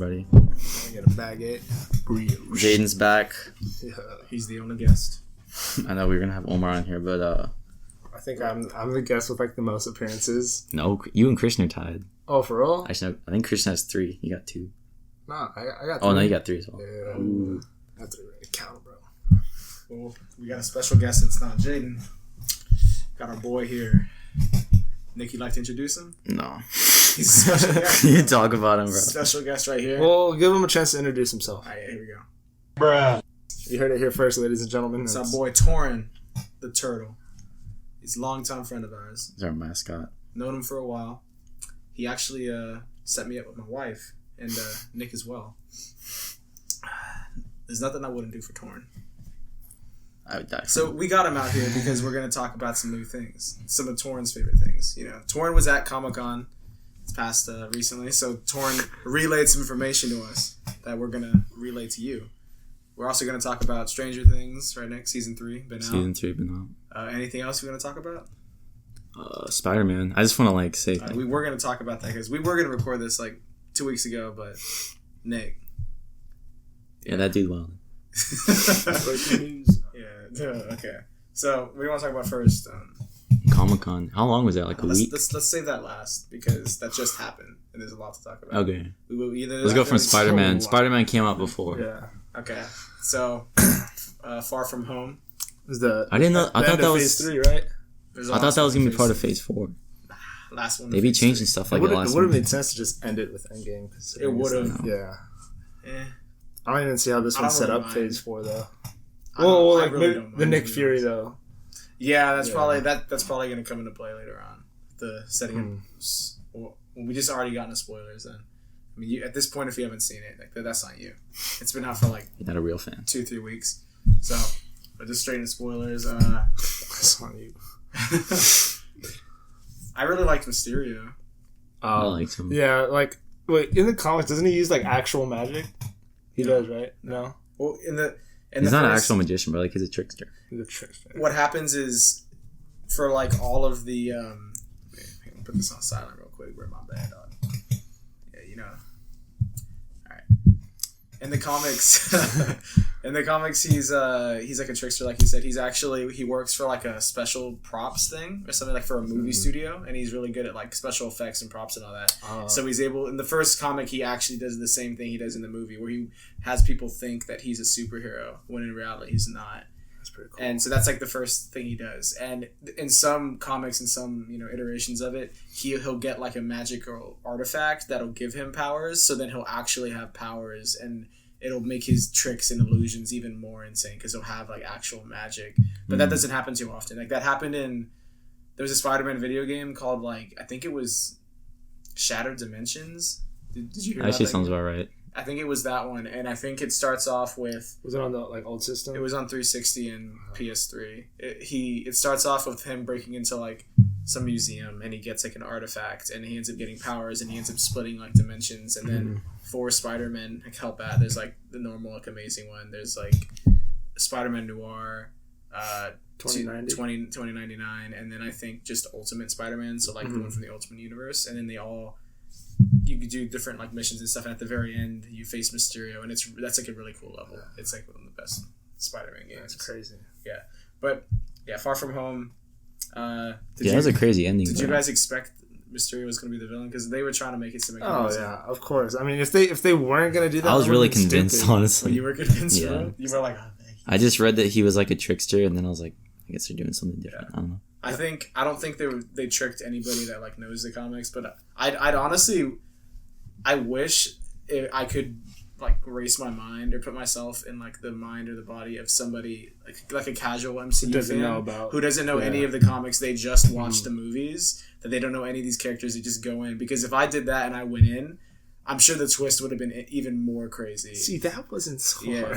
everybody. I get a baguette. Jaden's back. Yeah, he's the only guest. I know we were gonna have Omar on here, but I think I'm the guest with like the most appearances. no, you and Christian are tied. Oh, for real? Actually, I think Christian has 3. You got 2. No, I got. Oh 3. no, you got 3 as well. Yeah, Ooh. that's a count, bro. Well, we got a special guest. It's not Jaden. Got our boy here. Nick, you'd like to introduce him? No. He's a special guest. You talk about him, bro. Special guest right here. Well, give him a chance to introduce himself. All right, here we go. Bruh. You heard it here first, ladies and gentlemen. It's our boy Torin, the turtle. He's a longtime friend of ours. He's our mascot. Known him for a while. He actually set me up with my wife and Nick as well. There's nothing I wouldn't do for Torin. I would die. So we got him out here because we're going to talk about some new things. Some of Torin's favorite things. You know, Torin was at Comic-Con this past recently, so Torin relayed some information to us that we're going to relay to you. We're also going to talk about Stranger Things, right, Nick? Season 3, been out. Season 3 been out. Anything else we're going to talk about? Spider-Man. I just want to say We were going to talk about that because we were going to record this 2 weeks ago, but Nick. yeah, that dude wild. Yeah, okay. So, what do you want to talk about first? Comic-Con. How long was that? Like a week? Let's save that last because that just happened and there's a lot to talk about. Okay. We will either Let's go from Spider-Man. so Spider-Man came out before. Yeah. Okay. So, Far From Home. Is the I didn't know. I thought that phase was. 3, right? I thought that was gonna be part of Phase 4. Last one. They be Phase changing 3. stuff It like would the have last one. made sense to just end it with Endgame. It would've. Yeah. Eh. I don't even see how this I one don't set really up mind. phase 4 though. I don't- I Like really don't the mind, Nick to be Fury honest. though. Yeah, that's Yeah. probably that's probably going to come into play later on. The setting up. Well, we just already got into spoilers then. I mean, at this point, if you haven't seen it, that's not you. It's been out for You're not a real fan. 2-3 weeks. So, but just straight into spoilers. That's on you. I really liked Mysterio. I liked him. Yeah, like wait, in the comics, doesn't he use like actual magic? He does, right? No, Well, He's not an actual magician, but he's a trickster. he's a trickster. What happens is, for all of the, hang on, put this on silent real quick. Where my bad dog? Yeah, you know. All right. In the comics, he's like a trickster, like you said. He works for like a special props thing or something, like for a movie studio, and he's really good at like special effects and props and all that. So he's able, in the first comic, he actually does the same thing he does in the movie, where he has people think that he's a superhero when in reality he's not. That's pretty cool. And so that's like the first thing he does. And in some comics and some, iterations of it, he'll get like a magical artifact that'll give him powers. So then he'll actually have powers, and it'll make his tricks and illusions even more insane because he'll have like actual magic. But that doesn't happen too often. Like that happened there was a Spider-Man video game called I think it was Shattered Dimensions. Did you hear that? Actually, sounds about right. I think it was that one, and I think it starts off with. Was it on the old system? It was on 360 and PS3. It starts off with him breaking into some museum, and he gets an artifact, and he ends up getting powers, and he ends up splitting dimensions, and then 4 Spider-Men help out. There's the normal amazing one. There's Spider-Man Noir, 2099, and then I think just Ultimate Spider-Man, so the one from the Ultimate Universe, and then you could do different missions and stuff, and at the very end you face Mysterio, and that's a really cool level. It's one of the best Spider-Man games. That's crazy. Yeah, but yeah, Far From Home. That was a crazy ending. Did you guys expect Mysterio was going to be the villain? Because they were trying to make it seem like. Oh yeah, of course. I mean, if they weren't gonna do that, I was that really would've been convinced, stupid. honestly. You were convinced, Yeah. bro? You were like, oh, thank you. I just read that he was like a trickster, and then I was like, I guess they're doing something different. I don't know. I don't think they tricked anybody that knows the comics, but I'd honestly, I wish I could race my mind or put myself in the mind or the body of somebody like a casual MCU who doesn't know any of the comics. They just watch the movies, that they don't know any of these characters. They just go in, because if I did that and I went in, I'm sure the twist would have been even more crazy. See, that wasn't so Yeah.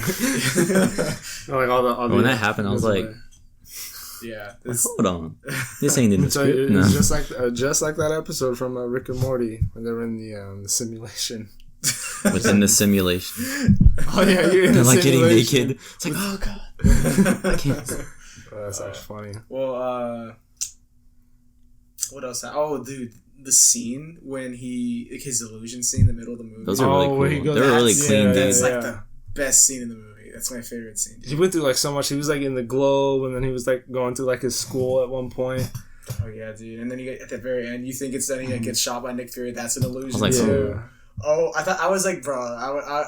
hard. all When that happened, I was like, Yeah. hold on, this ain't in the So script. it's No. just like that episode from Rick and Morty when they were in the simulation. Within the simulation, Oh yeah, you're in they're the getting simulation. naked. It's oh god, I can't. Oh, that's actually funny. Well, what else? Oh, dude, the scene when his illusion scene in the middle of the movie. Those are really where he cool. goes- They were really clean, dude. That's like the best scene in the movie. That's my favorite scene. He went through like so much. He was like in the globe, and then he was like going through like his school at one point. Oh yeah, dude. And then you get at the very end, you think it's then he gets shot by Nick Fury. That's an illusion. I was like, too. Oh, I was like, bro.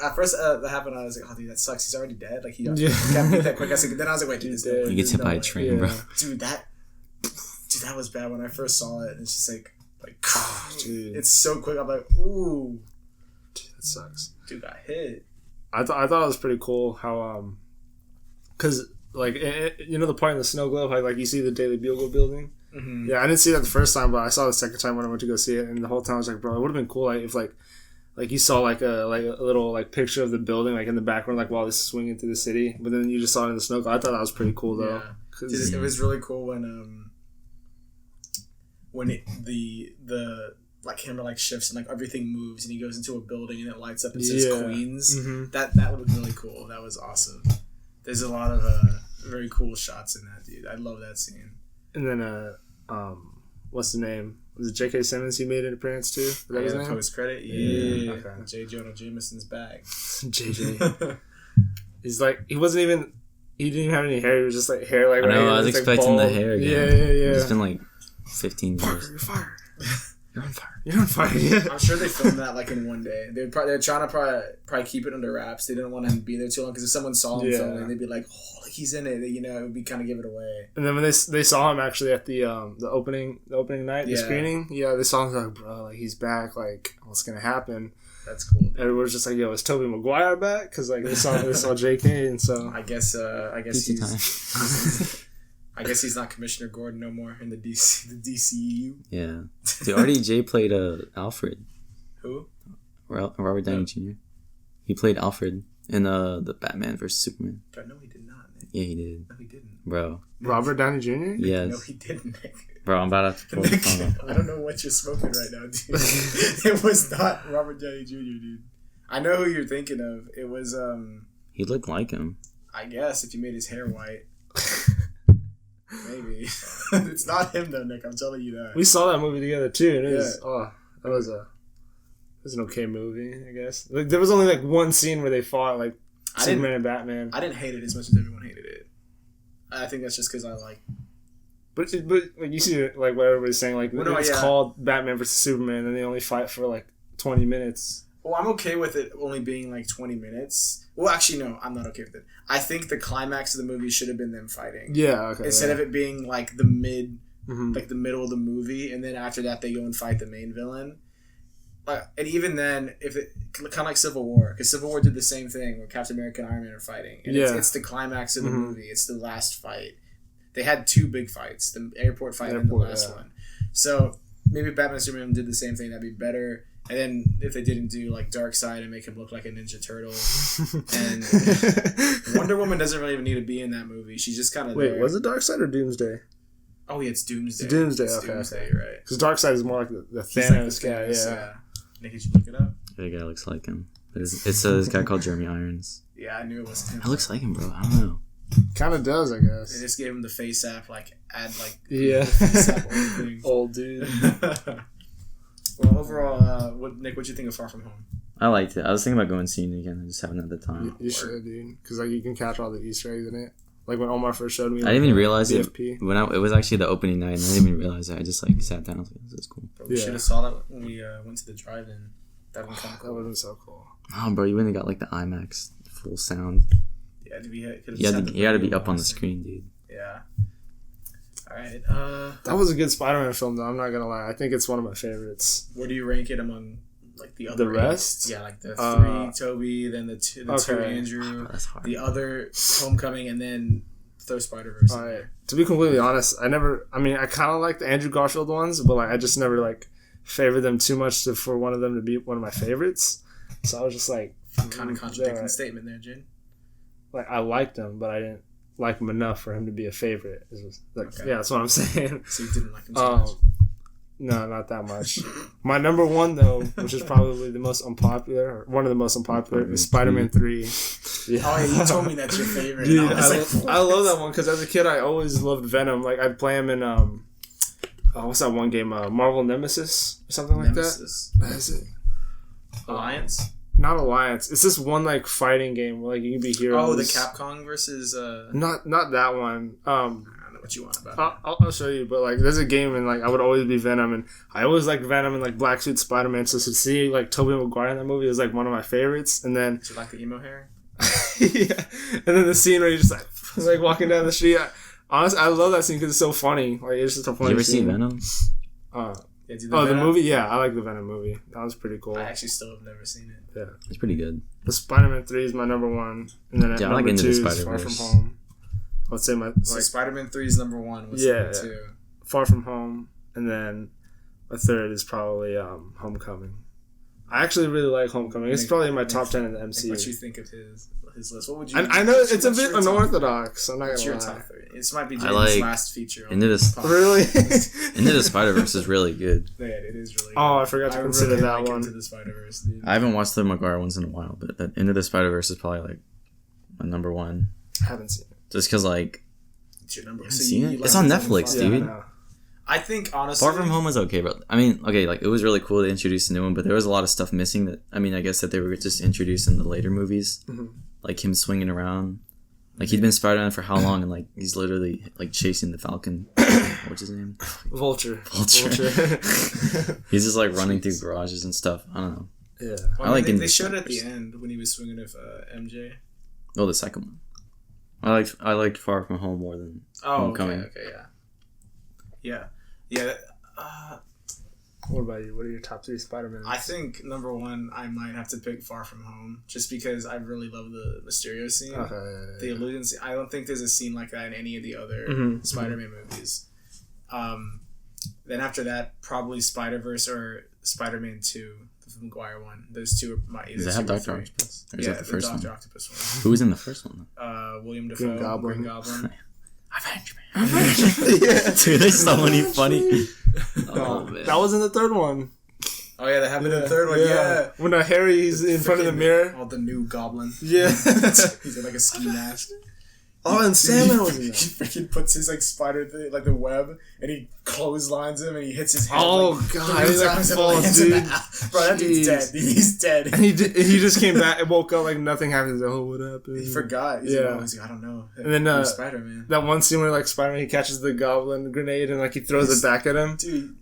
At first that happened. I was like, oh, dude, that sucks. He's already dead. Like he got beat that quick. Then I was like, wait, dude, He gets hit by a train, bro. Dude, that was bad when I first saw it. It's just like, Dude. it's so quick. I'm like, ooh, That sucks. dude got hit. I thought it was pretty cool how because like you know the part in the snow globe how like you see the Daily Bugle building. Mm-hmm. Yeah, I didn't see that the first time, but I saw it the second time when I went to go see it, and the whole time I was like, bro, it would have been cool like if like you saw like a little like picture of the building like in the background like while this is swinging through the city, but then you just saw it in the snow globe. I thought that was pretty cool though. Yeah. Dude, it was really cool when the like camera like shifts and like everything moves and he goes into a building and it lights up and says Queens. Mm-hmm. That looked really cool. That was awesome. There's a lot of very cool shots in that, dude. I love that scene. And then what's the name? Was it J.K. Simmons he made an appearance too? Is that his name? Post credit, yeah. Okay. J. Jonah Jameson's back. JJ. He's like he didn't even have any hair. He was just like hair like. I know. right I was here, expecting like, the hair again. Yeah. It's been like 15 years. You're fired. You're on fire. You're on fire. Yeah. I'm sure they filmed that like in one day. They're trying to probably keep it under wraps. They didn't want him to be there too long because if someone saw him filming, they'd be like, "Oh, like he's in it." You know, it would be kind of give it away. And then when they saw him actually at the opening night, the screening, they saw him like, bro, like he's back. Like what's gonna happen? That's cool. Dude. Everyone's just like, yo, is Tobey Maguire back? Because like they saw J.K. and so I guess Pizza he's. I guess he's not Commissioner Gordon no more in the DCEU. Yeah. Dude, RDJ played Alfred. Who? Robert Downey Jr. He played Alfred in the Batman vs Superman. But no, he did not, Nick. Yeah, he did. No, he didn't. Bro. Robert Downey Jr. Yes. No, he didn't, Nick. Bro, I'm about to pull the phone up. I don't know what you're smoking right now, dude. It was not Robert Downey Jr., dude. I know who you're thinking of. It was He looked like him. I guess if you made his hair white. Maybe. It's not him though, Nick. I'm telling you that. We saw that movie together too, and it was an okay movie, I guess. Like there was only like one scene where they fought like Superman and Batman. I didn't hate it as much as everyone hated it. I think that's just because I like. But like you see like what everybody's saying like it's called Batman vs Superman, and they only fight for like 20 minutes. Well, I'm okay with it only being like 20 minutes. Well, actually, no, I'm not okay with it. I think the climax of the movie should have been them fighting. Yeah, okay. Instead of it being like the like the middle of the movie, and then after that they go and fight the main villain. And even then, if it kind of like Civil War, because Civil War did the same thing where Captain America and Iron Man are fighting, and it's the climax of the movie. It's the last fight. They had two big fights: the airport fight and the last one. So maybe Batman and Superman did the same thing. That'd be better. And then if they didn't do like Darkseid and make him look like a Ninja Turtle, and Wonder Woman doesn't really even need to be in that movie. She's just kind of Wait, there. was it Darkseid or Doomsday? Oh yeah, it's Doomsday. It's Doomsday, It's okay. Doomsday, right? Because Darkseid is more like the He's Thanos like the guy. Thanos, Nick, did you look it up? The guy looks like him. It's this guy called Jeremy Irons. Yeah, I knew it was him. That looks like him, bro. I don't know. Kind of does, I They guess. just gave him the face app, like add like Yeah. face app old thing. Old dude. Well, overall, Nick, what'd you think of Far From Home? I liked it. I was thinking about going and seeing it again. I just haven't had the time. You should, dude. Because like you can catch all the Easter eggs in it. Like when Omar first showed me. I didn't even realize BFP. it when it was actually the opening night, and I didn't even realize it. I just like sat down. I was like, "This is cool." Bro, we should have saw that when we went to the drive-in. That would kind of That cool. would have been so cool. Oh, bro, you wouldn't have got like the IMAX full sound. Yeah, we You had to be up on the screen, dude. Yeah. All right. That was a good Spider-Man film, though. I'm not gonna lie. I think it's one of my favorites. Where do you rank it among like the other The rest? Yeah, like the three Toby, then the two Okay. Andrew, That's hard. the other Homecoming, and then throw Spider-Verse. All right. To be completely honest, I kind of like the Andrew Garfield ones, but like I just never like favored them too much for one of them to be one of my favorites. So I was just like, Kind of contradicting the statement there, Jin. like I liked him, but I didn't like him enough for him to be a favorite. Okay. Yeah, that's what I'm saying. So you didn't like him so much. No, not that much. My number one though, which is probably the most unpopular, or one of the most unpopular, is Spider-Man 3. Yeah. Oh yeah, you told me that's your favorite. Dude, and I was like, I love that one because as a kid I always loved Venom. Like I'd play him in what's that one game? Marvel Nemesis or something like Nemesis. that. Is it? Alliance. Not Alliance. It's this one like fighting game where like you can be heroes. Oh, the Capcom versus. Not that one. I don't know what you want about. I'll show you, but like there's a game and like I would always be Venom, and I always liked Venom and like Black Suit Spider-Man. So to see like Tobey Maguire in that movie was like one of my favorites. And then Do you like the emo hair? yeah, and then the scene where you're just like walking down the street. Honestly, I love that scene because it's so funny. Like it's just a funny. You ever scene. seen Venom? Yeah, The movie? Yeah, I like the Venom movie. That was pretty cool. I actually still have never seen it. Yeah, It's pretty good. the Spider-Man 3 is my number one, and then at Yeah, I like number Into 2 the is Far From Spider-Verse. Home. I would say my So like Spider-Man 3 is number 1. What's Yeah, number 2? Far From Home, and then a third is probably Homecoming. I actually really like Homecoming. It's probably in my top 10 in the MCU. What you think of his list? What would you? I know it's a what's bit your top- unorthodox. I'm not What's gonna your lie. top 3? This might be I Jaden's like last feature. On Into the the podcast. Really? Into the Spider-Verse is really good. Yeah, it is really. Oh, good. I forgot to consider that like one. Into the Spider-Verse, dude. I haven't watched the Maguire ones in a while, but that Into the Spider-Verse is probably like my number one. I haven't seen it. Just because like It's your number. haven't seen it? It's on like Netflix, Yeah, I dude. know. I think honestly, Far From Home was okay, but I mean, okay, like it was really cool to introduce a new one, but there was a lot of stuff missing that I mean, I guess that they were just introduced in the later movies, like him swinging around, like he'd been Spider-Man for how long, and like he's literally like chasing the Falcon. What's his name? Vulture. He's just like running through garages and stuff. I don't know. Yeah. Well, I like they Into the showed it at the Spider-Verse. end when he was swinging with MJ. Oh, the second one. I liked Far From Home more than Homecoming. Okay, yeah. What about you? What are your top 3 Spider-Man? I think number 1, I might have to pick Far From Home, just because I really love the Mysterio scene. The illusion scene. I don't think there's a scene like that in any of the other Spider-Man movies. Then after that, probably Spider-Verse or Spider-Man 2, the Maguire one. Those two are my either. Does it have Dr. Octopus? Or is that the first Dr. one? Octopus one. Who was in the first one? William Dafoe, Goblin. Green Goblin. Avenge Me. Dude, there's so many funny. Oh, man. That was in the third one. Oh yeah, they have it in the third one. Yeah, When Harry's in front of the mirror. Oh, the new Goblin. Yeah. He's in like a ski mask. Oh, and Sandman was in He that. freaking puts his like spider thing, like the web, and he clotheslines him, and he hits his head. Oh, like, God, 3 he, like, times and falls, lands in dude. the- Bro, that dude's Jeez. dead. Dude, he's dead. And he just came back and woke up like nothing happened. He's like, oh, what happened? He forgot. He's Yeah. like, I don't know. And then, Spider Man. That one scene where like Spider-Man, he catches the goblin grenade and like he throws it back at him. Dude,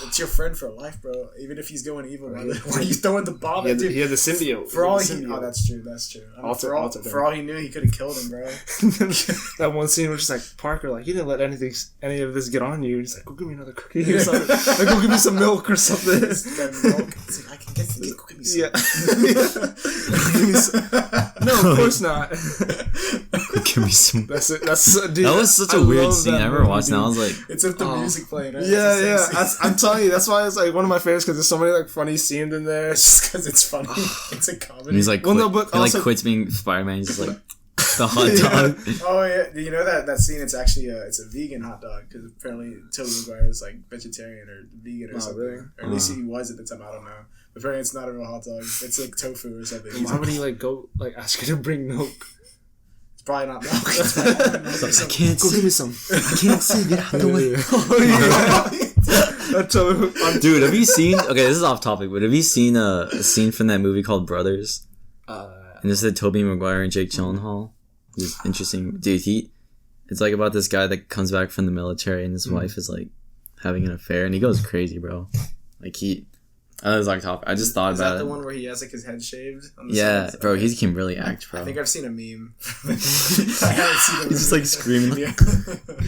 it's your friend for life, bro. Even if he's going evil, why are you throwing the bomb He at had, dude? he had the symbiote. For all the he, symbiote. oh, that's true. That's true. I mean, Alter for all he knew, he could have killed him, bro. That one scene was just like Parker, like, you didn't let any of this get on you. He's like, go give me another cookie or something. Like, go give me some milk or something. That milk. He's like, I can get go get me some. Yeah. Go give me some. No, of course not. Give me some. That's it. Dude, That was such I a weird love scene. that I remember movie, watching that. I dude. was like, It's with the music playing, right? Yeah, yeah. It's the same scene. I'm telling you, that's why it's like one of my favorites because there's so many like funny scenes in there. It's just because it's funny. It's a comedy. and he's like, Well, quit, no, but he like also- quits being Spider-Man. He's just like the hot dog. Oh yeah, you know that scene? It's actually it's a vegan hot dog because apparently Tobey Maguire is like vegetarian or vegan or Oh, something, really? or at least he was at the time. I don't know. But apparently it's not a real hot dog. It's like tofu or something. He's Why would he like go like ask her to bring milk? It's probably not milk. It's probably milk or I something. can't Go see. give me some. I can't see. Get out the way. That's so Dude, have you seen? Okay, this is off topic, but have you seen a scene from that movie called Brothers? And this is Tobey Maguire and Jake Gyllenhaal. He's interesting, dude. It's like about this guy that comes back from the military and his wife is like having an affair, and he goes crazy, bro. Like I know it's like topic. I just thought Is about that it. the one where he has like his head shaved? On the Yeah, sides? bro, he can really act, bro. I think I've seen a meme. I haven't seen the He's just like screaming. Like, Yeah.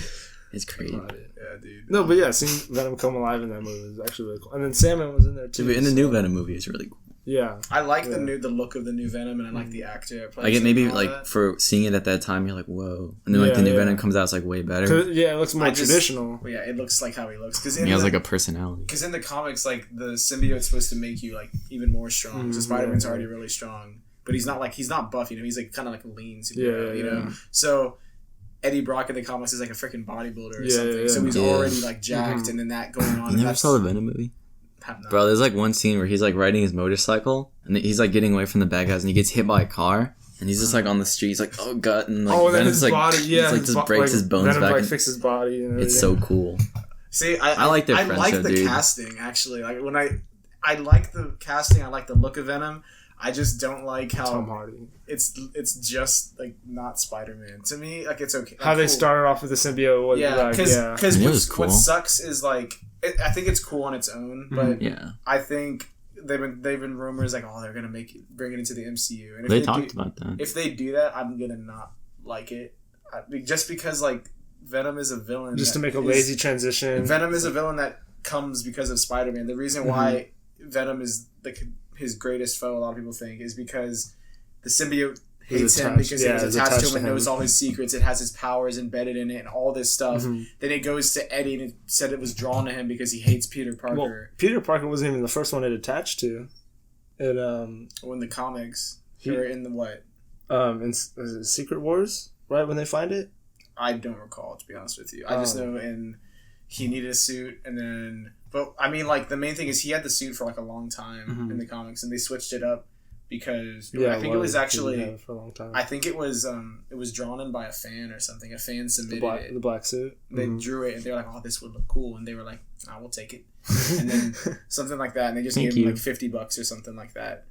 it's crazy. Yeah, dude. No, but yeah, seeing Venom come alive in that movie was actually really cool. And then Sandman was in there too. Dude, in the new Venom movie, it's really cool. Yeah. I like Yeah. the look of the new Venom, and I like the actor. that plays Like it him maybe and all like that. for seeing it at that time, you're like, whoa, and then like the Yeah, new yeah. Venom comes out, it's like way better. 'Cause, yeah, it looks more I just- traditional. Well, yeah, it looks like how he looks because And he has like a personality. because in the comics, like the symbiote's supposed to make you like even more strong. So Spider-Man's yeah. already really strong, but he's not buff. You know, he's like kind of like a lean Yeah, superhero. You know, yeah. so. Eddie Brock in the comics is like a freaking bodybuilder or Yeah, something, yeah, so he's yeah. already like jacked, and then that going on. You never that's- saw the Venom movie? have not. Bro, there's like one scene where he's like riding his motorcycle and he's like getting away from the bad guys and he gets hit by a car and he's just like on the street. He's like, oh god, and like Oh, and then Venom's his like, body, yeah, he's, like just breaks his bones Venom, back. like and fix his body. And it's so cool. See, I like their I like friendship, the dude. casting actually. Like when I like the casting. I like the look of Venom. I just don't like how Tom Hardy. it's just like not Spider-Man to me. Like it's okay. How like, they cool. started off with the symbiote. Yeah, because And it was cool. what sucks is like I think it's cool on its own, but Yeah. I think they've been rumors like they're gonna bring it into the MCU, and if They talked about that. If they do that, I'm gonna not like it, just because like Venom is a villain. Just to that make a is- lazy transition. Venom is a villain that comes because of Spider-Man. The reason why Venom is like his greatest foe, a lot of people think, is because the symbiote hates him because it was attached to him and knows all his secrets. It has his powers embedded in it and all this stuff. Then it goes to Eddie and it said it was drawn to him because he hates Peter Parker. Well, Peter Parker wasn't even the first one it attached to. It in the comics, or in the what? is it Secret Wars, right? When they find it. I don't recall, to be honest with you. I just know he needed a suit, and then... But, I mean, like, the main thing is he had the suit for, like, a long time in the comics, and they switched it up because... I think it was actually... For a long time. I think it was drawn in by a fan or something. A fan submitted it. The black suit. They drew it, and they were like, oh, this would look cool. And they were like, I will take it. And then something like that, and they just gave him, like, $50 or something like that.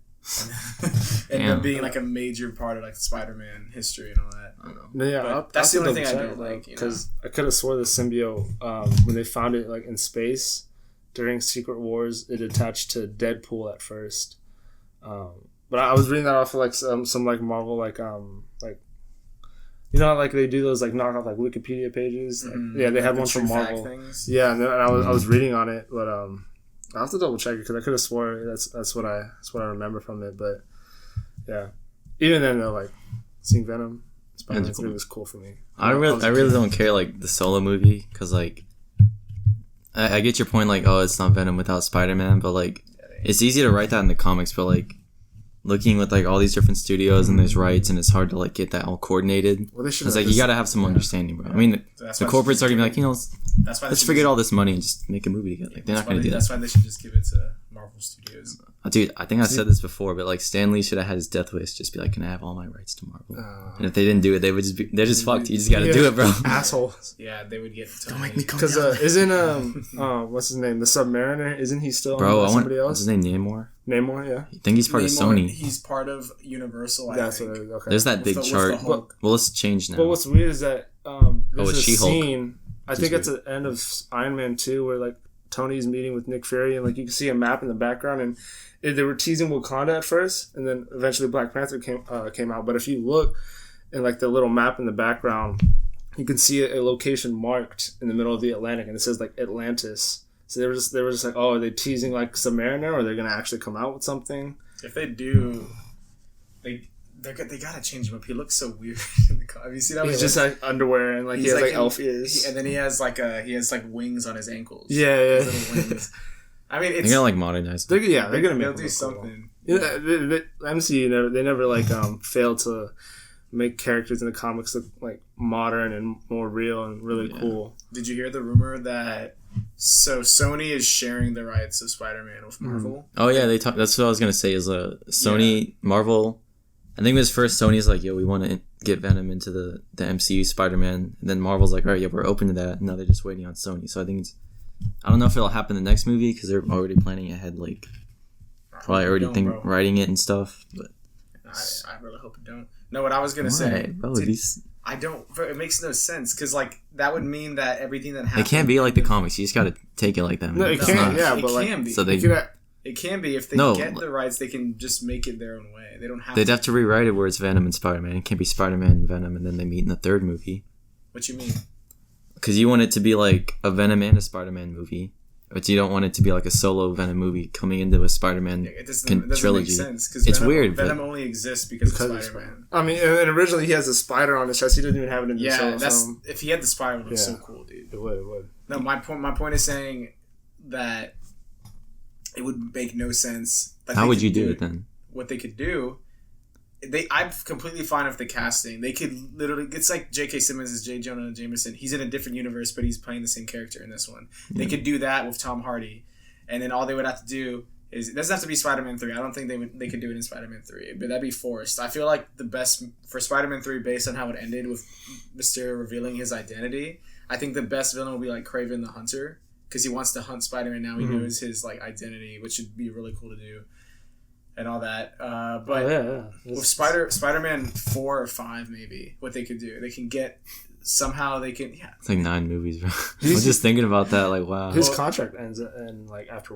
And then being like a major part of like Spider-Man history and all that. Yeah, that's the only thing I don't like. Because I could have swore the symbiote when they found it like in space during Secret Wars, it attached to Deadpool at first. But I was reading that off of like some like Marvel like you know like they do those like knockoff like Wikipedia pages. Like, yeah, they had one from Marvel. Things. Yeah, and I was reading on it, but I'll have to double check it because I could have swore that's what I remember from it. But yeah, even then though, like seeing Venom, Spider-Man 3 was cool for me. I really don't care like the solo movie because like I get your point like it's not Venom without Spider-Man, but like it's easy to write that in the comics, but like looking with like all these different studios and there's rights and it's hard to like get that all coordinated. Well, it's like you gotta have some understanding, bro. I mean, the corporates are gonna be like, let's forget all this money and just make a movie together. Like, they're not gonna do that. That's why they should just give it to Marvel Studios. Dude, I think I said this before, but like Stan Lee should have had his death wish just be like, can I have all my rights to Marvel? And if they didn't do it, they're just fucked. You just gotta do it, bro. Assholes. Yeah, they would get. Don't make me come because isn't what's his name, the Submariner? Isn't he still on somebody else? What's his name? Namor. Namor, yeah. I think he's part of Sony. He's part of Universal. That's what it is. Okay. There's that big chart. Well, let's change now. But what's weird is that there's a She-Hulk. scene. I think it's at the end of Iron Man 2 where like Tony's meeting with Nick Fury and like you can see a map in the background and they were teasing Wakanda at first and then eventually Black Panther came out. But if you look in like the little map in the background, you can see a location marked in the middle of the Atlantic and it says like Atlantis. So they were just like, oh, are they teasing like Submariner or they're gonna actually come out with something? If they do, they gotta change him up. He looks so weird in the car. Have you seen that? He's just like underwear and like he has like elf ears, and then he has like wings on his ankles. Yeah. Little wings. I mean, it's they're gonna like modernize. They're gonna they'll do something. Cool. Yeah, the MCU they never like fail to make characters in the comics look like modern and more real and really cool. Did you hear the rumor that Sony is sharing the rights of Spider-Man with Marvel? Oh yeah, they talk. That's what I was gonna say. Is Sony Marvel? I think it was first Sony's like, yo, we want to get Venom into the MCU Spider-Man, and then Marvel's like, all right, yeah, we're open to that. And now they're just waiting on Sony. So I think I don't know if it'll happen in the next movie because they're already planning ahead, like probably already writing it and stuff. But I really hope it don't. No, what I was gonna say, bro, I don't. It makes no sense because like that would mean that everything that happens. It can't be like the comics. You just gotta take it like that. No, it can't. Yeah, but like, can be. So it can be if they get the rights, they can just make it their own way. They don't have. They'd have to rewrite it where it's Venom and Spider-Man. It can't be Spider-Man and Venom, and then they meet in the third movie. What you mean? Because you want it to be like a Venom and a Spider-Man movie, but you don't want it to be like a solo Venom movie coming into a Spider-Man trilogy. Make sense because it's weird. Venom only exists because of Spider-Man. I mean, and originally he has a spider on his chest. He doesn't even have it in the solo film. If he had the spider, it would look so cool, dude. It would. No, my point is saying that it would make no sense. How would you do it then? What they could do, I'm completely fine with the casting. They could literally, it's like J.K. Simmons is J. Jonah Jameson. He's in a different universe, but he's playing the same character in this one. Yeah. They could do that with Tom Hardy, and then all they would have to do is, it doesn't have to be Spider-Man 3. I don't think they could do it in Spider-Man 3, but that'd be forced. I feel like the best for Spider-Man 3, based on how it ended with Mysterio revealing his identity, I think the best villain would be like Kraven the Hunter. because he wants to hunt Spider-Man now. He knows his like identity, which would be really cool to do, and all that. But with Spider-Man 4 or 5, maybe what they could do, they can get. Somehow they can. Yeah. It's like 9 movies, bro. I was just thinking about that. Like, wow. His contract ends in like after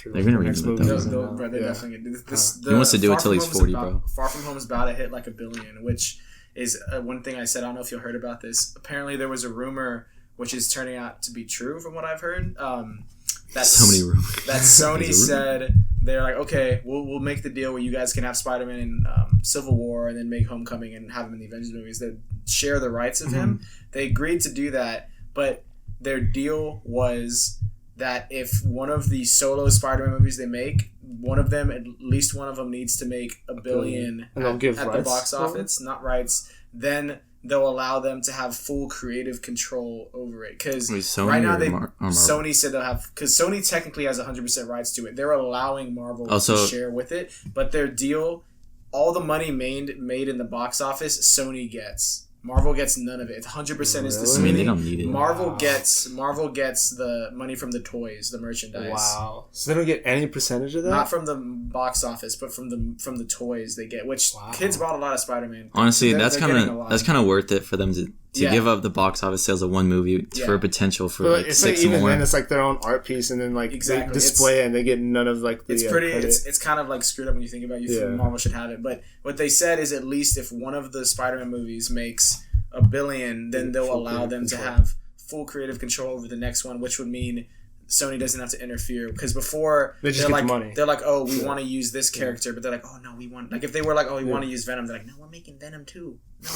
they're gonna next redo it, movie. They're definitely gonna do this. He wants to do it till he's 40, bro. Far From Home is about to hit like $1 billion, which is one thing I said. I don't know if you heard about this. Apparently, there was a rumor, which is turning out to be true from what I've heard. That so many rumors. That Sony said they're like, okay, we'll make the deal where you guys can have Spider-Man in Civil War and then make Homecoming and have him in the Avengers movies. They share the rights of him. They agreed to do that, but their deal was that if one of the solo Spider-Man movies they make, at least one of them needs to make $1 billion at the box office, not rights, then they'll allow them to have full creative control over it. Because right now Sony said they'll have, because Sony technically has 100% rights to it. They're allowing Marvel to share with it, but their deal, all the money made in the box office, Sony gets. Marvel gets none of it. 100% is the Sony. I mean, they don't need it. Marvel gets the money from the toys, the merchandise. Wow. So they don't get any percentage of that? Not from the box office, but from the toys they get. Which kids bought a lot of Spider-Man. Honestly, that's kind of worth it for them to give up the box office sales of one movie for potential for like it's 6 like even more. then it's like their own art piece, and then like they display it and they get none of like the credit. It's kind of like screwed up when you think about it. You think Marvel should have it, but what they said is at least if one of the Spider-Man movies makes $1 billion, then they'll allow them to have full creative control over the next one, which would mean Sony doesn't have to interfere. Because before they just get the money. They're like, oh, we want to use this character, but they're like, oh no, we want, like if they were like, oh, we want to use Venom, they're like, no, we're making Venom too. No,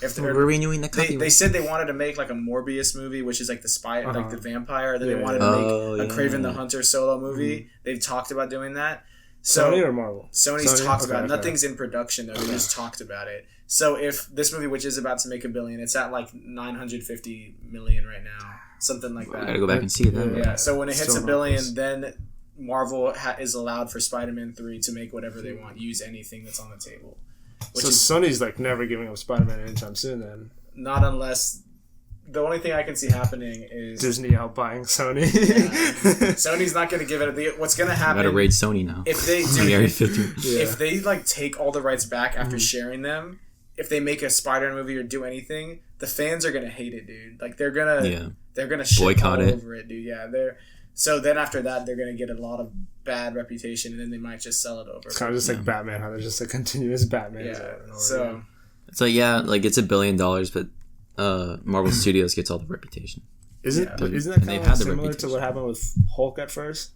if we're renewing the copy. They said they wanted to make like a Morbius movie, which is like the spy, like the vampire. Then they wanted to make a Kraven the Hunter solo movie. They've talked about doing that. So, Sony or Marvel? Sony's talked about it. Nothing's in production though. They just talked about it. So if this movie, which is about to make $1 billion, it's at like $950 million right now, something like that. I gotta go back and see that. Yeah. So when it hits $1 billion, then Marvel is allowed for Spider-Man 3 to make whatever they want, use anything that's on the table. Sony's like never giving up Spider-Man anytime soon. Then not unless. The only thing I can see happening is Disney outbuying Sony. Sony's not going to give it. What's going to happen? Gotta raid Sony now. If they if they like take all the rights back after sharing them, if they make a Spider-Man movie or do anything, the fans are going to hate it, dude. Like they're gonna shit boycott all over it, dude. Yeah, so then after that, they're going to get a lot of bad reputation, and then they might just sell it over. It's kind of just like Batman, how there's just a continuous Batman. Yeah. So it's like like it's $1 billion, but Marvel Studios gets all the reputation. Isn't that kind of similar to what happened with Hulk at first?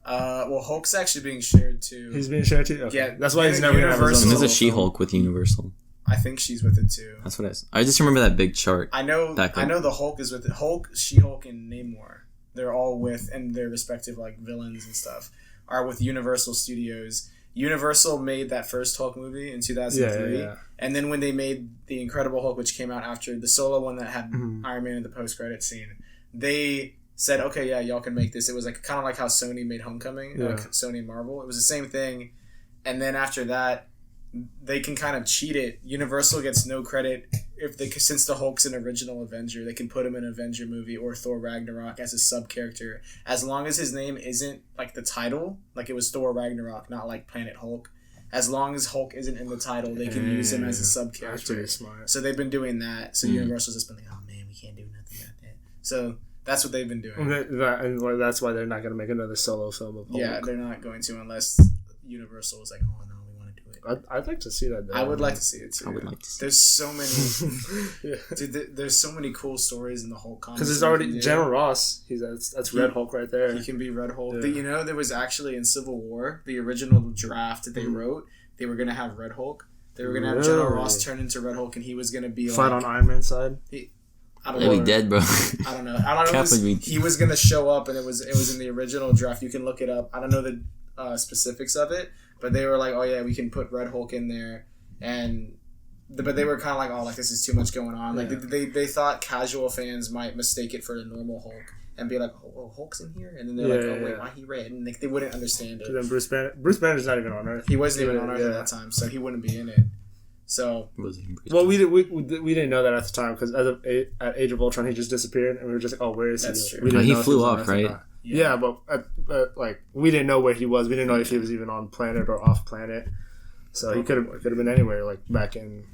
Well, Hulk's actually being shared too. He's being shared too? Okay. Yeah. That's why he's never going to have his own. And there's a She-Hulk with Universal. I think she's with it too. That's what I just remember that big chart. I know the Hulk is with it. Hulk, She-Hulk, and Namor. They're all with, and their respective like villains and stuff are with Universal Studios. Universal made that first Hulk movie in 2003, and then when they made the Incredible Hulk, which came out after the solo one that had Iron Man in the post-credit scene, they said, "Okay, yeah, y'all can make this." It was like kind of like how Sony made Homecoming, like Sony and Marvel. It was the same thing, and then after that, they can kind of cheat it. Universal gets no credit since the Hulk's an original Avenger, they can put him in an Avenger movie or Thor Ragnarok as a sub character, as long as his name isn't like the title, like it was Thor Ragnarok, not like Planet Hulk. As long as Hulk isn't in the title, they can use him as a sub character. That's pretty smart. So they've been doing that. So Universal's just been like, oh man, we can't do nothing about that. So that's what they've been doing. And that's why they're not going to make another solo film of Hulk. Yeah, they're not going to unless Universal is like, oh no. I'd like to see that. I would like to see it too. I would like to see There's so many, dude. There's so many cool stories in the Hulk comics. Because there's already General Ross. That's Red Hulk right there. He can be Red Hulk. Yeah. There was actually in Civil War, the original draft that they wrote, they were gonna have Red Hulk. They were gonna have General Ross turn into Red Hulk, and he was gonna be fight on Iron Man's side. I don't know. He'd be dead, bro. I don't know. He was gonna show up, and it was in the original draft. You can look it up. I don't know the specifics of it. But they were like, oh yeah, we can put Red Hulk in there, but they were kind of like, oh, like this is too much going on. Like they thought casual fans might mistake it for a normal Hulk and be like, oh, Hulk's in here, and then they're like, oh wait, why he red? And they wouldn't understand it. Then Bruce Banner's not even on Earth. He wasn't even on Earth at that time, so he wouldn't be in it. So well, we didn't know that at the time because at Age of Ultron he just disappeared and we were just like, oh, where is he? That's true. We didn't he know if flew was on off, Earth or right? not. Yeah, but like we didn't know where he was. We didn't know if he was even on planet or off planet. So he could have been anywhere, like back in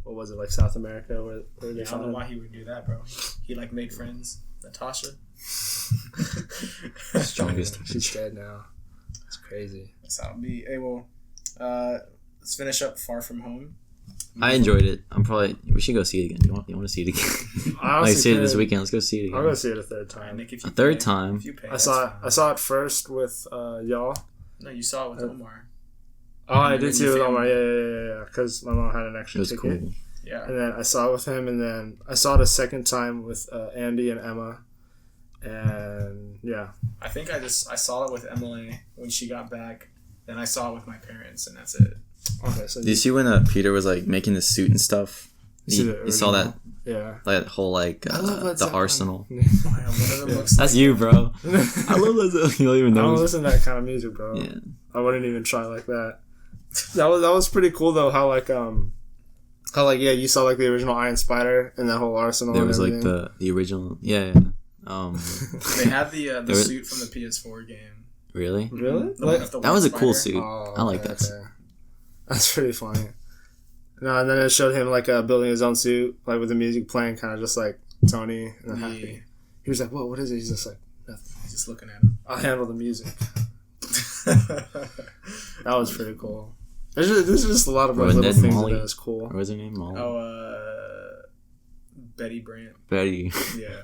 what was it, like South America, where they I don't know why he would do that, bro. He like made friends. Natasha, Strongest. She's dead now. It's crazy. That's how it be. Hey, well, let's finish up Far From Home. I enjoyed it. We should go see it again. You want to see it again? I see it this weekend. Let's go see it again. I'll go see it a third time. Nick, if A you third pay, time? If you pay, I saw it first with y'all. No, you saw it with Omar. Oh, I did see it with Omar. Yeah. Because my mom had an It extra was ticket. cool. Yeah. And then I saw it with him, and then I saw it a second time with Andy and Emma. And yeah. I think I saw it with Emily when she got back. Then I saw it with my parents, and that's it. Okay, so Did you see when Peter was like making the suit and stuff? You saw that? Yeah. That whole like I love that the song. arsenal. Oh, yeah, one of them looks That's like you, bro. I love that. You don't even I know. don't listen to that kind of music, bro. Yeah. I wouldn't even try like that. That was pretty cool though. How you saw like the original Iron Spider and that whole arsenal. There was and like everything. the original. Yeah. They had the suit from the PS4 game. Really? Really? The one with the That was a white cool spider. suit. I like that. Okay. That's pretty funny. No, and then it showed him like building his own suit, like with the music playing, kind of just like Tony and then happy. He was like, "Whoa, what is it?" He's just like, "Nothing." He's just looking at him. I'll handle the music. That was pretty cool. There's just a lot of like, little Ned things Molly. that was cool. What was her name? Molly. Betty Brant. Betty. Yeah.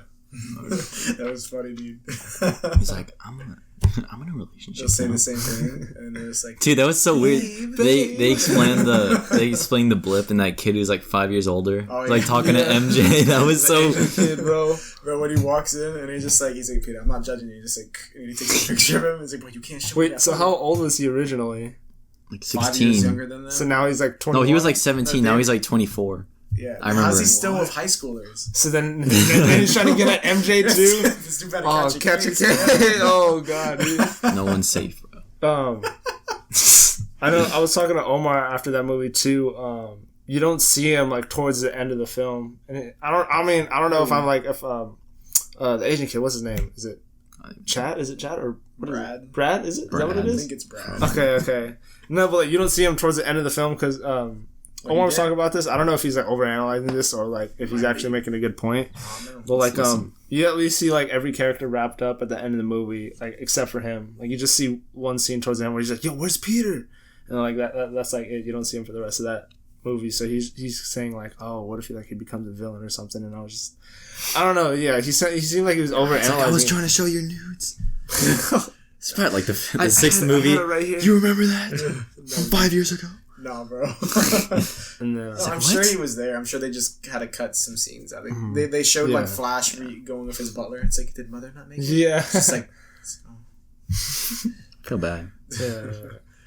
That was funny, dude. He's like, I'm in a relationship. They'll say now." the same thing, and they're just like, Dude, that was so weird. They explained the blip and that kid who's like 5 years older, Oh, like yeah. talking to MJ. That was so. Asian kid, bro. Bro, when he walks in and he's like, Peter, I'm not judging you. Just like, and he takes a picture of him. He's like, bro, you can't show me Wait, that so photo." how old was he originally? Like 5 years 16. younger than them. So now he's like 21. No, he was like 17. Now he's like 24. Yeah, I remember. How's he still with high schoolers? So then he's trying to get at MJ too. This dude better Oh, catch a case. kid! Oh god, dude. No one's safe, bro. I know. I was talking to Omar after that movie too. You don't see him like towards the end of the film, and I don't know if I'm like if the Asian kid, what's his name? Is it Chad? Is it Chad or what is Brad. it? Brad? Is it? Is that what it I is? think it's Brad. Okay. No, but like, you don't see him towards the end of the film because Omar was talking about this. I don't know if he's like overanalyzing this or like if he's actually making a good point. Oh, no. But like you at least see like every character wrapped up at the end of the movie, like except for him. Like you just see one scene towards the end where he's like, "Yo, where's Peter?" And like that's like it. You don't see him for the rest of that movie. So he's saying like, "Oh, what if he becomes a villain or something?" And I was just, I don't know. Yeah, he seemed like he was overanalyzing. I was trying to show your nudes. It's about like the I sixth had movie. it right here. You remember that from 5 years ago? No, bro. And I'm sure he was there. I'm sure they just had to cut some scenes out. They showed like Flash going with his butler. It's like, did Mother not make it? Yeah. It's just like, Feel bad. Yeah.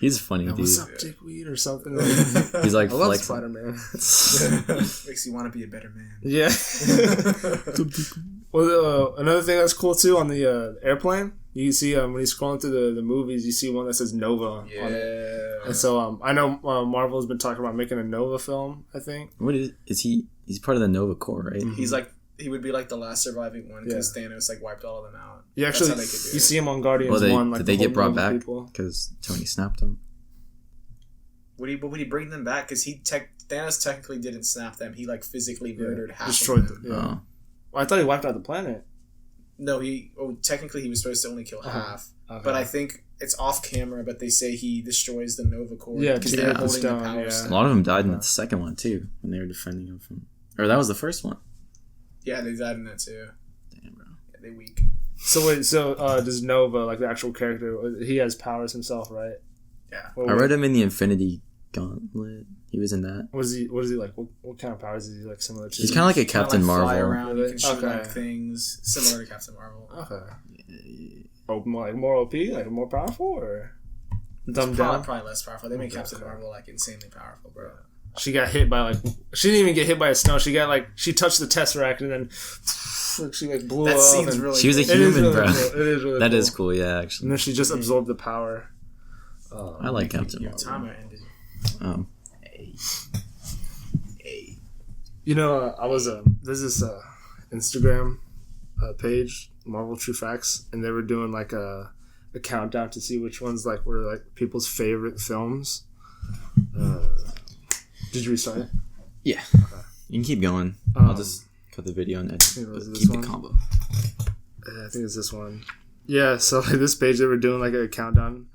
He's funny, dude. What's up, dickweed or something? He's like I love flexing. Spider-Man. makes you want to be a better man. Yeah. Well, another thing that's cool too on the airplane, you see when he's scrolling through the movies, you see one that says Nova on it. And so I know Marvel's been talking about making a Nova film, I think. What is he? He's part of the Nova Corps, right? He's like, he would be like the last surviving one because Thanos like wiped all of them out. You That's actually, how they could do you it. see him on Guardians Well, 1. Like did they the get whole brought Nova back people. because Tony snapped them? Would he bring them back? Because Thanos technically didn't snap them. He like physically murdered half destroyed of them. them. Yeah. Oh. Well, I thought he wiped out the planet. No, technically he was supposed to only kill half. Okay. But I think it's off camera. But they say he destroys the Nova Corps. Yeah, because to they're get the holding the stone, power yeah. A stone. lot of them died in the second one too when they were defending him from. Or that was the first one. Yeah, they died in that too. Damn, bro. Yeah, they weak. So wait, does Nova, like the actual character, he has powers himself, right? Yeah. Well, I read him in the Infinity Gauntlet. He was in that. What is he like? What kind of powers is he like similar to? He's kind of like a Captain Kinda, like, fly Marvel. around, you can shoot Okay. like things similar to Captain Marvel. Okay. Oh, more OP, like more powerful, or dumbed down? Probably less powerful. They make Captain Marvel like insanely powerful, bro. She got hit by she didn't even get hit by a stone. She got she touched the Tesseract and then she blew That up. seems and really. She was a cool. It is human, really bro. cool. It is really That cool. is cool, yeah, And actually. then she just absorbed the power. I like Captain Your Marvel. timer ended. You know, I was there's this Instagram page, Marvel True Facts, and they were doing like a countdown to see which ones like were like people's favorite films. Did you restart it? Yeah. Okay. You can keep going. I'll just cut the video and edit, keep the combo. I think it's this one. Yeah, so like this page they were doing like a countdown,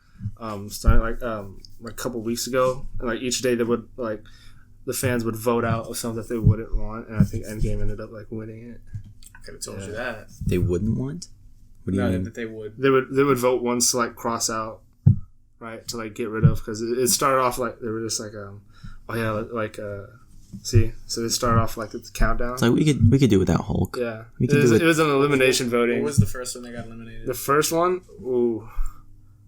starting like a couple weeks ago, and like each day they would like the fans would vote out a film that they wouldn't want, and I think Endgame ended up like winning it. I could have told you that. They wouldn't want? What do you mean? That they would. They would vote once to like cross out, right, to like get rid of, because it started off like they were just like see, so they started off like the countdown. It's like we could do without Hulk. Yeah, it was an elimination voting. What was the first one that got eliminated? The first one, ooh,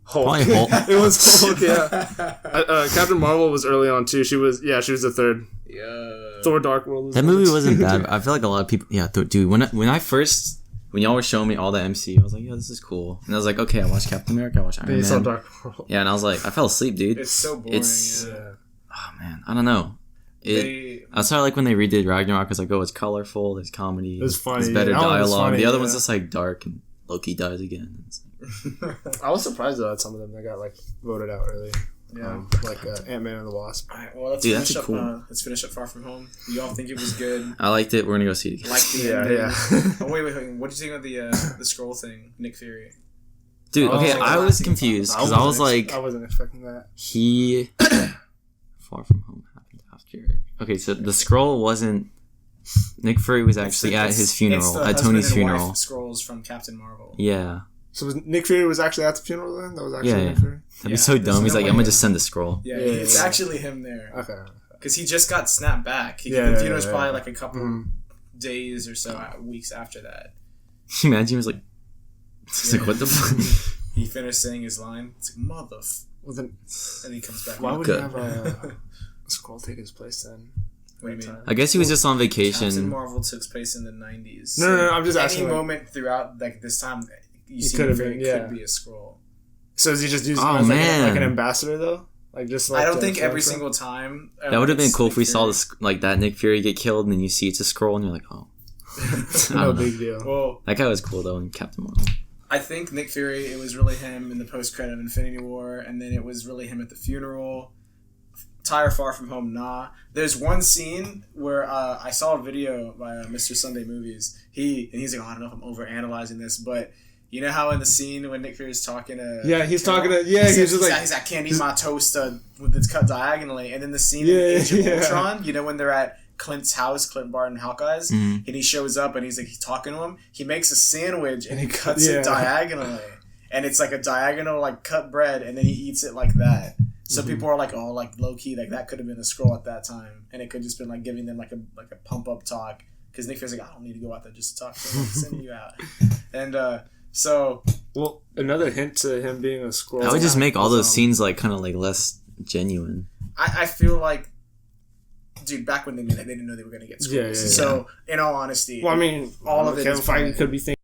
Hulk. Probably Hulk. It was Hulk. Yeah, Captain Marvel was early on too. She was the third. Yeah. Thor: Dark World. Was that movie wasn't bad. I feel like a lot of people. Yeah, dude. When y'all were showing me all the MC, I was like, yeah, this is cool. And I was like, okay, I watched Captain America, I watched Iron Man. Saw Dark World. Yeah, and I was like, I fell asleep, dude. It's so boring. Oh man, I don't know. I started like when they redid Ragnarok. I was like, oh, it's colorful. There's comedy. It was funny. There's better dialogue. The other one's yeah. just like dark, and Loki dies again. I was surprised though at some of them that got like voted out early. Yeah, like Ant-Man and the Wasp. All right, well, let's finish up Far From Home. You all think it was good? I liked it. We're gonna go see it again. Like the ending. Yeah. Oh wait. What did you think of the scroll thing, Nick Fury? Dude, okay, I was confused because I was like, I wasn't expecting that. Far From Home happened after. Okay, so the scroll wasn't. Nick Fury was actually at his funeral, at Tony's funeral. Scrolls from Captain Marvel. Yeah. So Nick Fury was actually at the funeral then? That was actually Nick Fury? That'd be so dumb. He's like, I'm gonna just send the scroll. Yeah, it's actually him there. Okay. Because he just got snapped back. The funeral's probably like a couple days or so, weeks after that. Can you imagine? He was like, like, what the fuck? He finished saying his line. It's like, Well, then, and he comes back. Why would he have a scroll take his place then? What do you mean? I guess he was just on vacation. Captain Marvel took place in the 90s. No, I'm just asking. Any moment throughout like this time, you see could be a scroll. So is he just using as like an ambassador though? Like just like I don't think every single time. That would have been cool if we saw this like that Nick Fury get killed and then you see it's a scroll and you're like, oh, no big deal. Well, that guy was cool though in Captain Marvel. I think Nick Fury. It was really him in the post credit of Infinity War, and then it was really him at the funeral. Tyre Far From Home, nah. There's one scene where I saw a video by Mr. Sunday Movies. He's like, oh, I don't know if I'm over analyzing this, but you know how in the scene when Nick Fury's talking to he's talking to he's just like he's like, can't eat my toast with it's cut diagonally, and then the scene in Age of Ultron, you know when they're at Clint's house, Clint Barton Hawkeye's, and he shows up and he's like, he's talking to him. He makes a sandwich and he cuts it diagonally, and it's like a diagonal like cut bread, and then he eats it like that. So people are like, oh, like low key, like that could have been a scroll at that time, and it could just been like giving them like a pump up talk because Nick Fury's like, I don't need to go out there just to talk to him, I'm sending you out, and so another hint to him being a scroll. I would just make all those scenes like kind of like less genuine. I feel like, dude, back when they didn't know they were gonna get scrolls. So in all honesty, well, I mean, all of it. Kevin Feige could be thinking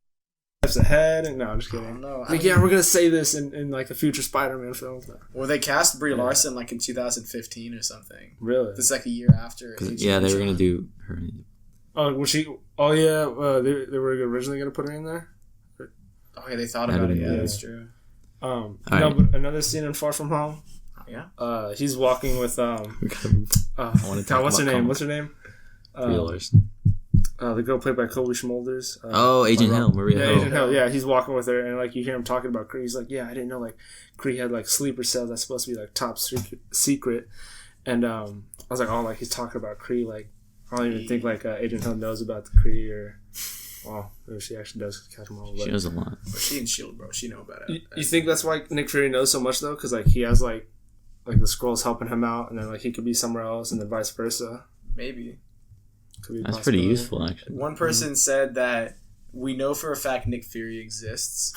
ahead, and no, I'm just kidding. No, like, we're gonna say this in like the future Spider-Man films. No. Well, they cast Brie Larson like in 2015 or something. Really? It's like a year after. Yeah, they were gonna do her. Oh, was she? Oh yeah, they were originally gonna put her in there. Oh yeah, they thought about it. Yeah, that's true. No, but another scene in Far From Home. Yeah. He's walking with what's her name? What's her name? Brie Larson. The girl played by Chloe Schmolders. Agent Hill, Maria Hill. Agent Hill. Yeah, he's walking with her, and like you hear him talking about Kree. He's like, "Yeah, I didn't know like Kree had like sleeper cells that's supposed to be like top secret." And I was like, "Oh, like he's talking about Kree." Like I don't even think like Agent Hill knows about the Kree, or well, maybe she actually does. Catch them all. She knows a lot. But she and Shield, bro, she know about it. You think that's why Nick Fury knows so much though? Because like he has like the Skrulls helping him out, and then like he could be somewhere else, and then vice versa. Maybe. That's pretty useful, actually. One person said that we know for a fact Nick Fury exists.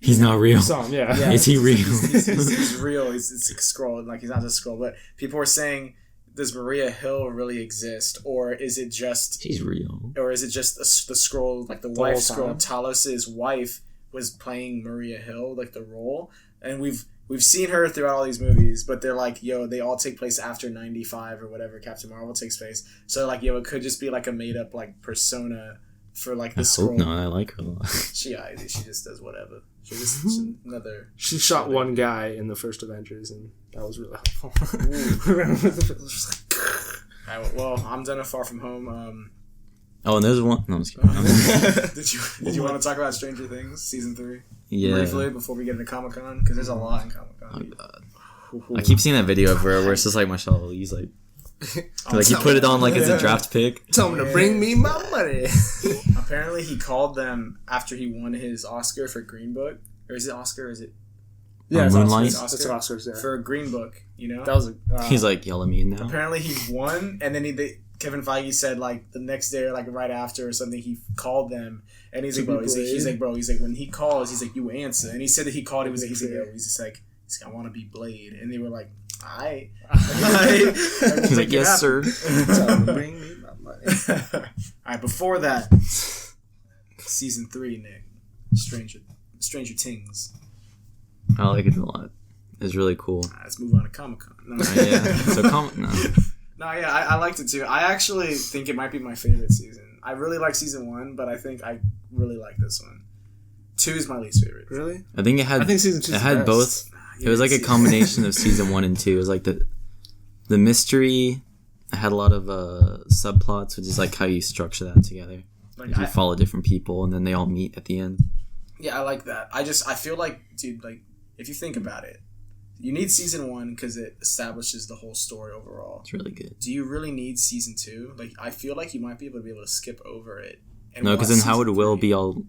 He's not real. Yeah. Is he real? He's real. He's a Skrull. Like, he's not just a Skrull. But people were saying, does Maria Hill really exist? Or is it just... She's real. Or is it just the Skrull, like the wife Skrull? Talos' wife was playing Maria Hill, like the role. And we've seen her throughout all these movies, but they're like, yo, they all take place after 95 or whatever Captain Marvel takes place. So like, yo, it could just be like a made up like persona for like this. I hope not. I like her a lot. She just does whatever. She's another. She shot one guy in the first Avengers, and that was really helpful. Alright, well, I'm done at Far From Home. Oh, and there's one. No, I'm just kidding. Did you want to talk about Stranger Things season 3? Yeah. Briefly before we get into Comic-Con, because there's a lot in Comic-Con. Oh god. I keep seeing that video of her where it's just like Marshall Lee's like he put it on like as a draft pick. Tell him to bring me my money. Apparently, he called them after he won his Oscar for Green Book, or is it Oscar? Or is it? Yeah, it's Moonlight. Oscars. It's Oscars. Yeah. For Green Book, you know. That was. He's like yelling me now. Apparently, he won, and then Kevin Feige said like the next day or like right after or something, he called them, and he's like, bro, he's like, when he calls, he's like, you answer, and he said that he called. He's just like, I want to be Blade, and they were like, I. He's like, yes, sir. Bring me my money. All right, before that, season 3, Nick, Stranger Things. I like it a lot. It's really cool. Let's move on to Comic-Con. No. Yeah. So No, yeah, I liked it too. I actually think it might be my favorite season. I really like season 1, but I think I really like this one. 2 is my least favorite. Really? I think season 2 had both. It was like a combination of season 1 and 2. It was like the mystery. It had a lot of subplots, which is like how you structure that together. Like you follow different people, and then they all meet at the end. Yeah, I like that. I feel like, dude, like if you think about it, you need season 1 because it establishes the whole story overall. It's really good. Do you really need season 2? Like, I feel like you might be able to skip over it. And no, because then how would Will be all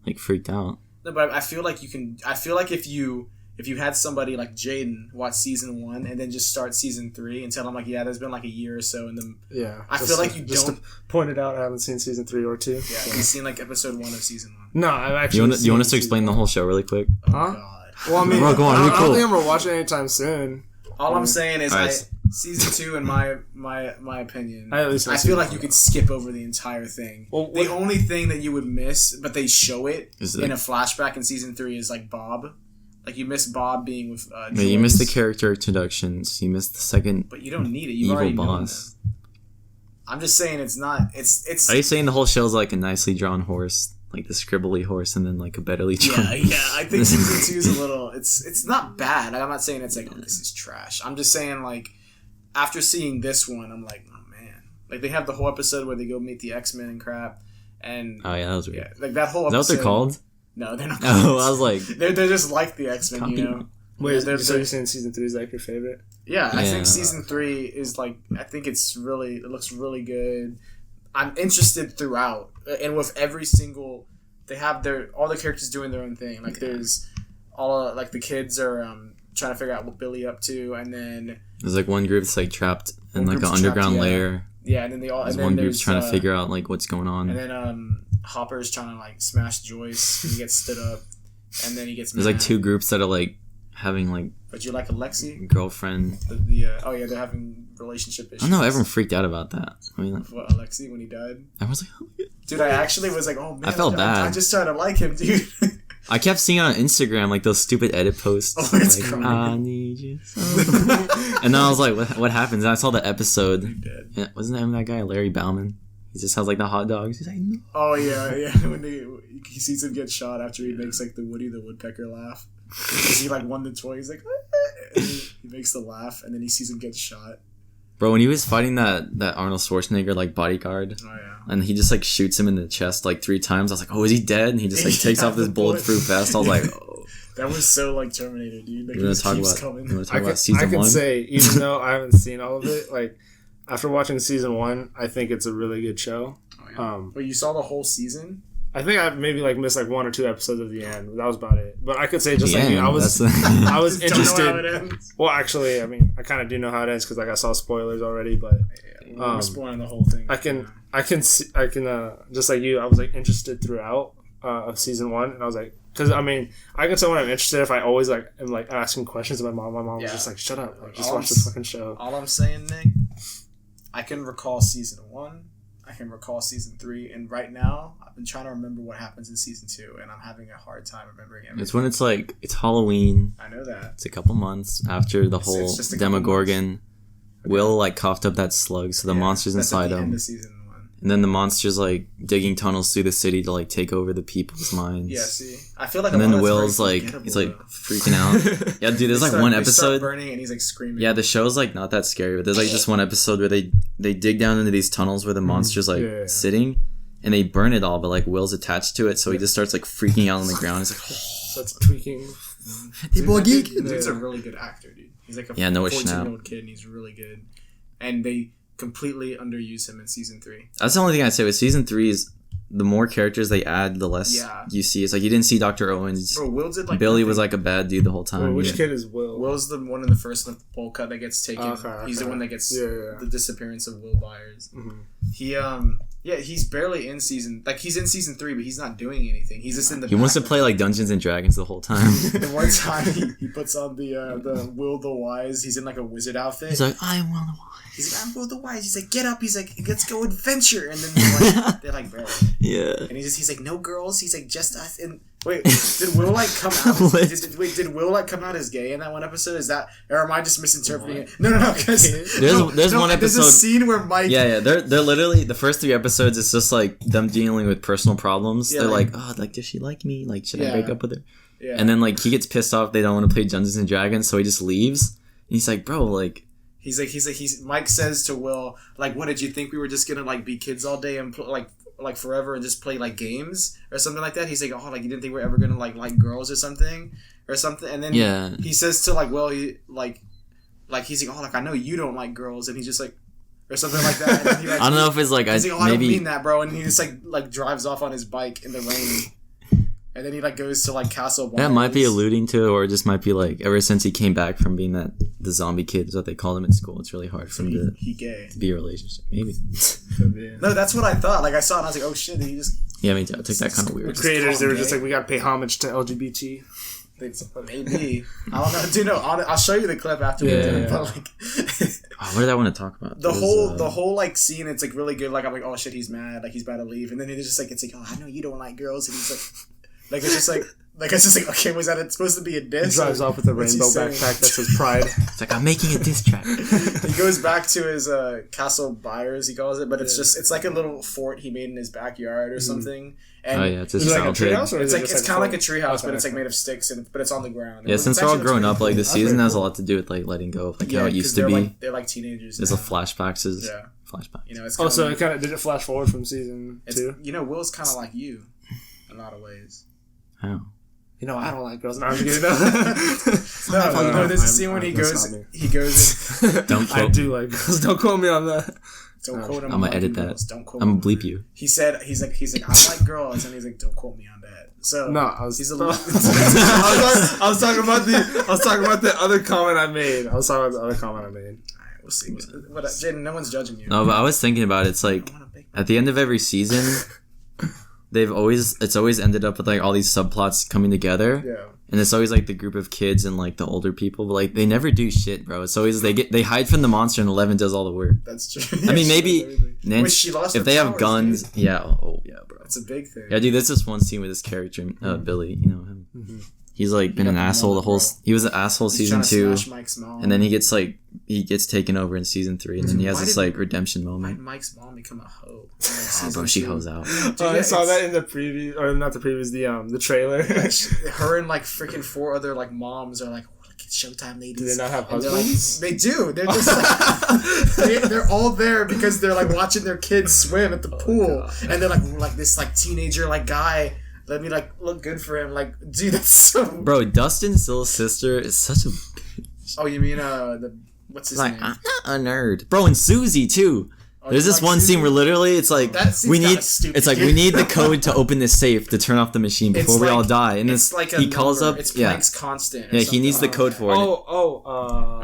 like freaked out? No, but I feel like you can. I feel like if you had somebody like Jaden watch season 1 and then just start season 3 and tell them like, yeah, there's been like a year or so in the. Yeah. I feel like you just don't. To point it out, I haven't seen season 3 or 2. Yeah, so. You've seen like episode 1 of season 1. No, I've actually. You want us to explain the whole show really quick? Oh, God. Well, I mean, bro, go on, I don't think I'm gonna watch it anytime soon. All I'm saying is, season 2, in my opinion, I feel like you could skip over the entire thing. Well, the only thing that you would miss, but they show it in a flashback in season 3, is like Bob. Like you miss Bob being with. Yeah, you miss the character introductions. You miss the second. But you don't need it. You evil already boss. I'm just saying it's not. It's. Are you saying the whole show's like a nicely drawn horse? Like the scribbly horse, and then like a betterly drawn. Yeah. I think season 2 is a little. It's not bad. I'm not saying it's like, oh, this is trash. I'm just saying like, after seeing this one, I'm like, oh man. Like they have the whole episode where they go meet the X-Men and crap, and oh yeah, that was weird. Yeah, like that whole episode. Is that what they're called? No, they're not. Oh, I was like, they're just like the X-Men, you know. Wait, so you're saying season 3 is like your favorite? Yeah, I think season 3 is like. I think it looks really good. I'm interested throughout, and with every single. They have all the characters doing their own thing. Like there's all like the kids are trying to figure out what Billy up to, and then there's like one group that's like trapped in like an underground layer. Yeah, and then they all. There's one group's trying to figure out like what's going on. And then Hopper's trying to like smash Joyce. And he gets stood up, and then he gets. There's like 2 groups that are like having like. But you like Alexi? Girlfriend. Oh yeah, they're having relationship issues. I don't know. Everyone freaked out about that. I mean, like, what, Alexi when he died? I was like, oh, yeah. Dude, I actually was like, oh man, I felt bad. I just started to like him, dude. I kept seeing it on Instagram, like those stupid edit posts. Oh, it's like, crying. I need you. And then I was like, what happens? And I saw the episode. Yeah, wasn't that him, that guy, Larry Bauman? He just has like the hot dogs. He's like, no. Oh yeah. When he sees him get shot after he makes like the Woody the Woodpecker laugh. Because he like won the toy. He's like, and he makes the laugh, and then he sees him get shot. Bro, when he was fighting that Arnold Schwarzenegger like bodyguard, and he just like shoots him in the chest like 3 times, I was like, oh, is he dead? And he just like takes off this bulletproof vest. I was like, oh. That was so like Terminator, dude. Like, you want to talk about season 1? I can say, even though I haven't seen all of it, like after watching season 1, I think it's a really good show. Oh, yeah. But you saw the whole season? I think I maybe like missed like 1 or 2 episodes of the end. That was about it. But I could say just I was interested. Well, actually, I mean, I kind of do know how it ends because like I saw spoilers already. But we're spoiling the whole thing. I can just like you. I was like interested throughout of season 1, and I was like, because I mean, I can tell when I'm interested if I always like am like asking questions to my mom. My mom was just like, shut up, like, just watch this fucking show. All I'm saying, Nick, I can recall season 1. I can recall season 3, and right now I've been trying to remember what happens in season 2, and I'm having a hard time remembering everything. It's when it's Halloween. I know that. It's a couple months after the whole just a Demogorgon. Will like coughed up that slug, so the monster's inside him. End of season 1. And then the monster's like digging tunnels through the city to like take over the people's minds. Yeah, see, I feel like. And then Will's like he's like freaking out. Yeah, dude, there's like one episode burning and he's like screaming. Yeah, the show's like not that scary, but there's like this one episode where they dig down into these tunnels where the monster's like sitting, and they burn it all, but like Will's attached to it, so he just starts like freaking out on the ground. He's like, starts tweaking. Dude's a really good actor, dude. He's like a 14-year-old kid, and he's really good. And they completely underuse him in season 3. That's the only thing I'd say with season 3 is the more characters they add, the less you see. It's like you didn't see Dr. Owens. Bro, Will did like Billy was like a bad dude the whole time. Which kid is Will? Will's the one in the first bowl cut that gets taken. He's the one that gets the disappearance of Will Byers. Mm-hmm. He's barely in season. Like he's in season 3, but he's not doing anything. He's just in the. He wants to play like Dungeons and Dragons the whole time. The one time he puts on the Will the Wise. He's in like a wizard outfit. He's like, I am Will the Wise. He's like, I'm Will the Wise. He's like, get up. He's like, let's go adventure. And then they're like, bro. Yeah. And he's like, no girls. He's like, just us. And wait, did Will like come out? Did Will like come out as gay in that one episode? Is that, or am I just misinterpreting it? No. Because there's one episode. There's a scene where Mike. Yeah. They're literally the first 3 episodes. It's just like them dealing with personal problems. Yeah, they're like, oh, like does she like me? Like, should I break up with her? Yeah. And then like he gets pissed off. They don't want to play Dungeons and Dragons, so he just leaves. And he's like, bro, like. Mike says to Will, like, what did you think we were just gonna like be kids all day and like forever and just play like games or something like that? He's like, oh, like you didn't think we were ever gonna like girls or something. And then he says to like Will, he's like, oh, like I know you don't like girls, and he's just like, or something like that. And then he, like, I don't know if it's like I don't mean that, bro, and he just like drives off on his bike in the rain. And then he like goes to like Castle Byers. That might be alluding to, or it just might be like ever since he came back from being the zombie kid is what they called him in school. It's really hard for him to be a relationship. Maybe. No, that's what I thought. Like I saw it and I was like, oh shit, did he just? Yeah, me too. I took that kind of weird. The creators, they were just like, we gotta pay homage to LGBT. Maybe. I don't know. Dude, no, I'll show you the clip after we do it. But like, what did I want to talk about? The whole like scene, it's like really good. Like I'm like, oh shit, he's mad. Like he's about to leave, and then it's just like, oh, I know you don't like girls, and he's like it's just like okay, was that supposed to be a diss? He drives off with a rainbow backpack that says Pride. It's like, I'm making a diss track. He goes back to his Castle Byers, he calls it, but it's like a little fort he made in his backyard or something. And it's his childhood. It's kind of like a treehouse, but it's like made of sticks, but it's on the ground. Yeah, since we're all grown up, like the season has a lot to do with like letting go of like how it used to be. They're like teenagers. There's a flashbacks. Flashbacks. You know, it's also it kind of did it flash forward from season 2. You know, Will's kind of like you, in a lot of ways. How? You know, I don't like girls. No, I'm just kidding. No. There's a scene when he goes. Don't quote. I do like girls. Don't quote me on that. Don't quote him. I'm gonna edit that. Don't quote I'm gonna bleep you. He's like I like girls, and he's like, don't quote me on that. So no, I was talking about the other comment I made. All right, we'll see. But Jaden, no one's judging you. No, but I was thinking about it. It's like at the end of every season. It's always ended up with like all these subplots coming together. Yeah. And it's always like the group of kids and like the older people, but like they never do shit, bro. It's always they hide from the monster and 11 does all the work. That's true. I mean, maybe Nancy, if they have guns, dude. Yeah. Oh yeah, bro. It's a big thing. Yeah, dude. There's this one scene with this character, Billy. You know him. Mm-hmm. He's like been an asshole the whole. He was an asshole season 2, and then he gets taken over in season 3, and then he has this like redemption moment. Why did Mike's mom become a hoe? Oh, bro, she hoes out. Dude, I saw that in the preview, or not the previews, the trailer. Her and like freaking 4 other like moms are like, it's showtime, ladies. Do they not have husbands? They do. They're just like they're all there because they're like watching their kids swim at the pool, and they're like this like teenager like guy. Let me like look good for him. Like, dude, that's so. Bro, Dustin Still's sister is such a bitch. Oh, you mean what's his name? I'm not a nerd, bro. And Susie too. There's this one scene where literally it's like we need the code to open this safe to turn off the machine before we all die, and it's like he calls up. It's Planck's constant. Yeah, he needs the code for it.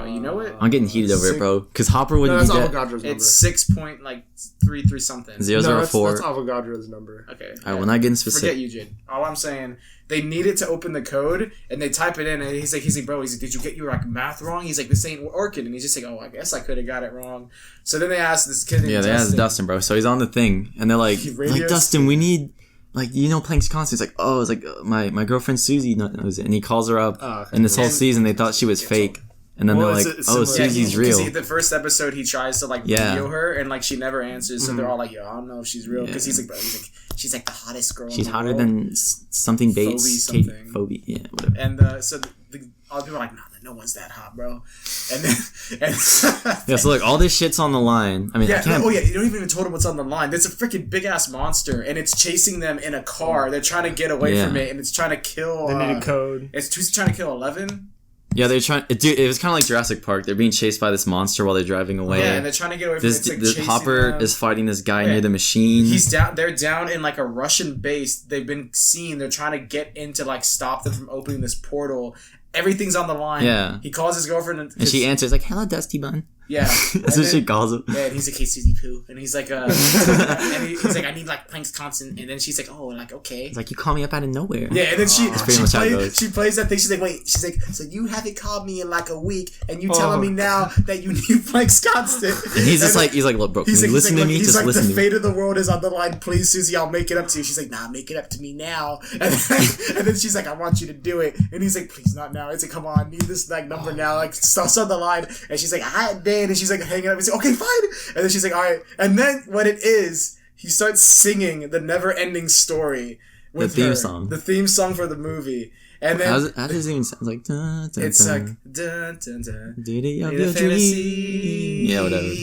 You know it? I'm getting heated over it, bro. Because Hopper wouldn't be dead. It's 6.33 something. 004. That's Avogadro's number. Okay. Alright, we're not getting specific. Forget you, Jade. All I'm saying they need it to open the code, and they type it in, and he's like, bro, did you get your like math wrong? He's like, this ain't working, and he's just like, oh, I guess I could have got it wrong. So then they asked this kid. Yeah, they asked Dustin, bro. So he's on the thing, and they're like Dustin, we need. Like, Planck's constant. It's like, oh, it's like my girlfriend Susie knows it. And he calls her up. Oh, okay. And this whole season, they thought she was fake. And then they're like, oh, Susie's real. The first episode, he tries to, like, video her, and, like, she never answers. So they're all like, yo, I don't know if she's real. Because he's like, bro, she's like the hottest girl She's in the hotter world. than something Bates. Phobie. Yeah, whatever. And so all the people are like, no one's that hot, bro. And then... yeah, so look, all this shit's on the line. I mean, you don't even told him what's on the line. There's a freaking big-ass monster, and it's chasing them in a car. They're trying to get away from it, and it's trying to kill... They need a code. It's trying to kill 11. Yeah, they're trying... Dude, it was kind of like Jurassic Park. They're being chased by this monster while they're driving away. Yeah, and they're trying to get away from it. It's like Hopper is fighting this guy near the machine. They're down in, like, a Russian base. They've been seen. They're trying to get in to, like, stop them from opening this portal. Everything's on the line. Yeah. He calls his girlfriend. And she answers, like, hello, Dusty Bun. Yeah. That's what she calls him. Yeah, and he's like, hey, Susie Poo. And he's like, and he's like, I need, like, Planck's constant. And then she's like, oh, like, okay. He's like, you call me up out of nowhere. Yeah, and then she plays that thing. She's like, so you haven't called me in, like, a week, and you telling me now that you need Planck's constant. And he's just like, look, bro, can you listen to me? Just listen to me. The fate of the world is on the line. Please, Susie, I'll make it up to you. She's like, nah, make it up to me now. And then she's like, I want you to do it. And he's like, please, not now. It's like, come on, I need this, like, number now. Like, stuff's on the line. And she's like, I did. And she's like, hanging up. He's like, okay, fine. And then she's like, all right. And then what it is, he starts singing the never-ending story with the theme song. The theme song for the movie. And then how does it even sound? Like dun, dun, it's dun. like dun, dun, dun. Duty of your dream. Yeah, whatever.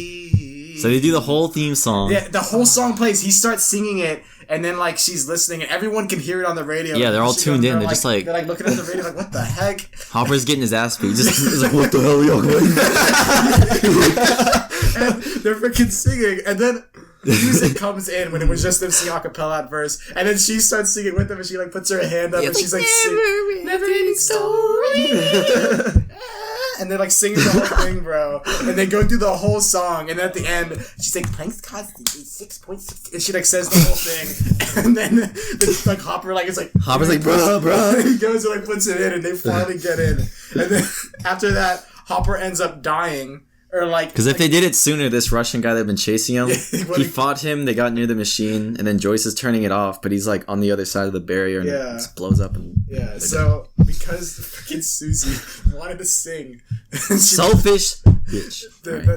So they do the whole theme song. Yeah, the whole song plays. He starts singing it, and then like she's listening, and everyone can hear it on the radio. Yeah, they're all tuned in. They're just like looking at the radio, like, what the heck? Hopper's getting his ass beat. He's like, what the hell are y'all doing? And they're freaking singing, and then the music comes in when it was just them singing a cappella at first, and then she starts singing with them, and she like puts her hand up, and she's like, never ending story. And they're like singing the whole thing, bro. And they go through the whole song, and at the end, she's like, Planck's constant is 6.6, and she like says the whole thing, and then like Hopper like it's like Hopper's like, bro. He goes and like puts it in, and they finally get in, and then after that, Hopper ends up dying. Or like, because if they did it sooner, this Russian guy that had been chasing him, he fought him. They got near the machine, and then Joyce is turning it off, but he's like on the other side of the barrier, and it just blows up. And so because freaking Susie wanted to sing, selfish bitch.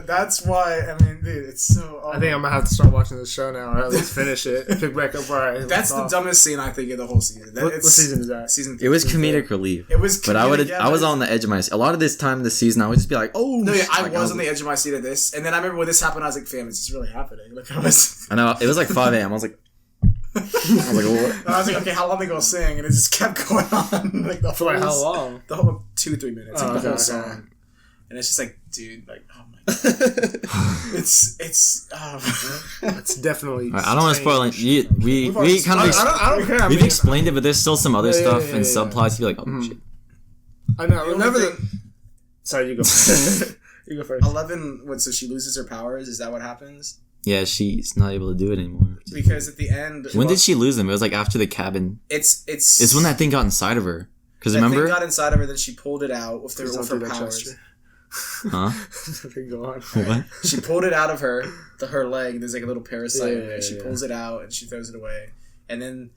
That's why. I mean, dude, it's so. I think I'm gonna have to start watching the show now, or at least finish it. Pick back up. All right. That's the dumbest scene I think of the whole season. What season is that? Season. It was comedic relief. It was, but I was on the edge of my seat. A lot of this time this season, I would just be like, oh. No, yeah, I was on the edge of my seat at this, and then I remember when this happened, I was like, fam, is this really happening? Like I know it was like 5 a.m. I was like, what? I was like, okay, how long they gonna sing? And it just kept going on, like the for like how long? The whole 2-3 minutes, like the whole song, and it's just like, dude, like, oh my god, it's definitely. Right, I don't want to spoil it. We kind of I don't care. We've explained it, but there's still some other stuff and subplots. You be like, oh shit. I know. Remember Sorry, you go. You go first. 11. So she loses her powers? Is that what happens? Yeah, she's not able to do it anymore. Because at the end, when did she lose them? It was like after the cabin. It's when that thing got inside of her. Because remember, thing got inside of her, then she pulled it out with her powers. Huh? Go on. What? She pulled it out of her leg. There's like a little parasite in it. She pulls it out and she throws it away. And then,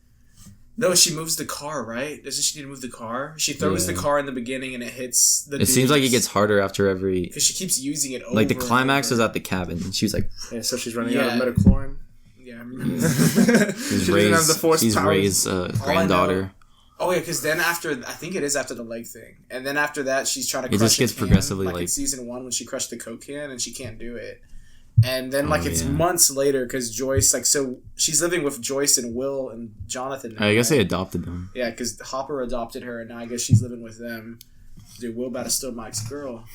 no, she moves the car, right? Doesn't she need to move the car? She throws the car in the beginning and it hits the dudes. Seems like it gets harder after every... Because she keeps using it over. Like the climax was at the cabin and she was like... Yeah, so she's running out of metachlorine. Yeah. She's Ray's granddaughter. Oh yeah, because then after, I think it is after the leg thing, and then after that she's trying to crush it just gets progressively like in season 1 when she crushed the Coke can and she can't do it, and then it's months later because Joyce so she's living with Joyce and Will and Jonathan now, I guess they adopted them. Yeah, because Hopper adopted her and now I guess she's living with them. Dude, Will about to steal Mike's girl.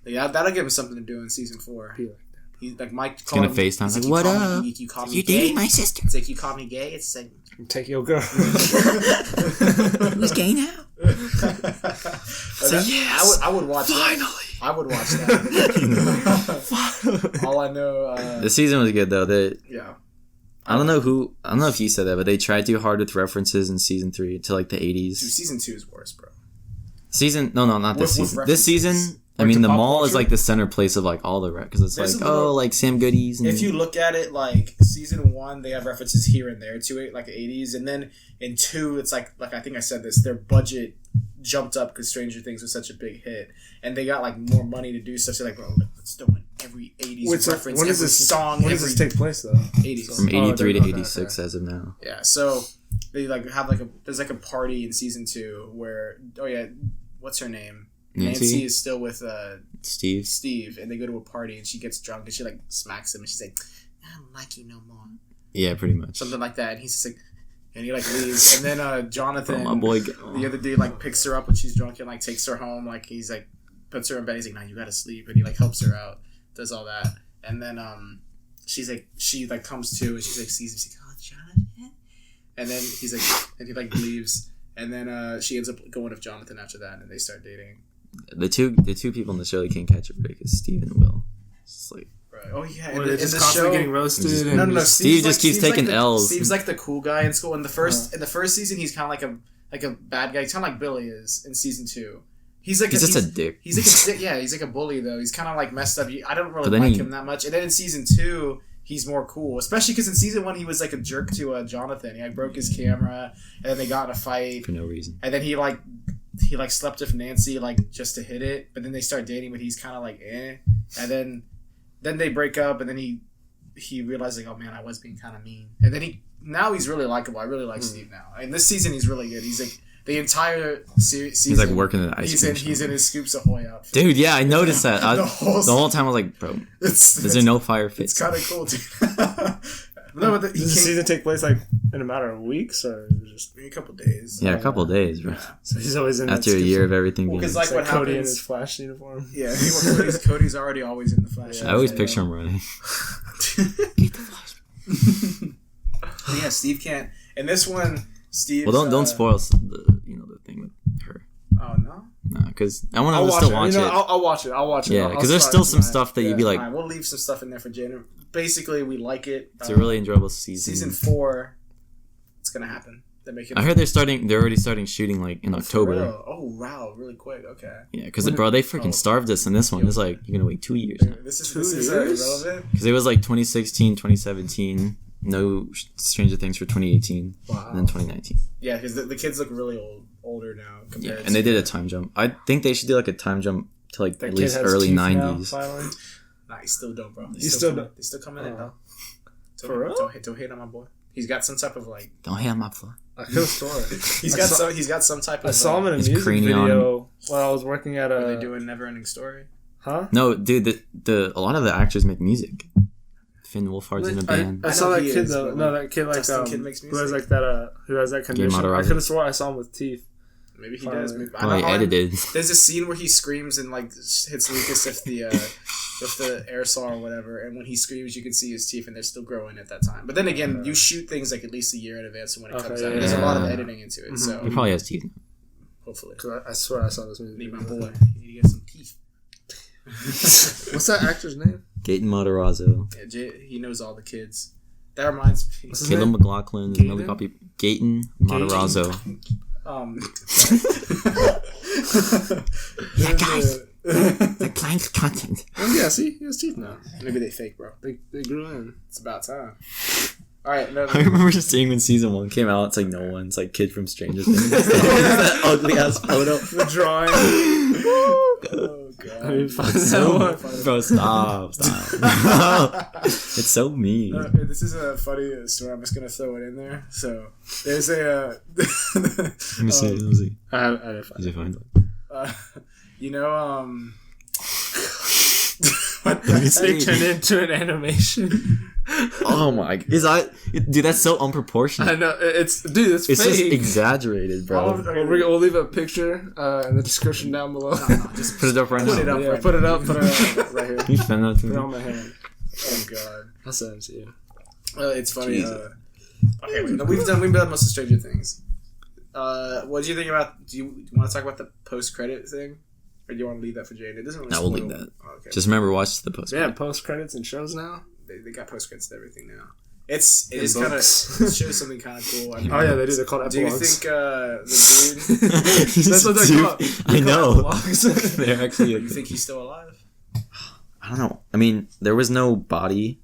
Yeah, that'll give him something to do in season 4. He's like Mike. Gonna FaceTime. Like, what up? You dating my sister? It's like you call me gay. It's like take your girl. Who's gay now? So yes, I would watch. Finally, that. I would watch that. All I know. The season was good though. I don't know if you said that, but they tried too hard with references in season 3 to like the 80s. Dude, season 2 is worse, bro. Not this season. With This season, I mean, the mall is like the center place of like all the because it's like like Sam Goodies. And if you look at it, like season 1, they have references here and there to it, like the 80s, and then in 2, it's like I think I said this, their budget jumped up because Stranger Things was such a big hit, and they got like more money to do stuff. So like, bro, let's throw in every 80s reference, when every song. When does this take place though? 80s. From 83 to 86 as of now. Yeah, so they like have there's like a party in season 2 where what's her name? Nancy is still with Steve, and they go to a party and she gets drunk and she like smacks him and she's like, I don't like you no more. Yeah, pretty much. Something like that, and he's just like, and he like leaves, and then Jonathan, my boy, the other dude, like picks her up when she's drunk and like takes her home. Like he's like puts her in bed. He's like, "Nah, you gotta sleep," and he like helps her out, does all that, and then she comes to and she's like sees him, she's like, "Oh, Jonathan," and then he's like, and he like leaves, and then she ends up going with Jonathan after that, and they start dating. The two people in the show that can't catch a break is Steve and Will. It's just like. Right. Oh yeah, in the show, getting roasted. No. Steve just keeps taking L's. Steve's like the cool guy in school. In the first season, he's kind of like a bad guy. He's kind of like Billy is in season 2. He's just a dick. He's like a dick. Yeah, he's like a bully though. He's kind of like messed up. I don't really like him that much. And then in season 2, he's more cool. Especially because in season 1, he was like a jerk to Jonathan. He like broke his camera, and then they got in a fight for no reason. And then he slept with Nancy like just to hit it. But then they start dating, but he's kind of like eh. And then they break up, and then he realized like, oh man, I was being kind of mean. And then now he's really likable. I really like Steve now. And this season he's really good. He's like the entire season. He's like working at the ice cream shop. He's in his Scoops Ahoy outfit. Dude, yeah, I noticed that. the whole time I was like, bro, is there no fire fit? It's kind of cool, dude. No, but does the season take place like in a matter of weeks or just a couple days? Yeah, a couple days, bro. Yeah. So he's always in after a year of everything. Because like what Cody happens, in his Flash uniform. Yeah, Cody's already always in the Flash. I always picture him running. Get the Flash. Yeah, Steve can't. And this one, Steve. Well, don't spoil the thing with her. Oh no. No, because I want to still watch it. I'll watch it. Yeah, because there's still some stuff that you'd be like. Fine. We'll leave some stuff in there for Jaden. Basically, we like it. It's a really enjoyable season. Season 4, it's gonna happen. I heard they're already starting shooting like in October. Oh wow, really quick. Okay. Yeah, because they freaking starved us in this one. It's like you're gonna wait 2 years. Now. This is irrelevant. Because it was like 2016, 2017. No Stranger Things for 2018. Wow. And then 2019. Yeah, because the kids look really older now compared. Yeah, and they did a time jump. I think they should do like a time jump to like at least early 90s. Nah, you still don't, bro. You still don't. They still coming in, though. For real? Don't hate on my boy. He's got some type of like. Don't hate on my boy. I feel sorry. He's got some type of. I saw him in a music video while I was working at a. Are they doing Never Ending Story? Huh? No, dude. A lot of the actors make music. Finn Wolfhard's in a band. I saw that kid though. No, that kid like kid makes music. who has like that who has that condition. I could have sworn I saw him with teeth. Maybe he does. Maybe, I edited. There's a scene where he screams and like hits Lucas with the aerosol or whatever, and when he screams, you can see his teeth, and they're still growing at that time. But then again, you shoot things like at least a year in advance when it comes out. There's a lot of editing into it, so he probably has teeth. Hopefully, because I swear I saw this movie. Need my boy. He has some teeth. What's that actor's name? Gaten Matarazzo. Yeah, he knows all the kids. That reminds me. Caleb McLaughlin. Gaten Matarazzo. Yeah, guys. The client's content. Oh, yeah, see? He has teeth now. Maybe they fake, bro. They grew in. It's about time. Alright, no. I remember just seeing when season 1 came out, it's like no one. It's like kid from Stranger Things. That ugly ass photo. The drawing. Oh, God. It's so, bro, stop. It's so mean. This is a funny story. I'm just going to throw it in there. So, there's a... Let me see. I didn't find it. Did you find it? You know, they turned into an animation. Oh my! Dude? That's so unproportionate. I know it's fake. Just exaggerated, bro. We'll leave a picture in the description down below. No, just put it up right now. Put it up right here. Can you send that to me? Put it on my hand. Oh God! I'll send it to you. It's funny. Okay, we've done most of Stranger Things. What do you think about? Do you want to talk about the post-credit thing? Or do you want to leave that for Jade? It doesn't really. We'll leave that. Oh, okay. Just remember, watch the post. Yeah, post credits and shows now. They got post credits to everything now. It is kind of, it shows something kind of cool. I mean, Oh yeah, they do. They're called do you epilogues. think the dude? That's what they're called. I know. Epilogues. They're actually. You think he's still alive? I don't know. I mean, there was no body,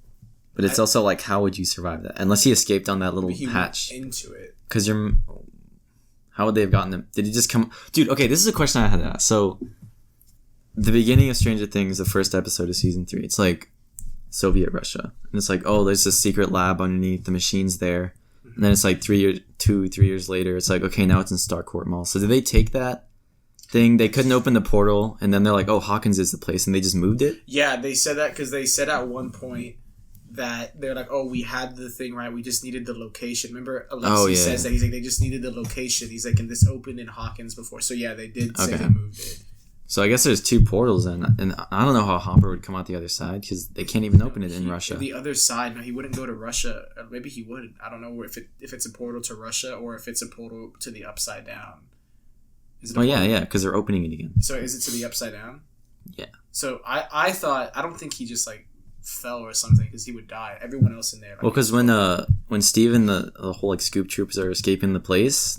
but it's also like, how would you survive that? Unless he escaped on that little Maybe he hatch. went into it. Because you're. How would they have gotten him? Did he just come? Dude, okay, this is a question I had to ask. So, the beginning of Stranger Things, the first episode of season 3, it's like Soviet Russia, and it's like, oh, there's this secret lab underneath, the machines there, and then it's like 3 years later, it's like, okay, now it's in Starcourt Mall. So did they take that thing? They couldn't open the portal, and then they're like, oh, Hawkins is the place, and they just moved it. Yeah, they said that because they said at one point that they're like, oh, we had the thing right, we just needed the location. Remember, Alexi says that he's like, they just needed the location. He's like, and this opened in Hawkins before, so yeah, they did say they moved it. So I guess there's 2 portals, and I don't know how Hopper would come out the other side because they can't even open it in Russia. The other side, no, he wouldn't go to Russia. Or maybe he would. I don't know if it's a portal to Russia or if it's a portal to the Upside Down. Is it yeah, because they're opening it again. So is it to the Upside Down? Yeah. So I thought, I don't think he just like fell or something because he would die. Everyone else in there. Like, Well, because when Steve and the whole like scoop troopers are escaping the place,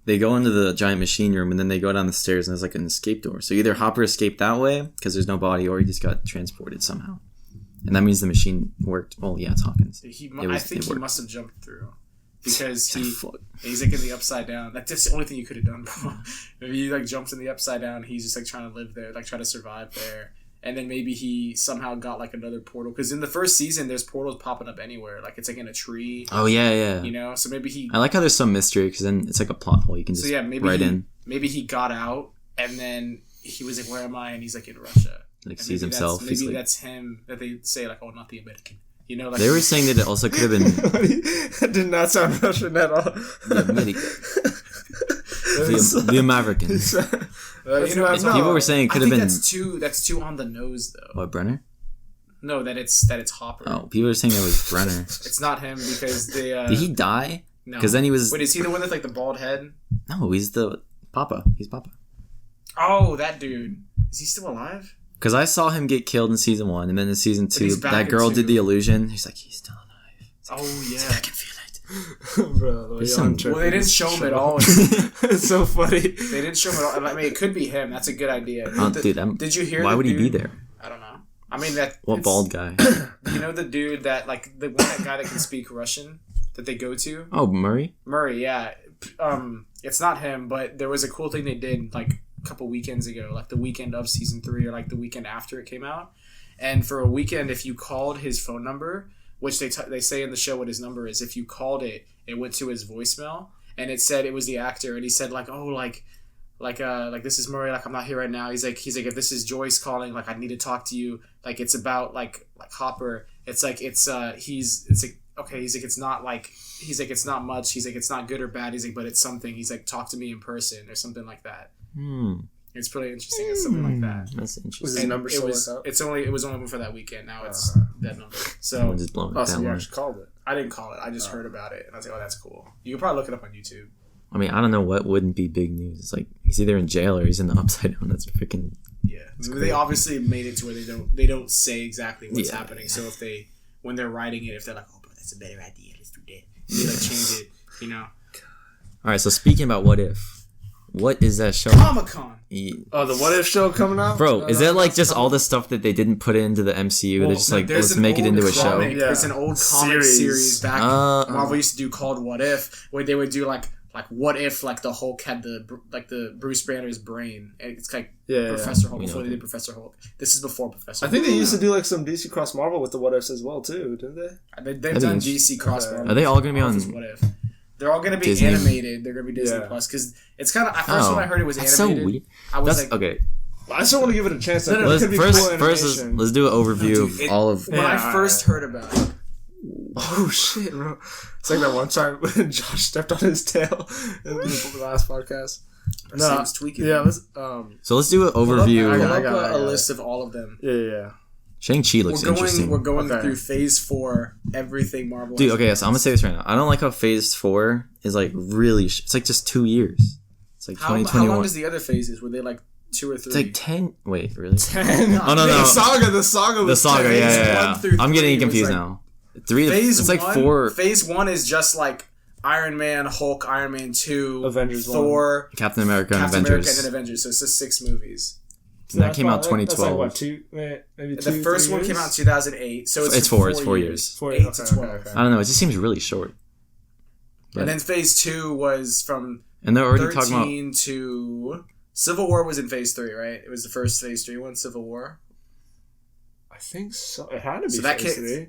they go into the giant machine room and then they go down the stairs and there's like an escape door. So either Hopper escaped that way because there's no body, or he just got transported somehow. And that means the machine worked. Well, yeah, it's Hawkins. I think he must have jumped through because he's like in the Upside Down. That's the only thing you could have done, bro. Maybe he like jumps in the Upside Down. He's just like trying to live there, like try to survive there. And then maybe he somehow got like another portal because in the first season there's portals popping up anywhere, like it's like in a tree. Oh yeah. You know, so maybe he. I like how there's some mystery because then it's like a plot hole you can just in. Maybe he got out and then he was like, "Where am I?" And he's like in Russia. Like sees himself. Maybe that's him. That they say like, "Oh, not the American." You know, like they were saying that it also could have been. That did not sound Russian at all. The American. the Americans. People were saying it could have been. That's too on the nose though. What, Brenner? No, that it's Hopper. Oh, people were saying it was Brenner. It's not him because they. Did he die? No. Because then he was. Wait, is he the one with like the bald head? No, he's the Papa. He's Papa. Oh, that dude. Is he still alive? Because I saw him get killed in season 1, and then in season 2, that girl did the illusion. He's like, he's still alive. Like, oh yeah, I can feel it. Bro, they didn't show him at all. It's so funny. They didn't show him at all. I mean, it could be him. That's a good idea. Dude, did you hear? Why would he be there? I don't know. I mean that. What bald guy? You know the dude that like that guy that can speak Russian that they go to. Oh, Murray. Murray, yeah. It's not him, but there was a cool thing they did like a couple weekends ago, like the weekend of season 3 or like the weekend after it came out. And for a weekend, if you called his phone number, which they say in the show what his number is, if you called it, it went to his voicemail and it said it was the actor, and he said like, oh, like this is Murray, like I'm not here right now. He's like if this is Joyce calling, like I need to talk to you, like it's about like Hopper. It's like it's like okay, he's like it's not like he's like it's not much. He's like it's not good or bad. He's like but it's something. He's like talk to me in person or something like that. It's pretty interesting. It's something like that. That's interesting. Was his number still it was only for that weekend. Now it's that number. So just blowing so you actually called it. I didn't call it. I just heard about it and I was like, oh, that's cool. You can probably look it up on YouTube. I mean, I don't know what wouldn't be big news. It's like he's either in jail or he's in the Upside Down. That's freaking. Yeah, they obviously made it to where they don't say exactly what's happening. So if when they're writing it, if they're like, oh, bro, that's a better idea, let's do that. They like change it, you know. All right, so speaking about What If, what is that show? Comic-Con. Oh, the What If show coming out? Bro, is that like just all the stuff that they didn't put into the MCU? They're just like, let's make it into a show. Yeah. There's an old comic series back Marvel used to do called What If, where they would do like what if like the Hulk had the Bruce Banner's brain. It's like Professor Hulk before they did Professor Hulk. This is before Professor Hulk. I think they used to do like some DC Cross Marvel with the What Ifs as well too, didn't they? They've done DC Cross Marvel. Are they all going to be on What If? They're all going to be Disney? Animated. They're going to be Disney Plus because it's kind of. At first, when I heard it was animated, so weird. I was like, okay. I still want to give it a chance. Let's do an overview of all of. When I first heard about it. Oh shit, bro. It's like that one time when Josh stepped on his tail in the last podcast. No, tweaking. Yeah, so let's do an overview. I got a list of all of them. Yeah. Shang-Chi looks interesting. We're going through Phase 4, everything Marvel. Dude, okay, so I'm gonna say this right now. I don't like how Phase 4 is like really. It's like just 2 years. It's like 2021. How long is the other phases? Were they like 2 or 3? It's like 10. Wait, really? 10. Oh no. The saga. The saga. Yeah. I'm getting confused now. 3 Phase it's like 1, 4. Phase 1 is just like Iron Man, Hulk, Iron Man 2, Avengers Thor, Captain America and Captain Avengers. America, and then Avengers. So it's just 6 movies. So that came out that's like 2012. what, maybe The 2, first 3 one years? came out in 2008. So it's 4. It's 4 years. 4 8 years. to Okay, 12. okay. I don't know. It just seems really short. And then Phase 2 was from And they're already talking about 13 to... Civil War was in Phase 3, right? It was the first Phase 3 one, Civil War. I think so. It had to be So that Phase kid- 3.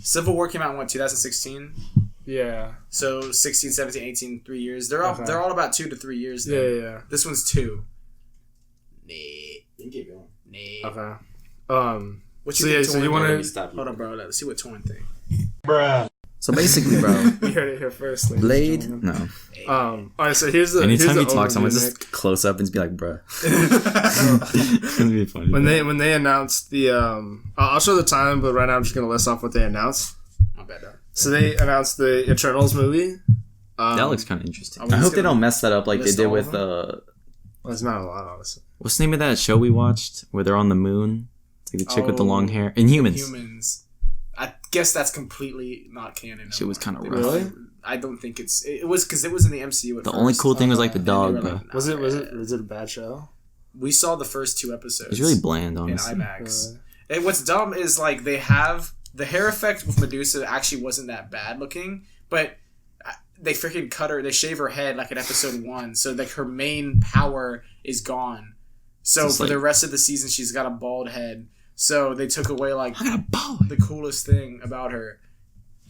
Civil War came out in, 2016? Yeah. So 16, 17, 18, 3 years. They're all Okay. they're all about 2 to 3 years. Yeah, Then. yeah. This one's 2. Nah. You can keep going. Nah. Okay. What So you yeah, think? so you Torn? want to? Stop you. Hold on, bro. Let's see what Torn think. So basically, bro, You heard it here first. ladies and Blade. gentlemen. No. All right. So here's the. Anytime here's you talk, someone overview, just Nick. close up and just be like, "Bruh." It's gonna be funny. when they announced the I'll show the time, but right now I'm just gonna list off what they announced. Not bad, though. So they announced the Eternals movie. That looks kind of interesting. Are we I just hope they gonna don't mess that up like they list did all with of Well, it's not a lot, honestly. what's the name of that show we watched where they're on the moon? It's like the chick with the long hair. Inhumans. Humans. I guess that's completely not canon. Shit was kinda They rough. Really? I don't think it was because it was in the MCU. At The only first. cool thing was like the And they dog, were bro. like, nah, Was it a bad show? We saw the first 2 episodes. It's really bland, in honestly. IMAX. And what's dumb is like they have the hair effect with Medusa actually wasn't that bad looking, but they freaking cut her. They shave her head like in episode 1, so like her main power is gone. So Just for like- the rest of the season, she's got a bald head. So they took away like I got a bow. the coolest thing about her.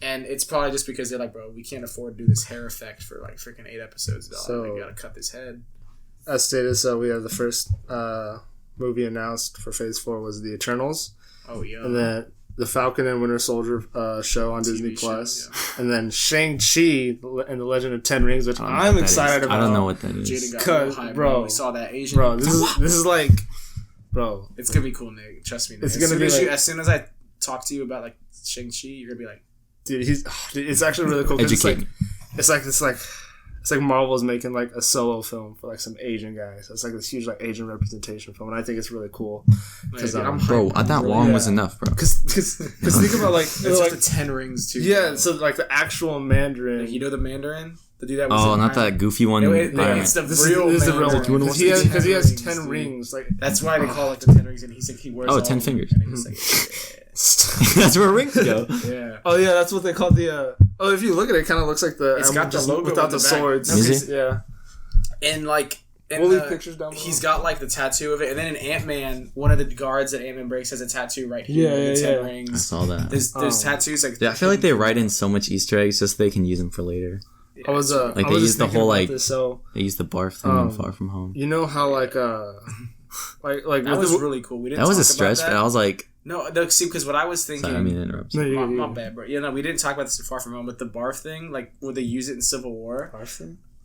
And it's probably just because they're like, bro, we can't afford to do this hair effect for like freaking 8 episodes, dog. So- We gotta cut this head. As stated, so we have the first movie announced for Phase 4 was the Eternals, Oh yeah. and then the Falcon and Winter Soldier show on Disney show, Plus, and then Shang-Chi and the Legend of Ten Rings, which I don't know what I'm that excited is. about. I don't know what that Jaden is. got 'Cause, real hype, bro, We saw that Asian. Bro, this is like, bro, It's gonna be cool, Nick. Trust me. Nick. It's gonna be As soon as I talk to you about like Shang-Chi, you're gonna be like, dude, it's actually really cool. 'Cause Educate me. It's like Marvel's making like a solo film for like some Asian guys. So it's like this huge like Asian representation film, and I think it's really cool. Because dude, I'm Bro, I thought Wong was Yeah. enough, bro. Because think about like it's like the 10 rings too. yeah, bro. so like the actual Mandarin. Like, you know the Mandarin, the dude that was. Oh, in not Iron- that goofy one. It's the this real. is the real Mandarin. one because he has 10 rings, 10 dude. rings. Like That's why they call it the 10 rings, and he's like he wears. Oh, all 10 of them, fingers. and he's like, That's where rings go. yeah. oh yeah, that's what they call the. Oh, if you look at it, it kind of looks like the. It's emblem got the just logo without on the the back. swords. No, Is it? Yeah, And like. in we'll leave the- pictures down below. He's got like the tattoo of it, and then in Ant-Man, one of the guards that Ant-Man breaks has a tattoo right here. Yeah, with yeah, 10 yeah. I rings. saw that. There's tattoos like. Yeah, I feel like they write in so much Easter eggs just so they can use them for later. I was Like, I they was use just the thinking whole, about like- this, so They use the barf thing in Far From Home. you know how like like That with was really cool. We didn't. That was a talk about stretch, that. but I was like, No, see, because what I was thinking. sorry, I mean to interrupt. no, My bad, bro. Yeah, no, we didn't talk about this in Far From Home, but the barf thing, like, would they use it in Civil War?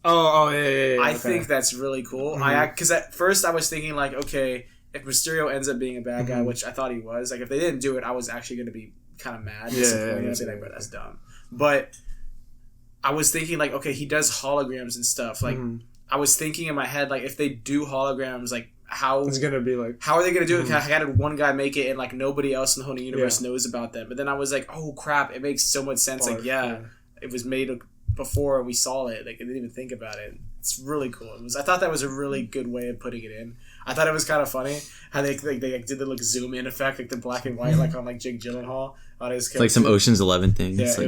Oh yeah. I okay. think that's really cool. Mhm. Because at first I was thinking, like, okay, if Mysterio ends up being a bad guy, Mhm. which I thought he was, like, if they didn't do it, I was actually going to be kind of mad. Yeah, disappointed. yeah, I'd be like, bro, that's dumb. But I was thinking, like, okay, he does holograms and stuff. Like, Mhm. I was thinking in my head, like, if they do holograms, like, how it's gonna be like are they gonna do it? Mhm. I had one guy make it, and like nobody else in the whole universe Yeah. knows about them. But then I was like, oh crap, it makes so much sense. Like, barf, yeah, it was made before and we saw it. Like, I didn't even think about it. It's really cool. I thought that was a really good way of putting it in. I thought it was kind of funny how they like, did the like zoom in effect, like the black and white, like on like Jake Gyllenhaal on his. It's like some character. Ocean's 11 thing. Yeah, It's like,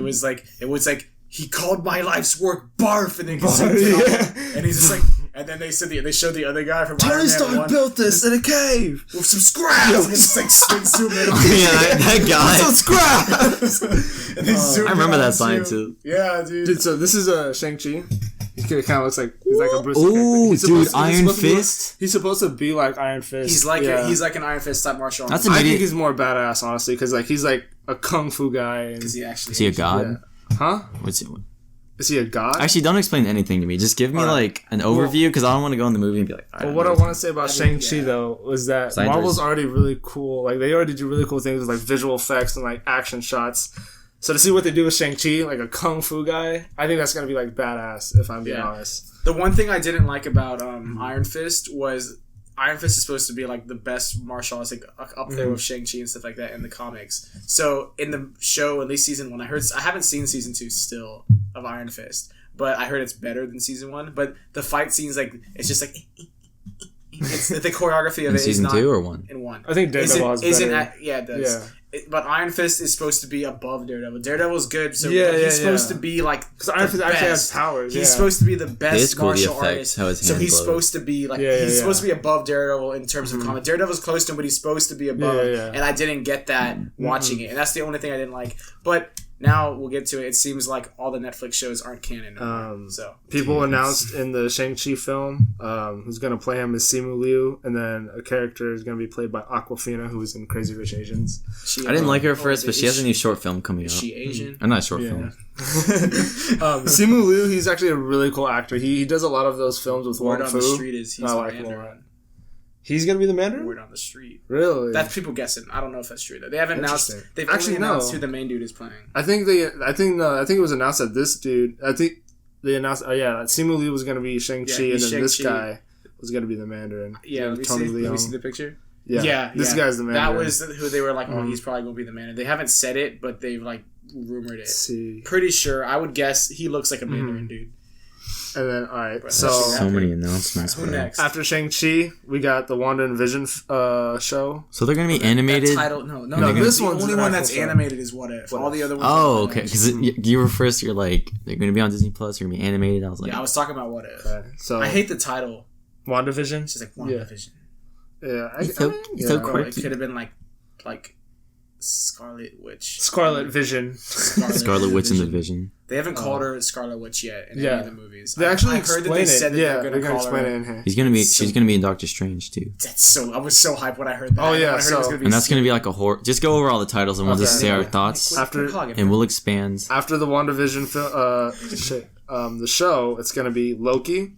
it was like he called my life's work barf, and then he Barf, zoomed in on yeah. him, and he's just like, and then they showed the other guy from Iron Tony Man Stark 1 built this in a cave with some scraps. And it's just like swing zoom in. yeah, that guy. some scraps. And they zoomed I in remember on that him, sign too. Yeah, dude. Dude, so this is Shang-Chi. He kind of looks like he's like a Bruce. Ooh, He's dude, supposed to- Iron supposed to be- Fist. He's supposed to be like Iron Fist. He's like yeah. he's like an Iron Fist type martial That's artist. I immediate- think he's more badass, honestly, because like he's like a kung fu guy. And, Because he actually Is he a god? huh? What's it? Is he a god? Actually, don't explain anything to me. Just give me Alright. like an overview because I don't want to go in the movie and be like. Well, what I want to say about I mean, Shang-Chi yeah. though was that Scientist. Marvel's already really cool. Like they already do really cool things with like visual effects and like action shots. So to see what they do with Shang-Chi, like a kung fu guy, I think that's gonna be like badass. If I'm being Yeah. honest. The one thing I didn't like about Iron Fist was Iron Fist is supposed to be like the best martial artist, like up there with Shang-Chi and stuff like that in the comics. So in the show, at least season 1, I haven't seen season 2 still of Iron Fist, but I heard it's better than season 1. But the fight scenes, like, it's just like it's the choreography of in it season is not 2 or 1? in 1. I think Daredevil has better. Yeah, it does. Yeah. But Iron Fist is supposed to be above Daredevil. Daredevil's good, so Yeah, he's supposed yeah. to be like Because Iron Fist actually has best. powers. He's supposed to be the best It is cool, the martial effects, artist. how his So hand he's glows. supposed to be like Yeah, he's yeah. supposed to be above Daredevil in terms of combat. Daredevil's close to him, but he's supposed to be above. Yeah, yeah. And I didn't get that watching it, and that's the only thing I didn't like. But now we'll get to it. It seems like all the Netflix shows aren't canon anymore. So People announced in the Shang-Chi film who's going to play him is Simu Liu, and then a character is going to be played by Aquafina, who was in Crazy Rich Asians. I didn't like her at first, but she has a new short film coming out. Is she Asian? Or not a short film. Simu Liu, he's actually a really cool actor. He does a lot of those films with Word Wong on Fu. the street is he's I the like Mandarin. Lauren. He's going to be the Mandarin? Word on the street. Really? That's people guessing. I don't know if that's true though. They haven't announced. Interesting. They've Actually, only announced no. who the main dude is playing. I think it was announced that this dude. I think they announced. That Simu Liu was going to be Shang-Chi, Yeah, and he's then this Shang-Chi. guy was going to be the Mandarin. Yeah, let me Tony see. Let me Leung. see the picture. Yeah, this guy's the Mandarin. That was who they were like. Oh, he's probably gonna be the Mandarin. They haven't said it, but they've like rumored it. Let's see. Pretty sure. I would guess he looks like a Mandarin dude. And then all right, Bro, so So many announcements. Who bro. next? after Shang-Chi, we got the Wanda and Vision show. So they're gonna be animated. That title, no. No, this the one's only an one actual that's show. animated is What If. All the other ones. Oh, are okay. live. Because you were first. You're like they're gonna be on Disney Plus. They're gonna be animated. I was like, Yeah, I was talking about What If. Okay, so I hate the title. WandaVision. It's just like WandaVision. Yeah, It's so Bro, it quirky. could have been like Scarlet Witch. Scarlet Vision. Scarlet Witch and the Vision. They haven't called her Scarlet Witch yet in any Yeah. of the movies. They actually I heard explain that they it. said that Yeah, they're they're going to gonna call explain her. it in here. He's gonna be. So- She's gonna be in Doctor Strange too. That's so. I was so hyped when I heard that. Oh, yeah, When I heard it was so- gonna be And that's gonna be like a horror. Just go over all the titles and we'll just Okay. say our Like, thoughts, what- After- what call it? and we'll expand. After the WandaVision the show, it's gonna be Loki.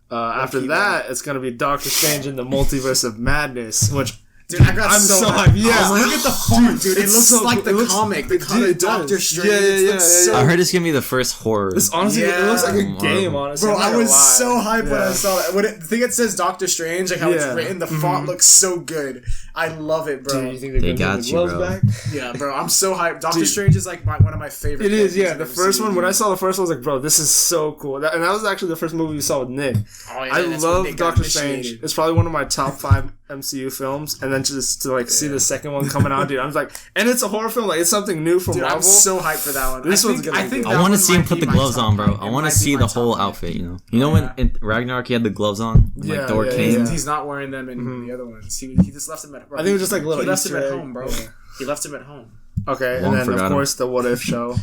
After Loki, that, it's gonna be Doctor Strange in the Multiverse of Madness, which Dude, I got I'm so so hyped. hyped. Yeah. Look at the font, dude. It it's looks so like cool. the It looks- comic. The Dude, comic it does. Doctor Strange. Yeah, It looks so I heard it's gonna be the first horror. It's honestly, Yeah. it looks like a Marvel. game, honestly. Bro, I'm not I gonna was lie. so hyped when I Yeah. saw that. The thing it says Doctor Strange, like how Yeah. it's written, the font looks so good. I love it, bro. Dude, you think they're They gonna got get the you, gloves bro. back? Yeah, bro, I'm so hyped. Doctor Dude. Strange is like one of my favorite. It is, characters yeah. I've The ever first seen. one, when I saw the first one, I was like, bro, this is so cool. And that was actually the first movie we saw with Nick. Oh, yeah, I that's when love they got Doctor Strange. initiated. It's probably one of my top 5 MCU films. And then just to like see the second one coming out, dude, I was like, and it's a horror film. Like, it's something new from Dude, Marvel. I'm so hyped for that one. This I one's think, gonna I be think good. I that want to one see him might put be the my gloves top on, bro. pick. I It want might to be see my the top whole pick. outfit. You know when in Ragnarok he had the gloves on, when, like Yeah, Thor yeah, came. yeah. He's not wearing them in the other ones. He just left them at. Bro, I think it was just like a little He left Easter them at egg. home, bro. Yeah. He left them at home. Okay, Long and then forgot of him. course the What If show.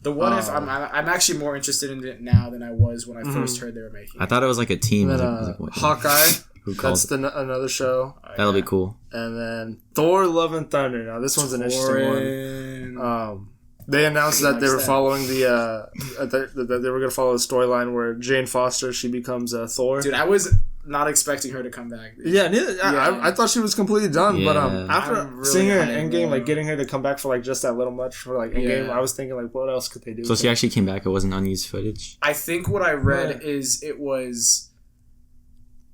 The What If, I'm actually more interested in it now than I was when I first heard they were making I it. thought it was like a team. And I then was like, what? Hawkeye. Who called That's it? another show. That'll be cool. And then Thor: Love and Thunder. Now this one's an interesting one. They announced that they likes were that. following that they were going to follow a storyline where Jane Foster she becomes Thor. Dude, I was not expecting her to come back. Yeah, Yeah. I thought she was completely done, but Yeah. after I'm really seeing her hyped, in Endgame, bro. like getting her to come back for like just that little much for like Endgame, Yeah. I was thinking like, what else could they do? So she actually came back. It wasn't unused footage. I think what I read Yeah. is it was.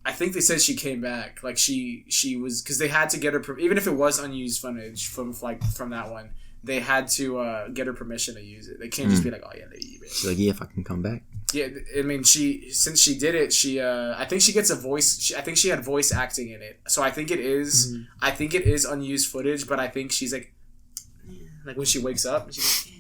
I think they said she came back, like she was, because they had to get her even if it was unused footage from that one, they had to get her permission to use it. They can't just be like, oh yeah, they use it. She's like, yeah, if I can come back. Yeah, I mean, since she did it, I think she gets a voice. I think she had voice acting in it, so I think it is. I think it is unused footage, but I think she's like when she wakes up,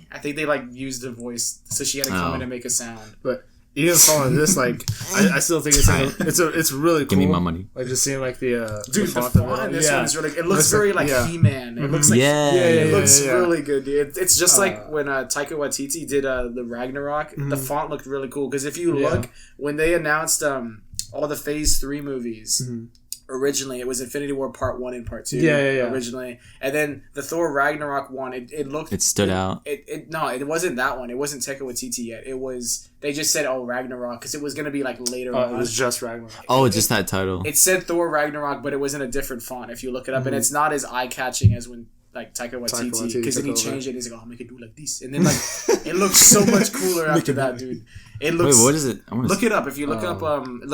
I think they like used the voice, so she had to come in and make a sound. But even following this, like I still think it's really cool. Give me my money. Like just seeing like the Dude, the font in this one is really. It looks very like yeah. He-Man. It looks like Yeah. it looks yeah. really good, dude. It's just like when Taika Waititi did the Ragnarok. The font looked really cool because if you look when they announced all the Phase 3 movies. Originally, it was Infinity War Part 1 and Part 2. Yeah. Originally, and then the Thor Ragnarok one, it looked. It stood out. It wasn't that one. It wasn't Taika Waititi yet. It was. They just said, "Oh, Ragnarok," because it was gonna be like later on. it was just Ragnarok. Oh, just that title. It said Thor Ragnarok, but it was in a different font if you look it up, and it's not as eye catching as when Taika Waititi Waititi, because then he took over. changed it. And he's like, "Oh, make it do like this," and then like it looks so much cooler after that, dude. It looks. Wait, what is it? I want to Look it up. If you look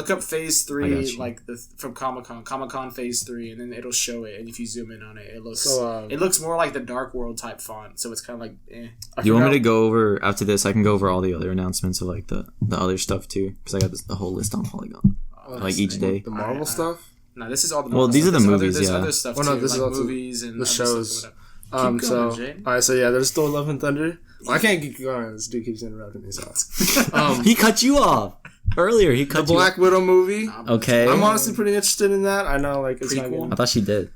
up Phase I 3, got you. like from Comic Con Phase 3, and then it'll show it. And if you zoom in on it, it looks So, it looks more like the Dark World type font. So it's kind of like, eh. Do you want me to go over after this? I can go over all the other announcements of like the other stuff too, because I got the whole list on Polygon. Like each day. The Marvel stuff. No, this is all the. Well, these are the movies, There's yeah. other stuff Well, no, too, this is like also movies and the other shows. stuff or whatever. Keep going, Jay. All right, so yeah, there's Thor: Love and Thunder. Well, I can't keep going. This dude keeps interrupting me. So, He cut you off earlier. He the cut you. Black Widow movie. Okay. I'm honestly pretty interested in that. I know, like, it's not Prequel? gonna- I thought she did.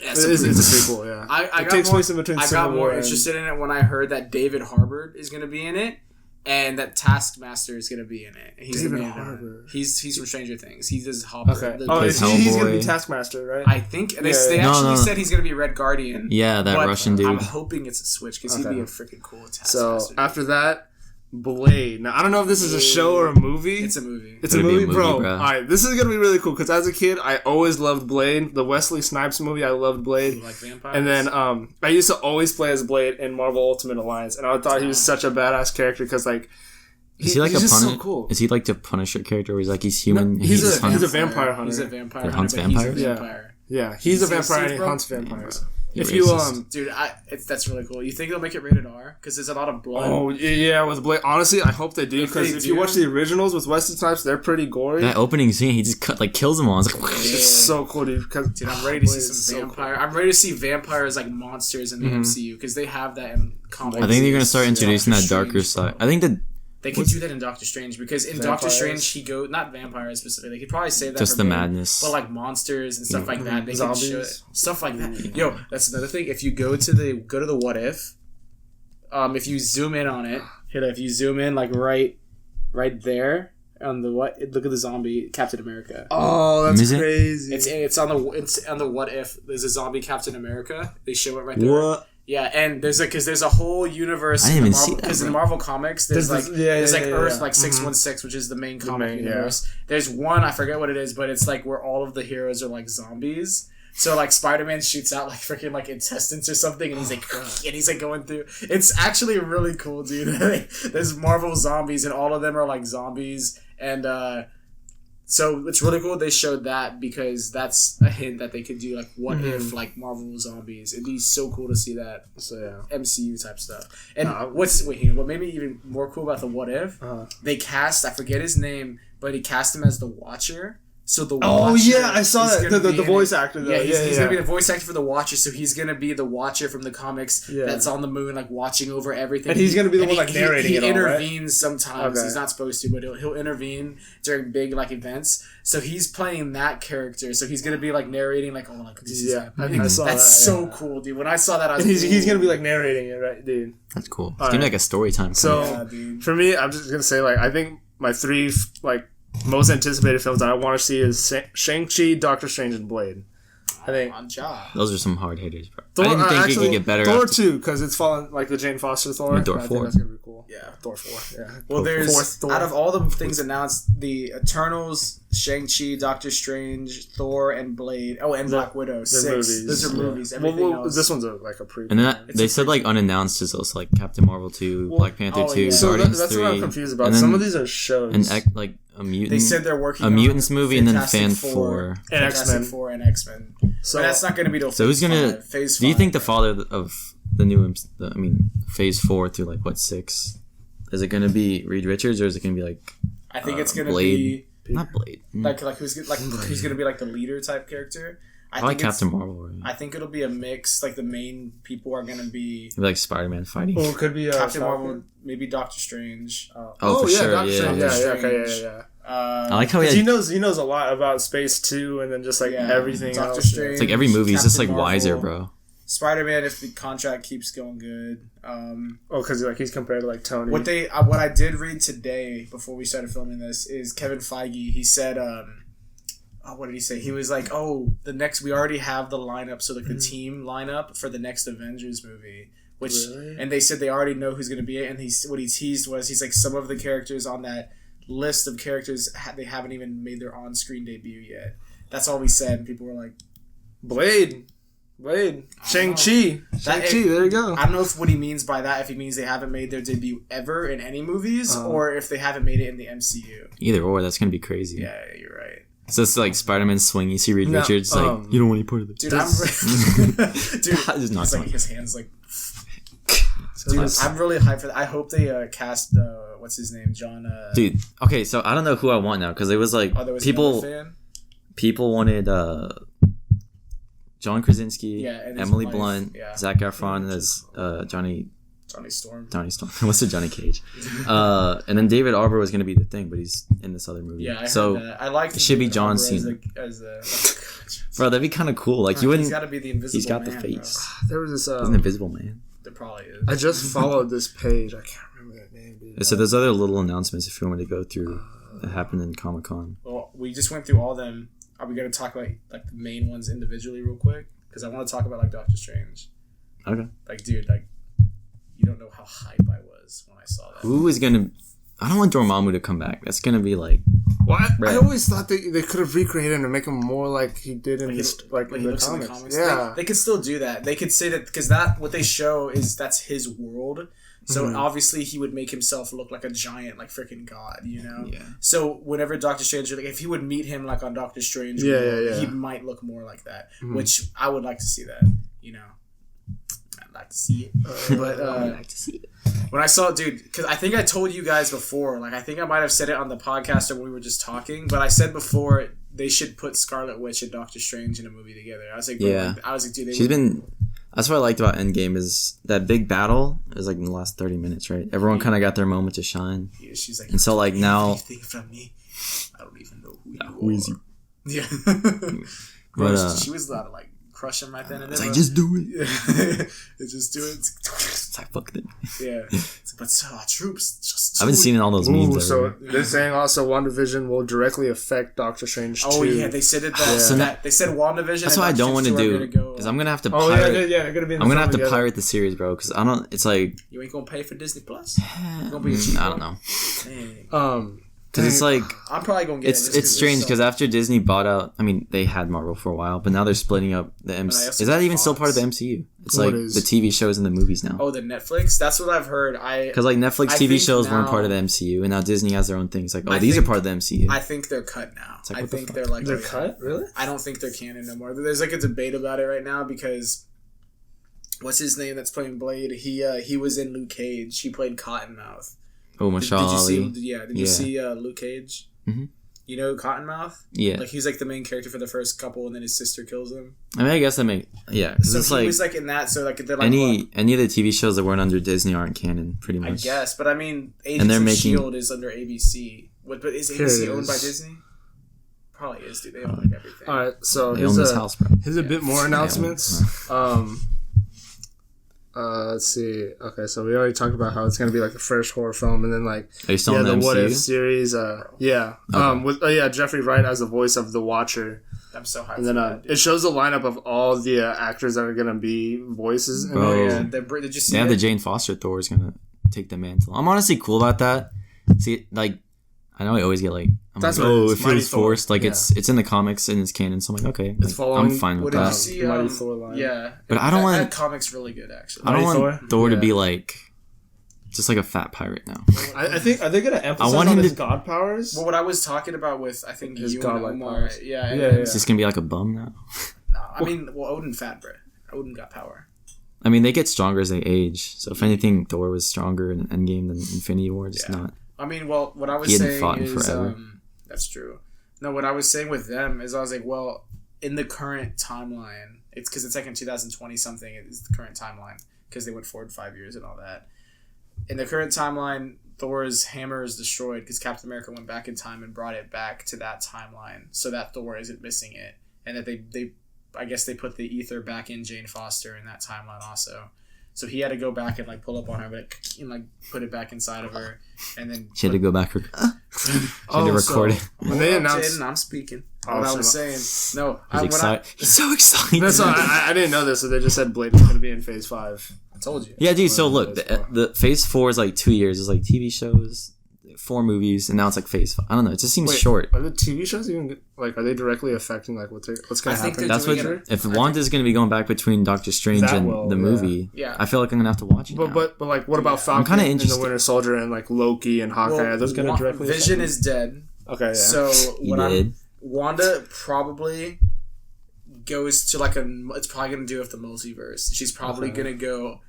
Yeah, It's a prequel, yeah. I It got takes more, place in between I Civil got more War and- interested in it when I heard that David Harbour is going to be in it, and that Taskmaster is going to be in it. He's David the main Harbour. He's from Stranger Things. He does Hopper. Okay. The- Oh, plays he's gonna be Hellboy. Taskmaster, right? I think they Yeah. No, actually no. said he's going to be Red Guardian. Yeah, that but Russian dude. I'm hoping it's a switch because he'd Okay. be a freaking cool So Taskmaster. after that, Blade. Now I don't know if this is a show or a movie. It's a movie. It's a Could it be movie, a movie, bro. bro? All right, this is gonna be really cool because as a kid, I always loved Blade. The Wesley Snipes movie, I loved Blade. You like vampires. And then I used to always play as Blade in Marvel Ultimate Alliance, and I thought he was such a badass character because like Is he like he's a just Punisher? so cool. Is he like the Punisher character, where he's like he's human? and he's just a hunts? vampire hunter. He's a vampire Or hunter. hunts but he's a vampires? Yeah. vampire. Yeah, he's a See vampire and he bro? hunts vampires. You're If you racist. Dude, that's really cool. You think they'll make it rated R? Because there's a lot of blood. Oh yeah, with Blade. Honestly, I hope they do If because they if you do- watch the originals with Wesley Snipes, they're pretty gory. That opening scene, he just kills them all. It's like, It's so cool, dude. Because Dude, I'm ready to see Blade some is so vampire. I'm ready to see vampires like monsters in the MCU because they have that in comics. I think they're gonna start Yeah. introducing that Doctor darker Strange, side. bro. I think that They could do that in Doctor Strange because in Doctor Vampires? Strange he not vampires specifically. They could probably say that just for the Blade, madness. but like monsters and stuff like that. They could show it. Zombies? Stuff like that. Yo, that's another thing. If you go to the what if you zoom in on it, if you zoom in like right there on the look at the zombie Captain America. oh, that's Is it? crazy. It's on the what if there's a zombie Captain America. They show it right there. What? Yeah, and there's a whole universe. I didn't even see Marvel, that, because in bro. the Marvel comics, there's There's like this- yeah, there's yeah, like yeah, Earth yeah. like 616, which is the main comic main, universe. There's one I forget what it is, but it's like where all of the heroes are like zombies. So like Spider-Man shoots out like freaking like intestines or something, and he's like going through. It's actually really cool, dude. There's Marvel zombies, and all of them are like zombies, and so it's really cool they showed that because that's a hint that they could do like what if like Marvel zombies. It'd be so cool to see that So yeah. MCU type stuff. And No, what made me even more cool about the what if, they cast, I forget his name, but he cast him as the Watcher. So the Oh Watcher yeah, I saw is that. gonna The be in voice it. actor. Though. Yeah, he's gonna be yeah. the voice actor for the Watcher, so he's gonna be the Watcher from the comics Yeah. that's on the moon, like watching over everything. And he's gonna be the And one, like, narrating he it all, right? intervenes sometimes. Okay. He's not supposed to, but he'll intervene during big like events. So he's playing that character. So he's gonna be like narrating, like, oh, like this is Yeah, happening. I saw That's that, so yeah. cool, dude. When I saw that, I was And he's ooh. gonna be like narrating it, right, dude? That's cool. It's All gonna be right. like a story time. So Yeah, dude. for me, I'm just gonna say like I think my three like most anticipated films that I want to see is Shang-Chi, Doctor Strange, and Blade. I think On job. those are some hard hitters, bro. Thor, I didn't think actually, it could get better. Thor after- 2 because it's following like the Jane Foster Thor. And Thor I think 4. that's gonna be cool. Yeah. Thor 4. Yeah. Well, there's Fourth Thor. out of all the things announced, the Eternals, Shang-Chi, Doctor Strange, Thor, and Blade. Oh, and Black Widow. 6. movies. Those are Yeah. movies. Everything else. This one's like a prequel. And then It's they a said like unannounced is also like Captain Marvel 2, Well, Black Panther oh, 2, yeah. so Guardians that's 3. what I'm confused about. and then Some of these are shows. like a mutant. They said they're working a on mutants movie and then Fantastic Fan Four, 4. And Fantastic X-Men. 4 and X-Men. So But that's not going to be till So who's Phase gonna? 5. Phase Do you 5. think the father of the new? Phase 4 through like what 6? Is it gonna be Reed Richards or is it gonna be like I think it's going to Blade? be Not Blade? like who's going to be like the leader type character. I like it's- Captain Marvel. Right? I think it'll be a mix. Like the main people are going to be Maybe like Spider-Man fighting. Well, it could be Captain Falcon. Marvel, maybe Doctor Strange. Oh, for yeah, sure. Doctor Yeah, Strange. yeah. Yeah, Strange. okay, yeah. I like how Because he he knows a lot about space too, and then just like Yeah, everything Doctor else. Strange. It's like every movie is just like Captain wiser, Marvel. bro. Spider-Man, if the contract keeps going good. Oh, because like he's compared to like Tony. What I did read today before we started filming this is Kevin Feige. He said, what did he say? He was like, we already have the lineup, so like the team lineup for the next Avengers movie. Which Really? and they said they already know who's going to be it. And what he teased was he's like some of the characters on that list of characters they haven't even made their on-screen debut yet. That's all we said, and people were like, Blade. Wait, Shang-Chi. Shang-Chi, there you go. I don't know what he means by that, if he means they haven't made their debut ever in any movies, or if they haven't made it in the MCU. Either or, that's gonna be crazy. Yeah, you're right. So it's like Spider-Man swing. You see Reed Richards, like, you don't want any part of it. Dude, Not like, his hands like... Dude, I'm really hyped for that. I hope they cast, what's his name, John... Dude, okay, so I don't know who I want now, because it was like, people wanted... John Krasinski, Emily Blunt, Zac Efron as Johnny Storm. What's the Johnny Cage? And then David Arbor was going to be the Thing, but he's in this other movie. Yeah, I like it should be John Cena. Bro, that'd be kind of cool. Like, you wouldn't... He's got to be the Invisible Man. He's got the face. Bro. There was this... He's an Invisible Man. There probably is. I just followed this page. I can't remember that name, dude. So there's other little announcements if you want me to go through that happened in Comic-Con. Well, we just went through all of them. Are we going to talk about like the main ones individually real quick? Because I want to talk about like Doctor Strange. Okay. Like, dude, like, you don't know how hype I was when I saw that. Who is going to... I don't want Dormammu to come back. That's going to be like... Well, I always thought they could have recreated him to make him more like he did in in the comics. Yeah. They could still do that. They could say that because that what they show is that's his world. So obviously he would make himself look like a giant, like freaking god, you know. Yeah. So whenever Doctor Strange, like if he would meet him like on Doctor Strange, he might look more like that. Which I would like to see that. You know, I'd like to see it. But I'd like to see it. When I saw it, dude, because I think I told you guys before, like I think I might have said it on the podcast or when we were just talking, but I said before they should put Scarlet Witch and Doctor Strange in a movie together. I was like, dude, she's been. That's what I liked about Endgame is that big battle. It was like in the last 30 minutes, right? Everyone kind of got their moment to shine. Yeah, she's like, and so like now, anything from me? I don't even know who who is you? Yeah, but she was allowed to like crush him right then and there. It's like, just do it. Just do it. It's like, fuck it. Yeah, but our troops just. I haven't seen all those memes. So they're saying also WandaVision will directly affect Doctor Strange. Oh yeah, they said it. They said WandaVision. That's what I don't want to do because I'm gonna have to pirate. they're gonna be. I'm gonna have to pirate the series, bro. Because I don't. It's like you ain't gonna pay for Disney Plus. I don't know. Dang. Because it's like I'm probably gonna get it's strange because after Disney bought out, I mean they had Marvel for a while, but now they're splitting up the MCU. Is that even still part of the MCU? It's like the TV shows and the movies now. Oh, the Netflix. That's what I've heard. Because like Netflix TV shows weren't part of the MCU, and now Disney has their own things. Like, these are part of the MCU. I think they're cut now. Like, I think they're like they're cut. Really? I don't think they're canon no more. There's like a debate about it right now because what's his name that's playing Blade? He was in Luke Cage. He played Cottonmouth. Oh, Mahershala Ali. Did you see Luke Cage? Mm-hmm. You know Cottonmouth? Yeah. Like he's like the main character for the first couple, and then his sister kills him. I mean, I guess that makes So it's he was like in that. So like they're like any of the TV shows that weren't under Disney aren't canon, pretty much. I guess, but I mean, Agents of Shield is under ABC. But is ABC owned by Disney? Probably is, dude. They own like everything. All right, so they own this house, bro. Here's a bit more announcements. Let's see. Okay, so we already talked about how it's gonna be like the first horror film, and then like are you still in the What MCU? If series. With Jeffrey Wright as the voice of the Watcher. I'm so hyped. And then it shows the lineup of all the actors that are gonna be voices. Bro, did you see? Yeah, the Jane Foster Thor is gonna take the mantle. I'm honestly cool about that. See, like, I know I always get like, it feels forced. Like it's in the comics and it's canon, so I'm like, okay, like, I'm fine with that. Did you see Mighty Thor line? Yeah, but I don't want that comic's really good actually. I don't want Thor to be like just like a fat pirate now. I think are they gonna emphasize his god powers? Well, what I was talking about with I think his you godlike and Omar, powers. Is this gonna be like a bum now? No, I mean, Odin fat bro. Odin got power. I mean, they get stronger as they age. So if anything, Thor was stronger in Endgame than Infinity War. Just not. I mean, well, what I was saying is that's true. No, what I was saying with them is I was like, well, in the current timeline, it's because it's like in 2020 something is the current timeline because they went forward 5 years and all that. In the current timeline, Thor's hammer is destroyed because Captain America went back in time and brought it back to that timeline so that Thor isn't missing it, and that they I guess they put the ether back in Jane Foster in that timeline also. So he had to go back and like pull up on her, and like put it back inside of her, and then she had to go back. She had to record it. When they announced, I'm speaking. What I was saying. No, he's so excited. That's I didn't know this, so they just said Blade was going to be in Phase 5. I told you. Yeah, dude. So look, the Phase 4 is like 2 years. It's like TV shows. 4 movies, and now it's like Phase 5. I don't know. It just seems Wait, short. Are the TV shows even like? Are they directly affecting like what's going to happen? That's what. If Wanda's going to be going back between Doctor Strange and the movie, I feel like I'm going to have to watch it. But like, what about Falcon and the Winter Soldier and like Loki and Hawkeye? Are those going to directly? Vision is dead. Okay. Yeah. So Wanda probably goes to like it's probably going to do with the multiverse. She's probably going to go.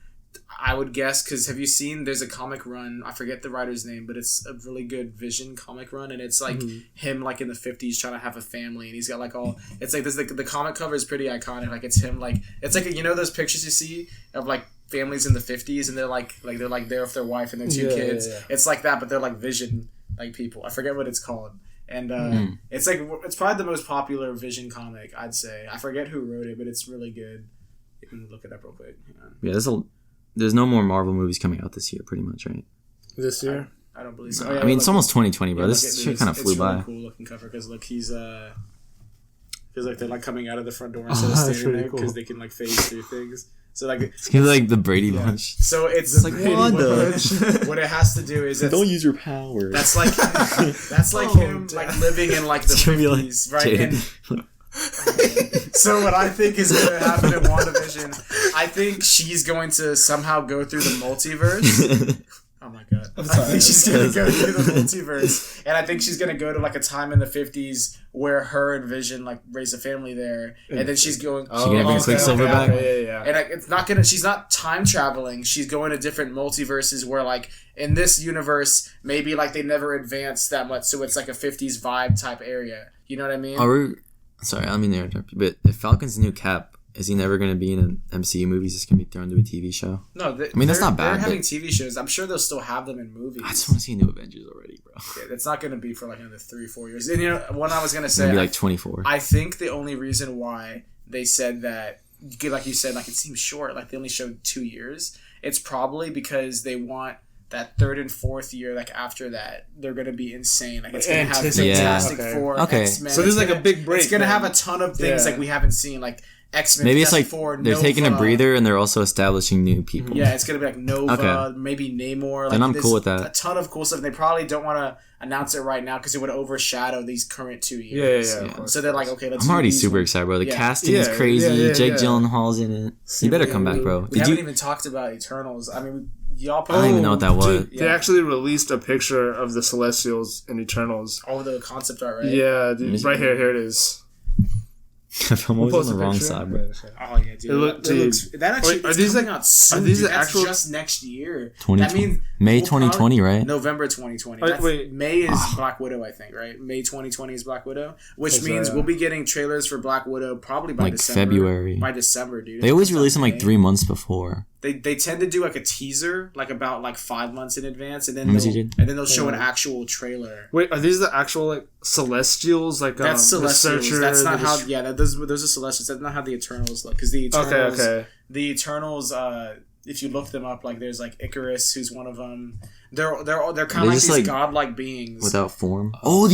I would guess, because have you seen, there's a comic run, I forget the writer's name, but it's a really good Vision comic run, and it's like him like in the 50s trying to have a family, and he's got like all, it's like this, the comic cover is pretty iconic, like it's him like, it's like, you know those pictures you see of like families in the 50s, and they're like there with their wife and their 2 kids, it's like that, but they're like Vision like people, I forget what it's called, and it's like, it's probably the most popular Vision comic, I'd say. I forget who wrote it, but it's really good. You can look it up real quick. Yeah, there's no more Marvel movies coming out this year, pretty much, right? This year? I don't believe so. I mean, it's almost 2020, bro. This shit kind of flew by. It's a really cool looking cover, because look, feels like they're like coming out of the front door instead of standing there, because they can like phase through things. So like it's kind of like the Brady Bunch. So it's like Wanda. What it has to do is don't use your power. That's like him like living in like the 50s, right? And so what I think is going to happen in WandaVision, I think she's going to somehow go through the multiverse. Oh my god. I think she's going to go through the multiverse. And I think she's going to go to like a time in the 50s where her and Vision like raise a family there. And then she's going... She's going to bring Quicksilver back? Yeah. And it's not going to... She's not time traveling. She's going to different multiverses where like in this universe, maybe like they never advanced that much. So it's like a 50s vibe type area. You know what I mean? Sorry, I don't mean to interrupt you, but if Falcon's the new Cap, is he never going to be in an MCU movie? Is this going to be thrown to a TV show? No, I mean, that's not bad. They're having TV shows. I'm sure they'll still have them in movies. I just want to see new Avengers already, bro. Yeah, it's not going to be for like another 3-4 years. And you know, what I was going to say... Maybe like 24. I think the only reason why they said that, like you said, like it seems short, like they only showed 2 years, it's probably because they want... that 3rd and 4th year, like after that, they're gonna be insane. Like it's gonna have Fantastic Four, X-Men. So there's like a big break. It's gonna have a ton of things like we haven't seen, like X-Men. Maybe it's like they're taking a breather and they're also establishing new people. Yeah, it's gonna be like Nova, maybe Namor. Like, then I'm cool with that. A ton of cool stuff. And they probably don't want to announce it right now because it would overshadow these current 2 years. Yeah. So they're like, okay, let's. I'm already super excited, bro. The casting is crazy. Jake Gyllenhaal's in it. You better come back, bro. We haven't even talked about Eternals. I mean. Y'all I don't even know what that was. Dude, they actually released a picture of the Celestials and Eternals. Oh, the concept art, right? Yeah, dude, right here. Here it is. I'm always on the wrong side, bro. Oh yeah, dude. That actually are these coming out soon. Are these actual? Just next year. That means May 2020, right? November 2020. May is Black Widow, I think, right? May 2020 is Black Widow, which means we'll be getting trailers for Black Widow probably by December. February. By December, dude. They always release them like 3 months before. They tend to do like a teaser, like about like 5 months in advance, and then they'll show an actual trailer. Wait, are these the actual like Celestials? Like that's Celestials. That's not how. Yeah, those are Celestials. That's not how the Eternals look. Because the Eternals, the Eternals. If you look them up, like there's like Icarus, who's one of them. They're kind of like these godlike beings without form. Oh,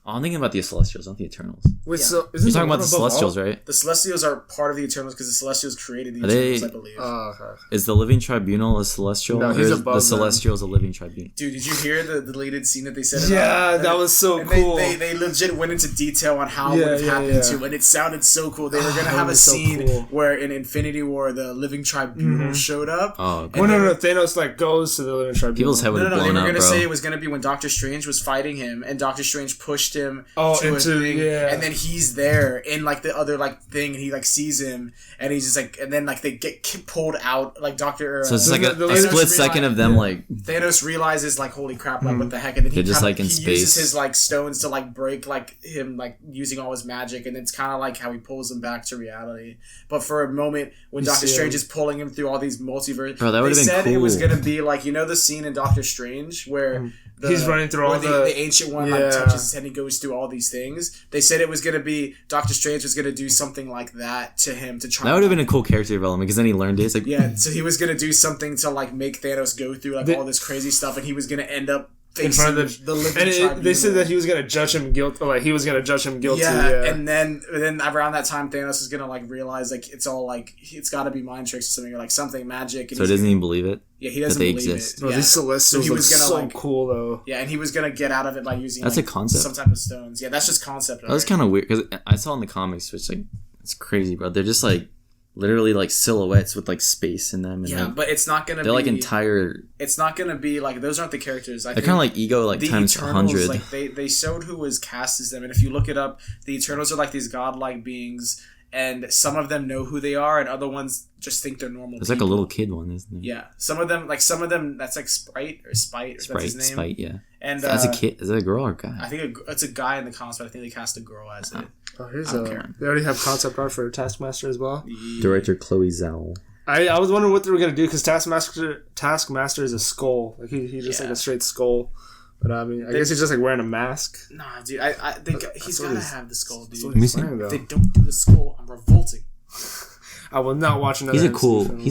I'm thinking about the Celestials, not the Eternals. Wait, so you're talking about the Celestials, right? The Celestials are part of the Eternals because the Celestials created the Eternals, I believe. Okay. Is the Living Tribunal a Celestial? No, he's above the Celestial is a Living Tribunal. Dude, did you hear the deleted scene that they said? Yeah, that was so cool. They legit went into detail on how it would have happened to, and it sounded so cool. They were gonna have a scene where in Infinity War the Living Tribunal showed up. Oh, okay. No, Thanos like goes to the Living Tribunal. People's head would have blown up, They were gonna bro. say it was gonna be when Doctor Strange was fighting him, and Doctor Strange pushed him. And then he's there in like the other like thing, and he like sees him, and he's just like, and then like they get pulled out, like Doctor. So it's like a split second of them like. Thanos realizes like, holy crap, like what the heck, and then he just like in he space. uses his like stones to like break like him like using all his magic, and it's kind of like how he pulls him back to reality. But for a moment when Doctor Strange is pulling him through all these multiverse, bro, that would have been said cool. It was gonna be like, you know the scene in Doctor Strange where. He's running through all the ancient one like touches his head and he goes through all these things. They said it was gonna be Doctor Strange was gonna do something like that to him to try. That would have been a cool character development because then he learned it. It's like so he was gonna do something to like make Thanos go through like all this crazy stuff, and he was gonna end up in front of the living tribunal. They said that he was gonna judge him guilty. Like he was gonna judge him guilty. Yeah, and then around that time, Thanos is gonna like realize like it's all like it's got to be mind tricks or something or like something magic. And so he doesn't even believe it. Yeah, he doesn't believe exist. It. Bro, these Celestials look so cool though. Yeah, and he was gonna get out of it by using that's a concept. Some type of stones. Yeah, that's just concept. That was kind of weird because I saw in the comics, which like it's crazy, bro. They're just like. Literally like silhouettes with like space in them. And yeah, like, but it's not gonna. They're like entire. It's not gonna be like those aren't the characters. They're kind of like Ego like times 100. Like they showed who was cast as them, and if you look it up, the Eternals are like these godlike beings, and some of them know who they are, and other ones just think they're normal. There's like a little kid one, isn't there? Yeah, some of them that's like Sprite or Spite. That's his name. Spite, yeah. And that's a kid. Is it a girl or a guy? I think it's a guy in the comics, but I think they cast a girl as it. Oh, they already have concept art for Taskmaster as well. Yeah. Director Chloe Zhao. I was wondering what they were gonna do because Taskmaster is a skull. Like he's just like a straight skull. But I mean, I guess he's just like wearing a mask. Nah, dude, he's gotta have the skull, dude. If they don't do the skull, I'm revolting. I will not watch another. He's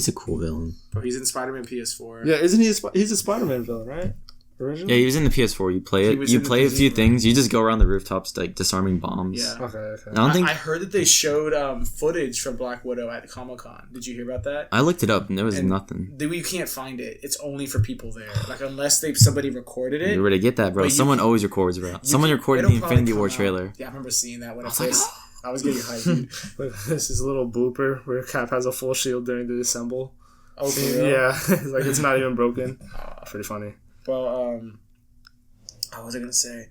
a cool villain. Bro, he's in Spider-Man PS4. Yeah, isn't he? He's a Spider-Man villain, right? Originally? Yeah, he was in the PS4. You play it. You play a few things. You just go around the rooftops like disarming bombs. Yeah. Okay. I heard that they showed footage from Black Widow at Comic-Con. Did you hear about that? I looked it up and there was nothing. You can't find it. It's only for people there. Like unless somebody recorded it. You were to get that, bro. Someone always records, bro. Someone recorded the Infinity War trailer. Yeah, I remember seeing that when I was I was getting hyped. This is a little blooper where Cap has a full shield during the assemble. Oh, for real? Yeah, like it's not even broken. Pretty funny. Well, what was I gonna say?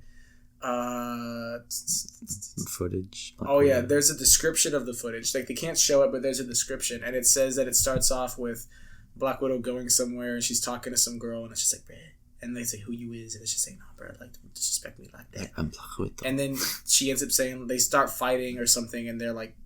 Footage. Oh yeah, there's a description of the footage. Like they can't show it, but there's a description, and it says that it starts off with Black Widow going somewhere, and she's talking to some girl, and it's just like, "Bruh," and they say who you is, and it's just saying, "No, bro, like don't disrespect me like that." I'm Black Widow. And then she ends up saying they start fighting or something, and they're like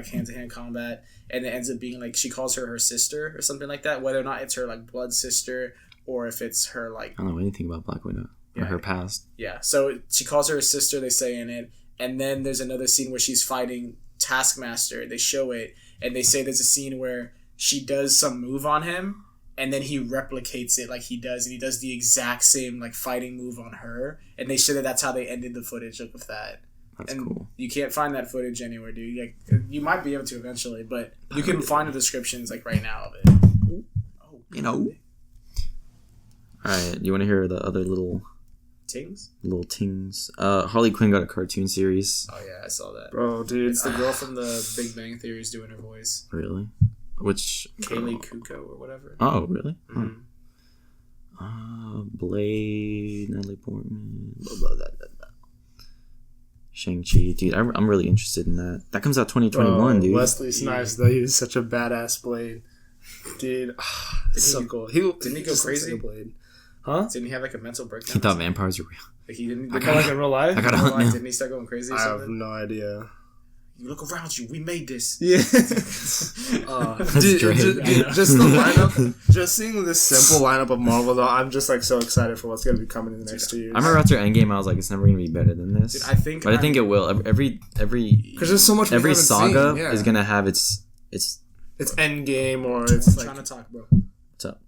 hand to hand combat, and it ends up being like she calls her sister or something like that. Whether or not it's her like blood sister or if it's her like I don't know anything about Black Widow. Or her past. Yeah, so she calls her a sister, they say in it, and then there's another scene where she's fighting Taskmaster. They show it, and they say there's a scene where she does some move on him, and then he replicates it like he does, and he does the exact same like fighting move on her, and they say that's how they ended the footage with that. That's cool. You can't find that footage anywhere, dude. Like, you might be able to eventually, but you can find the descriptions like right now of it. Oh, you know. Alright, you want to hear the other little tings? Harley Quinn got a cartoon series. Oh yeah, I saw that. Bro, dude. It's the girl from the Big Bang Theory is doing her voice. Really? Which? Kaylee Kuko or whatever. Oh, really? Mm-hmm. Blade, Natalie Portman, blah, blah, blah, blah, blah. Shang-Chi. Dude, I'm really interested in that. That comes out 2021, dude. Wesley Snipes, though. He was such a badass Blade. Dude, it's so cool. Didn't he go crazy? Like Blade. Huh? Didn't he have like a mental breakdown? He thought vampires were real. Like he didn't. Like in real life? I gotta hunt now. Didn't he start going crazy? Or I something? have no idea. You look around you. We made this. Yeah. Just the lineup. Just seeing this simple lineup of Marvel, though, I'm just like so excited for what's gonna be coming in the next 2 years. I remember after Endgame, I was like, it's never gonna be better than this. Dude, I think it will. Every because there's so much. Every saga is gonna have its Endgame or it's like trying to talk, bro. What's up?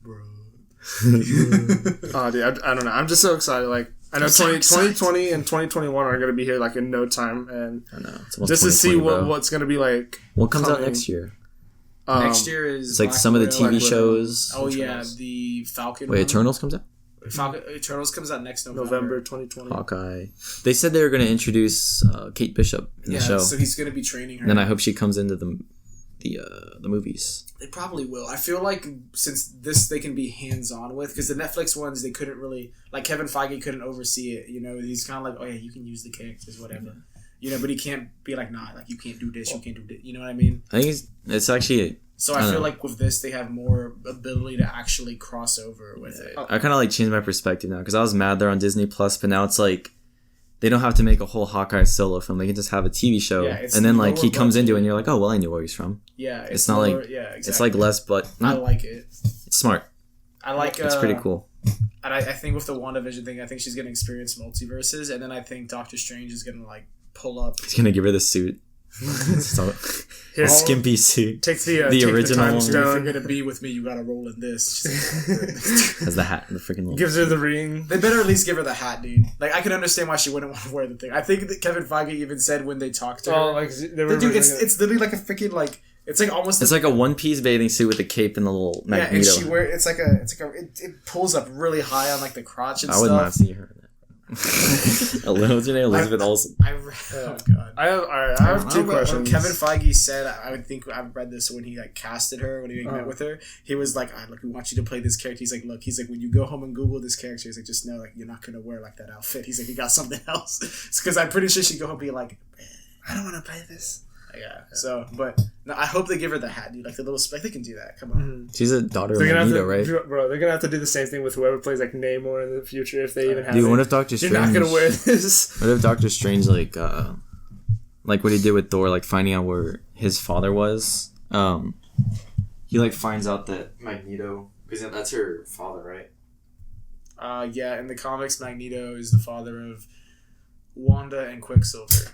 Bro. Oh, dude, I don't know. I'm just so excited. Like, I know 2020 and 2021 are going to be here like in no time, and I know just to see what's going to be like. What comes out next year? Next year is it's like some of the TV shows. Oh yeah, the Falcon. Wait, Eternals comes out. Eternals comes out next November 2020. Hawkeye. They said they were going to introduce Kate Bishop in the show. So he's going to be training her. And then I hope she comes into the movies. They probably will. I feel like since this they can be hands-on with, because the Netflix ones they couldn't really, like Kevin Feige couldn't oversee it. You know, he's kind of like, oh yeah, you can use the characters, whatever. You know, but he can't be like, nah, like you can't do this, you can't do that. You know what I mean? I think it's actually. So I feel like with this they have more ability to actually cross over with it. I kind of like changed my perspective now because I was mad they're on Disney Plus, but now it's like they don't have to make a whole Hawkeye solo film. They can just have a TV show, and then like he comes into it, and you're like, oh well, I know where he's from. Yeah, it's not lower, like exactly. It's like less, but not. I like it. It's smart. I like. It's pretty cool. And I think with the WandaVision thing, I think she's gonna experience multiverses, and then I think Doctor Strange is gonna like pull up. He's gonna give her the suit. So, Here, a skimpy suit. take the original time one. If you're stone. gonna be with me, you gotta roll in this. Has the hat and the freaking. Gives her the ring. They better at least give her the hat, dude. Like, I can understand why she wouldn't want to wear the thing. I think that Kevin Feige even said when they talked to her, Oh, like they were dude, it's literally like a freaking like it's like almost It's like a one-piece bathing suit with a cape and the little yeah, Magneto. and she wear it pulls up really high on like the crotch and I stuff. would not see her in that. What's her name? Elizabeth Olsen. Oh god. I have two When questions. Kevin Feige said, I would think I've read this when he like casted her when he met with her. He was like, "Look, we want you to play this character." He's like, "Look, when you go home and Google this character, he's like, just know like you're not gonna wear like that outfit." He's like, "You got something else," because I'm pretty sure she'd go home and be like, "I don't want to play this." Yeah. So, but no, I hope they give her the hat, dude. Like the little spec, they can do that. Come on. She's a daughter of They're gonna Magneto, have to, right? bro. They're gonna have to do the same thing with whoever plays like Namor in the future if they even have. Dude, it. what if Doctor You're Strange? not gonna wear this? What if Doctor Strange like what he did with Thor, like finding out where his father was? He like finds out that Magneto, because that's her father, right? Yeah. In the comics, Magneto is the father of Wanda and Quicksilver.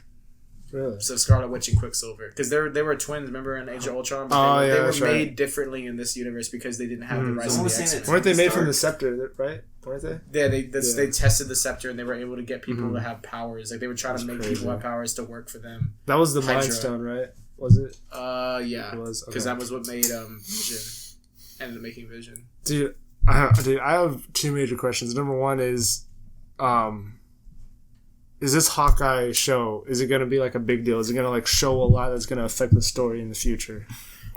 Really? So Scarlet Witch and Quicksilver, because they were twins. Remember in Age of Ultron? But Oh, they yeah, were that's made right. differently in this universe because they didn't have the rise Someone of the was saying X-Men. Weren't they made Stark? from the scepter? Right? Weren't they? Yeah, they tested the scepter and they were able to get people to have powers. Like they were trying to make crazy. people have powers to work for them. That was the Hydra. Mind Stone, right? Was it? Yeah, It was, because okay. that was what made Vision. Ended up making Vision. Dude, I have two major questions. Number one is this Hawkeye show, is it going to be like a big deal? Is it going to like show a lot that's going to affect the story in the future?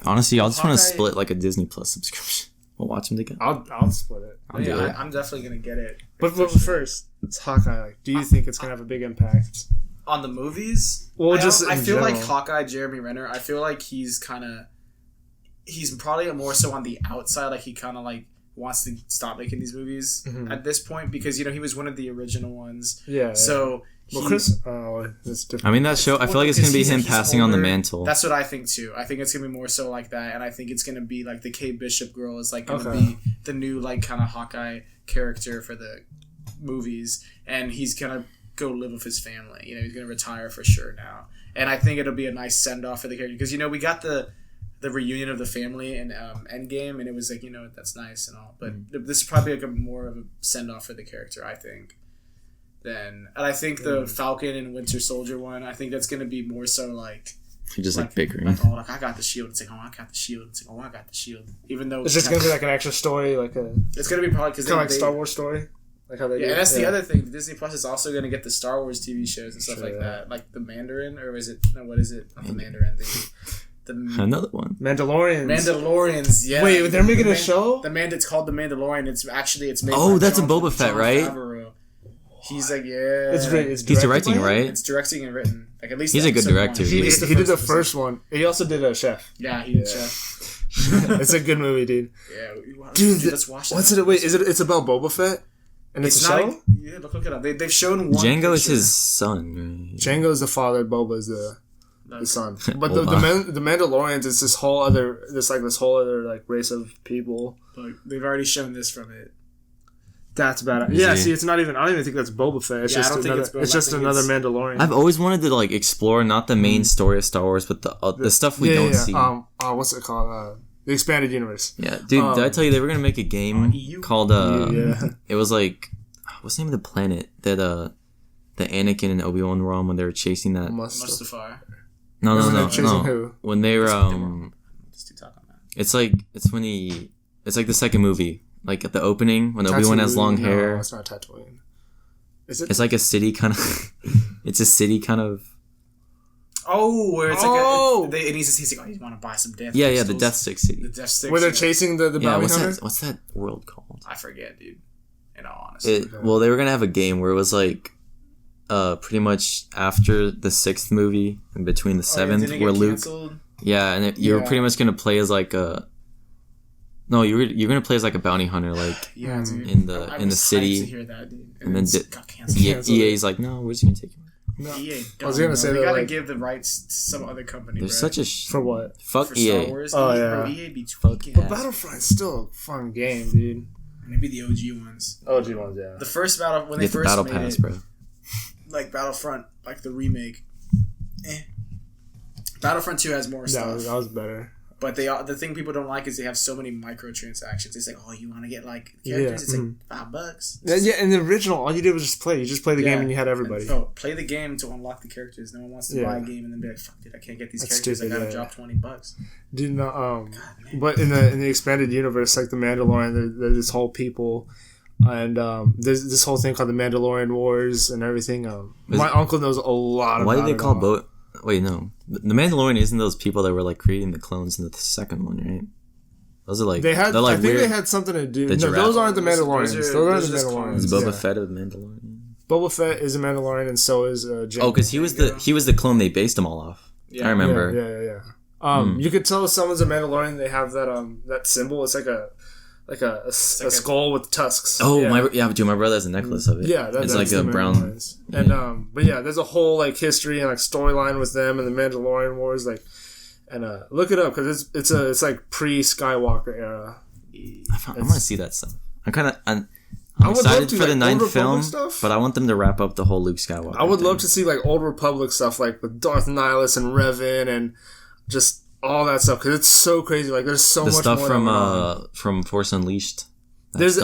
Honestly, I just want to Hawkeye- split like a Disney Plus subscription. We'll watch them together. I'll split it. I'll do it. I'm definitely gonna get it. But first, it's Hawkeye. Like, do you think it's going to have a big impact? On the movies, Well, I just I in feel like general. Hawkeye, Jeremy Renner. I feel like he's probably more so on the outside. Like he kind of like wants to stop making these movies at this point because he was one of the original ones. Yeah. So Well, he- Chris, oh, that's different. I mean, that show. I feel like it's gonna be Because him he's passing on the older. mantle. That's what I think too. I think it's gonna be more so like that, and I think it's gonna be like the Kate Bishop girl is like gonna Okay. be the new like kind of Hawkeye character for the movies, and he's gonna go live with his family. He's gonna retire for sure now, and I think it'll be a nice send off for the character because we got the reunion of the family in Endgame, and it was like that's nice and all, but this is probably like a more of a send off for the character, I think. And I think the Falcon and Winter Soldier one, I think that's gonna be more so like You're just like bickering. like, oh, like I got the shield. It's like, oh, I got the shield. It's like, oh, I got the shield. Even though It's just going to be like an extra story, like a it's gonna be probably because kind of like Star Wars story, like how they do. Yeah, and that's the other thing. Disney Plus is also gonna get the Star Wars TV shows and stuff Sure, like yeah. that, like the Mandarin, or is it? No, what is it? Not the Mandarin. The Another one. Mandalorians. Mandalorians. Yeah. Wait, they're making a show? It's called the Mandalorian. It's made. Oh, by that's a Jon- Boba Fett, Jon right? Favreau. He's like, yeah. It's great. It's He's directed directing by it, him? right? It's directing and written. Like at least He's a good episode director, one. dude. He did the first one. He also did a Chef. Yeah, he did. Yeah. It's a good movie, dude. Yeah, Dude, let's watch that. What's it? Wait, it's about Boba Fett, and it's, It's a not. show. Yeah, look it up. They've shown one. Django is picture. his son, right? Django is the father. Boba is the son. But the Boba. the Mandalorians is this whole other like race of people. Like, they've already shown this from it. That's bad. Is Yeah, he? see, it's not even. I don't even think that's Boba Fett. It's Yeah, I just don't think another. it's Boba. It's just I think another it's- Mandalorian. I've always wanted to like explore not the main story of Star Wars, but the stuff we don't see. What's it called? The expanded universe. Yeah, dude. Did I tell you they were gonna make a game EU? called Yeah. It was like, what's the name of the planet that the Anakin and Obi-Wan were on when they were chasing that? Mustafar. No, Wasn't no, it chasing no. who? When they were Let's do talk on that. it's like it's like the second movie, like at the opening when Obi-Wan has long hair. No, it's not Tatooine. Is it? It's like a city kind of. It's a city kind of. Oh, where it's Oh! like and he's like, oh, you want to buy some death? Yeah, the pistols? Death Stick city. The Death Sticks. Where they're yeah. chasing the Yeah, bounty hunter. what's that world called? I forget, dude. In all honesty. Well, they were gonna have a game where it was like, pretty much after the 6th movie and between the 7th, didn't it get where Luke. canceled? Yeah, and you were Yeah. pretty much gonna play as like a. No, you're gonna play as like a bounty hunter, like Yeah, dude. in the I in the was hyped city. to hear that, dude. and then it got canceled. EA's like, no, we're just gonna take you. No. EA, I was gonna say we that, gotta like- give the rights to some other company. There's bro. such a For what? fuck for Star EA. Wars. Oh, EA, yeah. bro, EA be tweaking. Yeah. But Battlefront's still a fun game, dude. Maybe the OG ones. OG ones, yeah. The first battle when You they get the first battle made pass, it, bro. like Battlefront, like the remake. Battlefront 2 has more That stuff. was better. But the thing people don't like is they have so many microtransactions. It's like, oh, you want to get like characters? It's like $5. Yeah, in the original, all you did was just play. You just play the game and you had everybody. Play the game to unlock the characters. No one wants to buy a game and then be like, fuck, dude, I can't get these characters. Stupid, I gotta drop $20. Dude, no, but in the expanded universe, like the Mandalorian, there's this whole people, and there's this whole thing called the Mandalorian Wars and everything. My uncle knows a lot about it. Why do they call boat? Wait, no. The Mandalorian isn't those people that were like creating the clones in the second one, right? Those are like they had. like I think weird, they had something to do. the No, giraffe. those aren't the Mandalorians. Those aren't the just Mandalorians. Is Boba Yeah. Fett a Mandalorian? Boba Fett is a Mandalorian, and so is Jango. Oh, because he was the clone they based them all off. Yeah. I remember. Yeah. You could tell someone's a Mandalorian. They have that symbol. It's like a skull with tusks. Oh, yeah. dude, my brother has a necklace of it. Yeah, it's that's like the a brown. Mandalorians. And but yeah, there's a whole like history and like storyline with them and the Mandalorian Wars. Like, and look it up because it's like pre-Skywalker era. I want to see that stuff. I'm I would love excited to, for like, the ninth Old Republic film, stuff. but I want them to wrap up the whole Luke Skywalker. I would thing. love to see like Old Republic stuff, like with Darth Nihilus and Revan and just all that stuff because it's so crazy. Like there's so the much stuff more from Force Unleashed. There's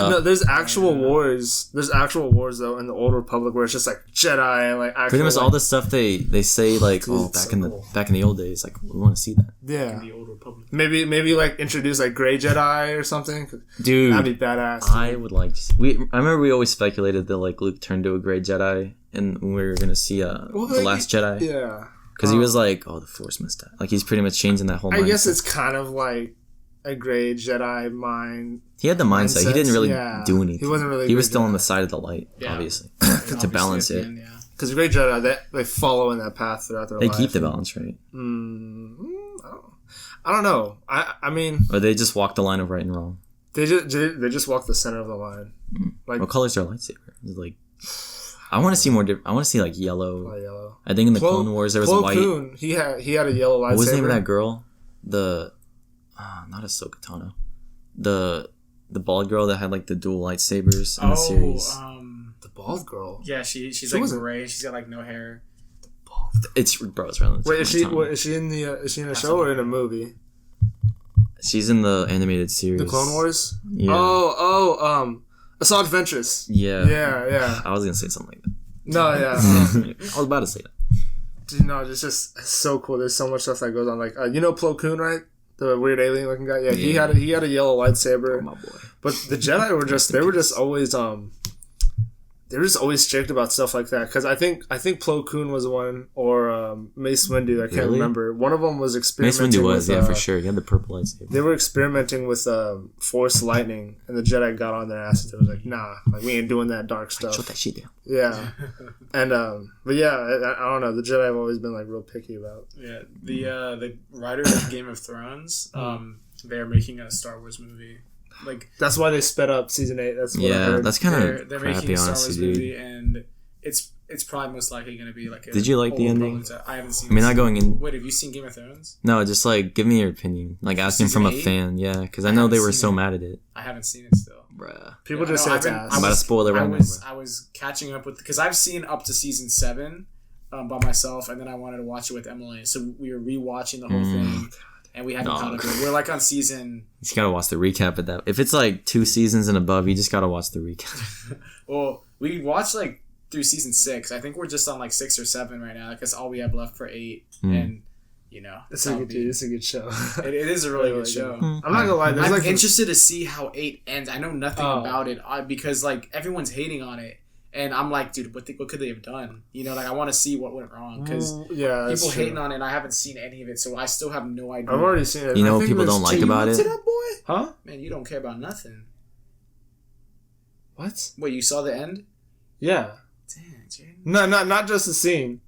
actual wars. There's actual wars though in the Old Republic where it's just like Jedi and like actual, pretty much like, all the stuff they say like back in the old days. Like we want to see that. Yeah. In the Old Republic. Maybe like introduce like Grey Jedi or something. Dude, that'd be badass. I would like. I remember we always speculated that like Luke turned to a Grey Jedi, and we were gonna see the Last Jedi. Yeah. Because he was like, oh, the Force must die. Like he's pretty much changing that whole. I mindset. guess it's kind of like a Grey Jedi mind. He had the mindset. He didn't really do anything. He wasn't really. He was still on the side of the light, obviously, to balance it. Because Grey Jedi, they follow in that path throughout their life. They keep the balance, right? I don't know. I mean, or they just walk the line of right and wrong. They just walk the center of the line. Like, what color's their lightsaber? Is it like, I want to see more. I want to see like yellow. Yellow. I think in the Clone Wars there was a white. Koon, he had a yellow lightsaber. What was the name of that girl? Not Ahsoka Tano. The bald girl that had like the dual lightsabers in the series. The bald girl. Yeah, she's like gray. She's got like no hair. It's around. Wait, is she in a show or in a movie? She's in the animated series. The Clone Wars? Yeah. Asajj Ventress. Yeah. Yeah. I was gonna say something like that. No, yeah. I was about to say that. Dude, no, it's just so cool. There's so much stuff that goes on. Like, you know Plo Koon, right? The weird alien looking guy. Yeah, he had a yellow lightsaber. Oh, my boy. But the Jedi were just always strict about stuff like that. Because I think Plo Koon was one, or Mace Windu. I can't remember. One of them was experimenting. Mace Windu was for sure. He had the purple lightsaber. They were experimenting with Force lightning, and the Jedi got on their ass. They was like, "Nah, like we ain't doing that dark stuff." Shut that shit down. Yeah, and but yeah, I don't know. The Jedi have always been like real picky about. Yeah, the writers of Game of Thrones, they're making a Star Wars movie. Like that's why they sped up season 8. That's what I heard. That's kind of they're crappy, making a Star Wars honestly, movie, dude. and it's probably most likely going to be like. Did you like the ending? I haven't seen. I mean, not going in. Wait, have you seen Game of Thrones? No, just like give me your opinion. Like asking Season from a 8? fan, yeah, because I know they were so mad at it. I haven't seen it still. Bruh. People just say it's ass. I'm about to spoil it right now. I was catching up with because I've seen up to season 7 by myself, and then I wanted to watch it with Emily, so we were rewatching the whole thing. And we haven't caught up. We're like on season. You just gotta watch the recap of that. If it's like 2 seasons and above, you just gotta watch the recap. Well, we watched like through season 6. I think we're just on like 6 or 7 right now. Because all we have left for 8, and you know, it's a good show. It is a really good show. I'm not gonna lie. I'm interested to see how 8 ends. I know nothing about it because like everyone's hating on it. And I'm like, dude, what could they have done? You know, like I want to see what went wrong because people hating on it. And I haven't seen any of it, so I still have no idea. I've already seen it. You know what people don't like about it? That boy? Huh? Man, you don't care about nothing. What? Wait, you saw the end? Yeah. Damn, Jaden. No, not just the scene.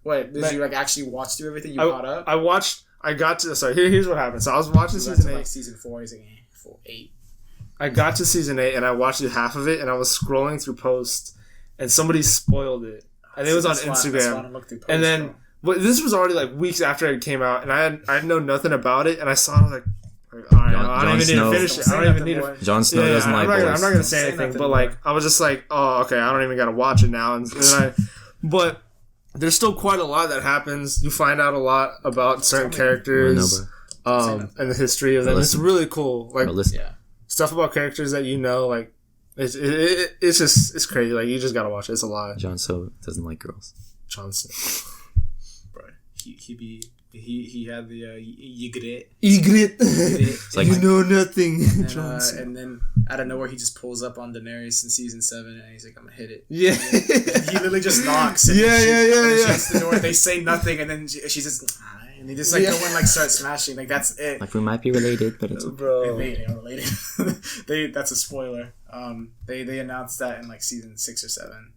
Wait, did you like actually watch through everything? You caught up? I watched. I got to. Sorry, here's what happened. So I was watching season 8. Like season 4. He's like 8. I got to season 8 and I watched half of it, and I was scrolling through posts. And somebody spoiled it. And it was on Instagram. And then, but this was already like weeks after it came out, and I know nothing about it. And I saw it, I was like, all right, I don't even need to finish it. I don't even need to. Jon Snow doesn't like boys. I'm not gonna say anything, but like I was just like, oh, okay, I don't even gotta watch it now. But there's still quite a lot that happens. You find out a lot about certain characters, and the history of them. It's really cool. Like, stuff about characters that you know, like, it's crazy. Like, you just gotta watch it. It's a lot. Jon Snow doesn't like girls. Jon Snow. Bro, he had the Ygritte. It's like, you know nothing. And then out of nowhere, he just pulls up on Daenerys in season 7, and he's like, "I'm gonna hit it." Yeah, he literally just knocks. And yeah. She hits the door. They say nothing, and then she's just, and they just like go and like start smashing. Like that's it. Like we might be related, but it's bro. They are related. That's a spoiler. They announced that in like season 6 or 7.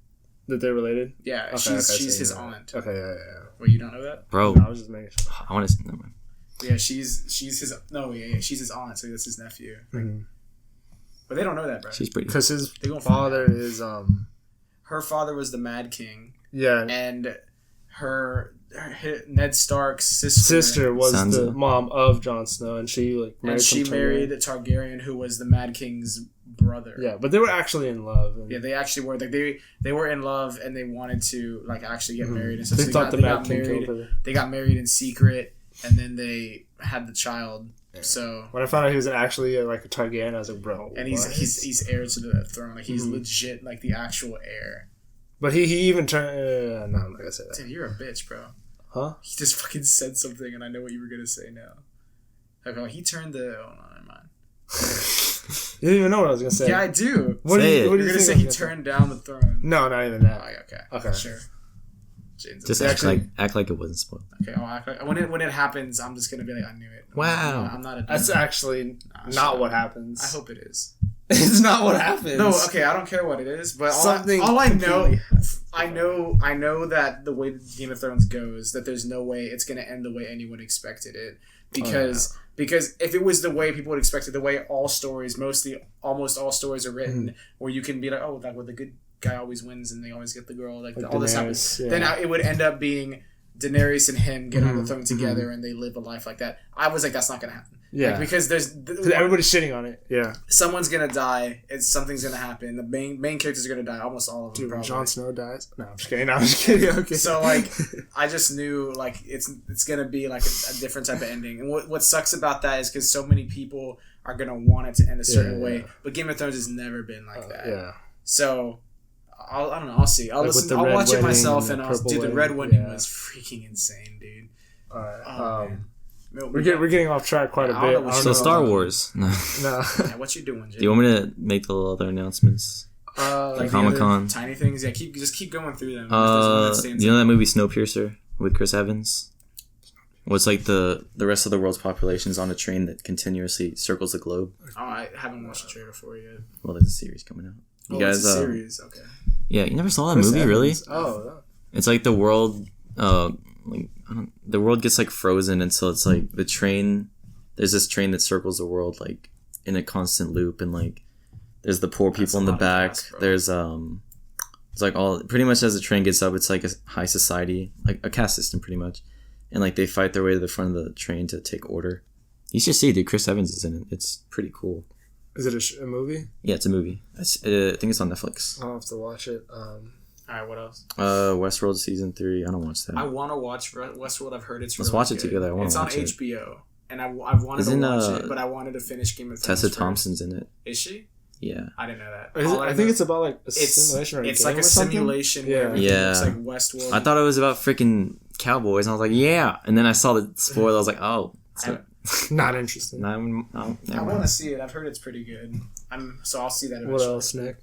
That they're related? Yeah, okay, she's his aunt. Okay, yeah. Well, you don't know that? Bro. No, I was just making sure. I want to... Never mind. Yeah, she's his... No, yeah, she's his aunt, so that's his nephew. Mm-hmm. But they don't know that, bro. She's pretty... Because his father is... Her father was the Mad King. Yeah. And Ned Stark's sister was Sansa. The mom of Jon Snow, and she married a Targaryen who was the Mad King's brother. Yeah, but they were actually in love. Yeah, they actually were. Like they were in love, and they wanted to like actually get married and stuff. They thought the Mad King killed her. They got married in secret, and then they had the child. Yeah. So when I found out he was actually like a Targaryen, I was like, bro. And he's heir to the throne. Like he's legit like the actual heir. But he even turned. No, I'm not gonna say that. Dude, you're a bitch, bro. Huh? He just fucking said something, and I know what you were gonna say now. Okay, he turned the. Oh no, never mind. You didn't even know what I was gonna say. Yeah, I do. What are you gonna say? He turned down the throne. No, not even that. Oh, okay, sure. Just act like it wasn't spoiled. Okay, I'll act like when it happens, I'm just gonna be like, I knew it. Wow, I'm not a. That's actually not what happens. I hope it is. It's not what happens. No, okay, I don't care what it is, but all I know, I know that the way Game of Thrones goes, that there's no way it's gonna end the way anyone expected it, because if it was the way people would expect it, the way almost all stories are written, where you can be like, oh, like where the good guy always wins and they always get the girl, like all this happens, then it would end up being Daenerys and him get on the throne together and they live a life like that. I was like, that's not gonna happen. Yeah, like, because everybody's shitting on it. Yeah, someone's gonna die. Something's gonna happen. The main characters are gonna die. Almost all of them. Dude, Jon Snow dies. No, I'm just kidding. Okay. So like, I just knew like it's gonna be like a different type of ending. And what sucks about that is because so many people are gonna want it to end a certain way. But Game of Thrones has never been like that. Yeah. So I don't know. I'll see. I'll listen. I'll watch it myself. And the Red Wedding was freaking insane, dude. All right. We're getting off track quite a bit. So Star Wars. No. Yeah, what you doing, Jay? Do you want me to make the little other announcements? Like Comic-Con. Tiny things. Yeah, keep going through them. You know that movie Snowpiercer with Chris Evans? Well, it's like the rest of the world's population is on a train that continuously circles the globe. Oh, I haven't watched the trailer for it yet. Well, there's a series coming out. You guys, it's a series. Okay. Yeah, you never saw that movie, Evans. really? Oh, yeah. It's like the world, the world gets like frozen, and so it's like the train. There's this train that circles the world like in a constant loop, and like there's the poor people in the back. There's it's like all pretty much as the train gets up, it's like a high society, like a caste system, pretty much, and like they fight their way to the front of the train to take order. You should see it, dude. Chris Evans is in it. It's pretty cool. Is it a movie? Yeah, it's a movie. I think it's on Netflix. I'll have to watch it. Alright, what else? Westworld season 3. I don't watch that. I want to watch Westworld. I've heard it's. Let's watch it together. It's on HBO, and I've wanted to watch it, but I wanted to finish Game of Thrones. Tessa Thompson's in it. Is she? Yeah. I didn't know that. I think it's about like a simulation. It's like a simulation. Yeah. It's like Westworld. I thought it was about freaking cowboys, and I was like, yeah. And then I saw the spoiler. I was like, oh. Not interested. I want to see it. I've heard it's pretty good. So I'll see that eventually. What else, Nick?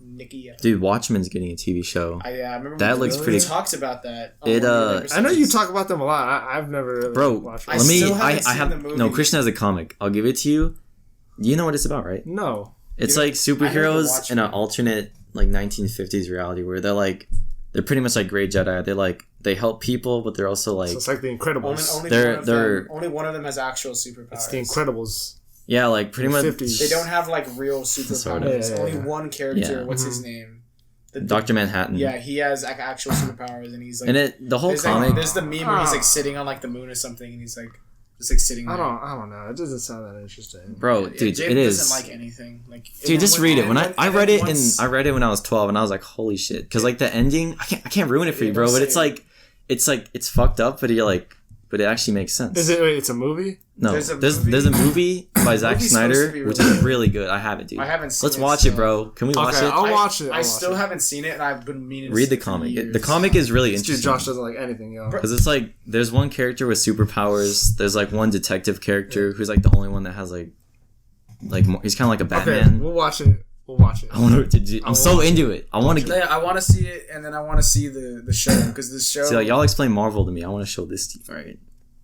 Nikki. Dude, Watchmen's getting a TV show. I remember that looks pretty. We talked about that. I know you talk about them a lot. I've never really watched them. I have no. Christian has a comic. I'll give it to you. You know what it's about, right? No. It's like superheroes in an alternate like 1950s reality where they're pretty much like Grey Jedi. They help people, but they're also like. So it's like the Incredibles. Only one of them has actual superpowers. It's the Incredibles. Yeah, like pretty much. 50s. They don't have like real superpowers. Only one character. What's his name? Dr. Manhattan. Yeah, he has like actual superpowers, and he's like. And the whole comic. There's the meme where he's like sitting on like the moon or something, and he's like. just like sitting there. I don't know. It doesn't sound that interesting, bro. Dude, Jaden it is. doesn't like anything. Like, Dude, just read it. When I read it once- I read it when I was 12, and I was like, holy shit, because like the ending, I can't ruin it for you, bro. But it's like it's fucked up, but you're like, but it actually makes sense. Is it? Wait, it's a movie? No, there's a movie by Zack Snyder, which is really good. I have it, dude. I haven't seen Let's it, watch so- it, bro. Can we watch it? I'll watch it. I still haven't seen it, and I've been meaning to Read see the it for comic. years. The comic is really Dude, interesting. Josh doesn't like anything, yo. Because it's like there's one character with superpowers. There's like one detective character who's like the only one that has like more, he's kind of like a Okay, Batman. we'll watch it. We'll watch it. I want to do. I'm so into it. I want to get. Yeah, I want to see it, and then I want to see the show because the show. See, like y'all explain Marvel to me. I want to show this to you. Right?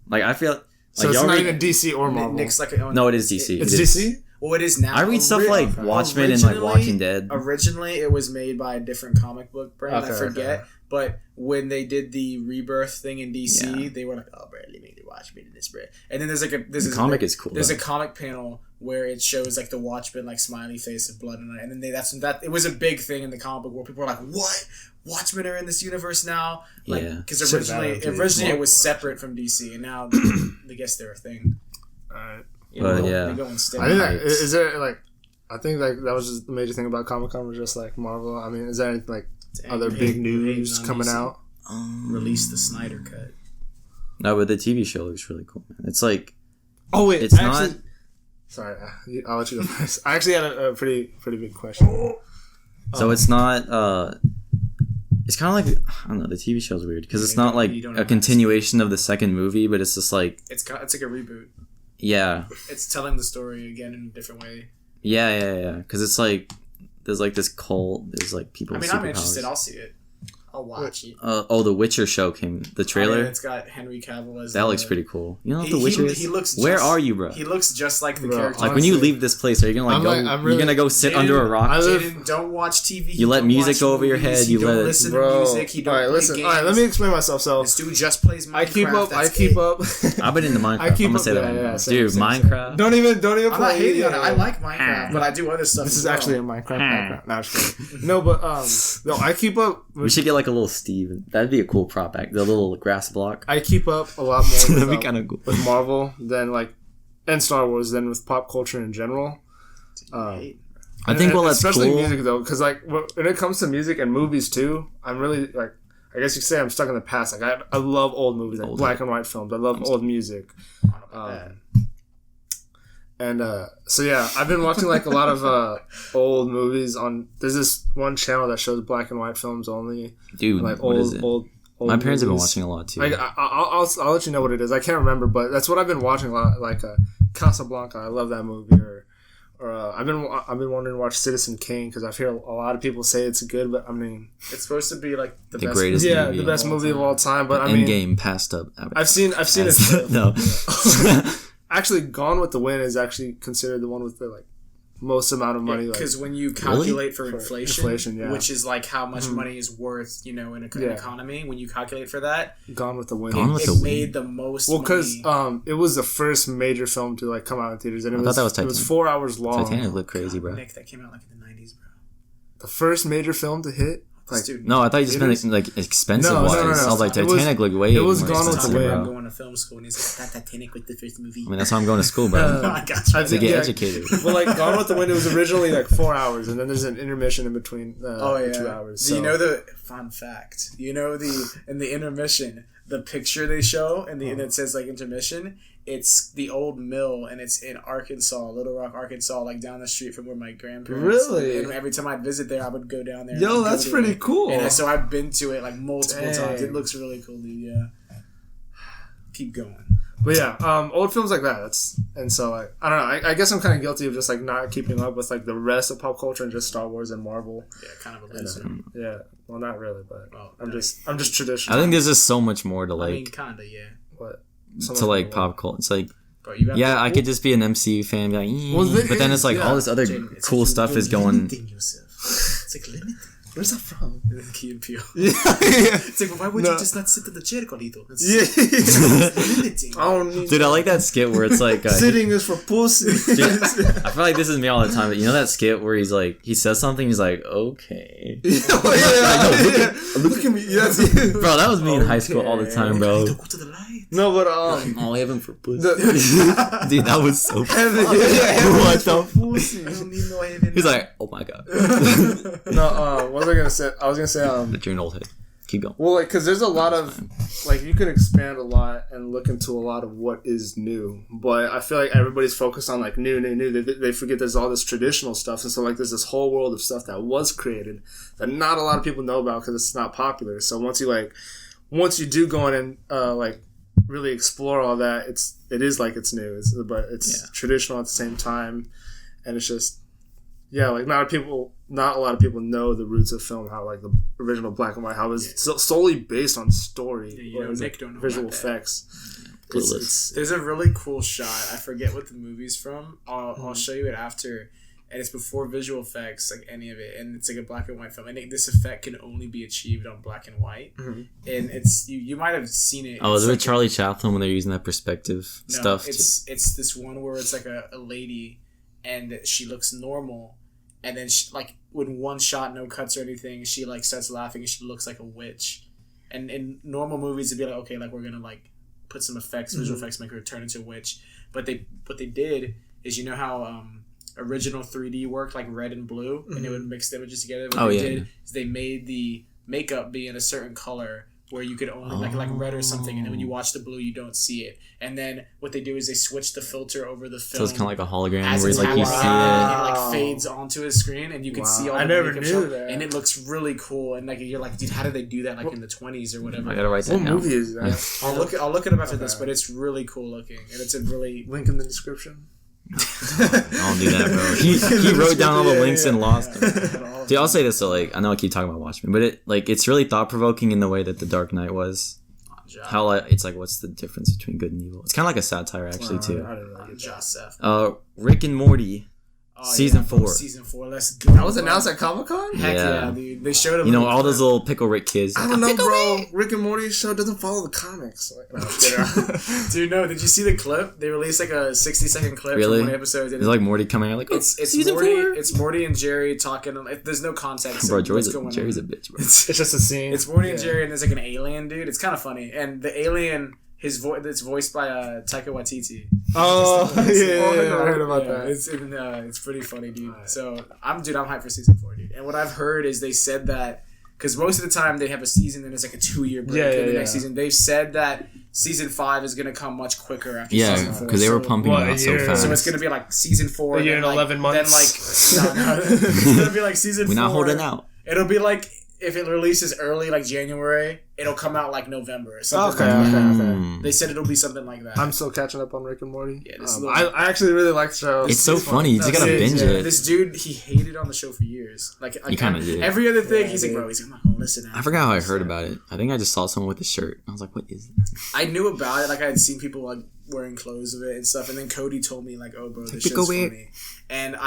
Like I feel. So Like, it's y'all not read- even DC or Marvel. Nick's like No, it is DC. It's It is. DC? Well, it is now. I read stuff like Watchmen and like Walking Dead. Originally, it was made by a different comic book brand. Okay, I forget. okay. But when they did the Rebirth thing in DC, Yeah. they were like, "Oh, Bradley made it Watchmen in this brand." And then there's like The comic is cool. There's though. a comic panel where it shows like the Watchmen like smiley face of blood and then that it was a big thing in the comic book where people were like, "What? Watchmen are in this universe now?" Like Yeah. because Shit, originally that it was is- separate from DC, and now I guess they're a thing. Alright. But yeah. they go instead. I think that, is there like, I think like that was just the major thing about Comic Con was just like Marvel. I mean, is there any like other big news coming out? Release the Snyder cut. No, but the TV show looks really cool, man. It's like Oh wait, it's not. Sorry, I'll let you go first. I actually had a pretty big question. So it's not. It's kind of like I don't know. The TV show's weird because it's not like You don't know a continuation of the second movie, but it's just like It's like a reboot. yeah, It's telling the story again in a different way. yeah. Because it's like there's like this cult. There's like people. I mean, with I'm interested. superpowers. I'll see it. I'll watch it. The Witcher show came. The trailer. Oh, yeah, it's got Henry Cavill as That looks pretty cool. You know what The He- Witcher he- is? he looks Where just- are you, bro? He looks just like the Bro, character. Like when you honestly, leave this place, are you gonna like I'm go? like- I'm really- you're gonna go sit Jaden- under a rock. I live- Jaden, don't watch TV. You let don't music watch go over your movies, head, He you don't let it- listen Bro, to music. He don't all right, play listen. games. All right, let me explain myself. So This dude just plays Minecraft. I keep up. That's it. I've been into Minecraft. I keep I'm gonna up- say that yeah, right yeah, now. same, Dude, same, Minecraft. don't even I'm not play. hating on it. yeah, I yeah. like Minecraft, but I do other stuff. This as is well. actually a Minecraft background. No, I'm just kidding. No, but no, I keep up. We should get like a little Steve. That'd be a cool prop act. The little grass block. I keep up a lot more That'd be with, kind of cool. with Marvel than like and Star Wars than with pop culture in general. Right. I think well, that's especially cool. music though, because like when it comes to music and movies too, I'm really like I guess you could say I'm stuck in the past. Like I love old movies, like Old. black and white films. I love old music. And so yeah, I've been watching like a lot of old movies on. There's this one channel that shows black and white films only, Dude, like what is old, it? old. My parents have been movies. watching a lot too. Like I'll let you know what it is. I can't remember, but that's what I've been watching a lot. Like Casablanca, I love that movie. Or I've been wanting to watch Citizen Kane because I've heard a lot of people say it's good, but I mean, It's supposed to be like the best greatest movie. yeah, movie the best of all movie of time. all time. But I mean, Endgame passed up. I've seen it. No. Actually, Gone with the Wind is actually considered the one with the like most amount of money. Because Like, when you calculate for inflation, inflation, yeah. which is like how much money is worth, in an Yeah. economy, when you calculate for that, Gone with the Wind. Gone with it the Wind. made the most. Well, because money. it was the first major film to like come out in theaters, and I thought that was it was Titanic. 4 hours long. Titanic looked crazy, bro. Nick, that came out like in the 90s, bro. The first major film to hit. Like, Dude, No, I thought you just meant like expensive No, wise. no. I was like, It was- Titanic looked way it was more Gone with the expensive, Wind. I'm bro. going to film school, and he's like, "That Titanic with the first movie." I mean, that's why I'm going to school, bro. I got you. I to think- get yeah. educated. Well, like Gone with the Wind, it was originally like 4 hours, and then there's an intermission in between the 2 hours. Do So. you know the fun fact? You know in the intermission, the picture they show and it says like intermission. It's the old mill, and it's in Arkansas, Little Rock, Arkansas, like down the street from where my grandparents. Really? And every time I'd visit there, I would go down there. Yo, and that's go to pretty it. cool. And so I've been to it like multiple Dang. times. It looks really cool, dude. Yeah. Keep going. But yeah, old films like that. And so like I don't know. I guess I'm kind of guilty of just like not keeping up with like the rest of pop culture and just Star Wars and Marvel. Yeah, kind of a loser. Yeah, well, not really, but Well, I'm nice. just traditional. I think there's just so much more to I mean, like kinda, yeah. What? to like pop culture. It's like But you got yeah, I could just be an MCU fan, be like, Well, but then it's like yeah. all this other Jaden, it's cool like stuff you're is going. limiting yourself. It's like limiting. Where's that from? Key and Peele. Yeah. It's like, well, why would No. you just not sit in the chair, Carlito? It's Yeah. limiting. I don't need. Dude, I like that skit where it's like Sitting is for pussy. I feel like this is me all the time, but you know that skit where he's like, he says something, he's like, okay. Look at me. That's it. Bro, that was me in high school all the time, bro. Carlito, go to the light. No, but Oh, heaven for pussy. the, Dude, that was so funny. What the pussy? I don't need no haven. He's like, oh my god. no, what was I gonna say? I was gonna say But you're an old head. Keep going. well, like, because there's a lot of like you could expand a lot and look into a lot of what is new, but I feel like everybody's focused on like new. They forget there's all this traditional stuff, and so like there's this whole world of stuff that was created that not a lot of people know about because it's not popular. So once you do go in and like really explore all that, it is like it's new, but it's traditional at the same time, and it's just like not a lot of people know the roots of film, how like the original black and white, how it was solely based on story or Nick don't know visual about effects. There's a really cool shot. I forget what the movie's from. I'll show you it after. And it's before visual effects, like any of it, and it's like a black and white film. And this effect can only be achieved on black and white. Mm-hmm. And it's you might have seen it. Oh, is it with Charlie Chaplin when they're using that perspective stuff? It's this one where it's like a lady, and she looks normal, and then she, like when one shot, no cuts or anything, she like starts laughing and she looks like a witch. And in normal movies, it'd be like, okay, like we're gonna like put some effects, visual effects, make her turn into a witch. But what they did is, you know how original 3D worked, like red and blue, and it would mix the images together. What they did is they made the makeup be in a certain color where you could only like red or something, and then when you watch the blue, you don't see it. And then what they do is they switch the filter over the film, so it's kind of like a hologram as where like you see it. It like fades onto his screen, and you can see all the never makeup knew show, that. and it looks really cool. And like you're like, dude, how did they do that? Like in the 20s or whatever. I gotta write that What down. movie is that? I'll look it up after this, but it's really cool looking, and it's a really Link in the description. I don't do that, bro. He wrote down all the links and lost them. Dude, I'll say this though, like I know I keep talking about Watchmen, but it's really thought provoking in the way that The Dark Knight was. How it's like, what's the difference between good and evil? It's kind of like a satire, actually, too. I don't know. Joseph. Rick and Morty, season 4. Season 4. Let's go. That was announced at Comic-Con? Heck yeah, dude. They showed him. You know, all those little Pickle Rick kids. I don't know, bro. Rick and Morty's show doesn't follow the comics. Like, no, dude, no. Did you see the clip? They released like a 60-second clip really? from one episode. It's like Morty coming out like, it's season Morty. 4. It's Morty and Jerry talking. There's no context. Bro, Jerry's a bitch, bro. It's just a scene. It's Morty and Jerry, and there's like an alien dude. It's kind of funny, and the alien. It's voiced by Taika Waititi. Oh, yeah, I heard about that. It's pretty funny, dude. So I'm hyped for season 4, dude. And what I've heard is they said that because most of the time they have a season and it's like a 2-year break in the next season. They've said that season 5 is gonna come much quicker after season 4. Because they were pumping it out so fast. So it's gonna be like season 4. A year and 11 months. Then like it's gonna be like season 4. We're not holding out. It'll be like if it releases early, like January, it'll come out like November. Something Okay. They said it'll be something like that. I'm still catching up on Rick and Morty. Yeah, I actually really like the show. It's so funny. You just gotta binge it. This dude, he hated on the show for years. Like he kind of did. Every other thing, he's like, bro, I'm not gonna listen. I forgot how I heard about it. I think I just saw someone with a shirt. I was like, what is that? I knew about it. Like I had seen people like wearing clothes of it and stuff. And then Cody told me like, oh, bro, this show's funny. And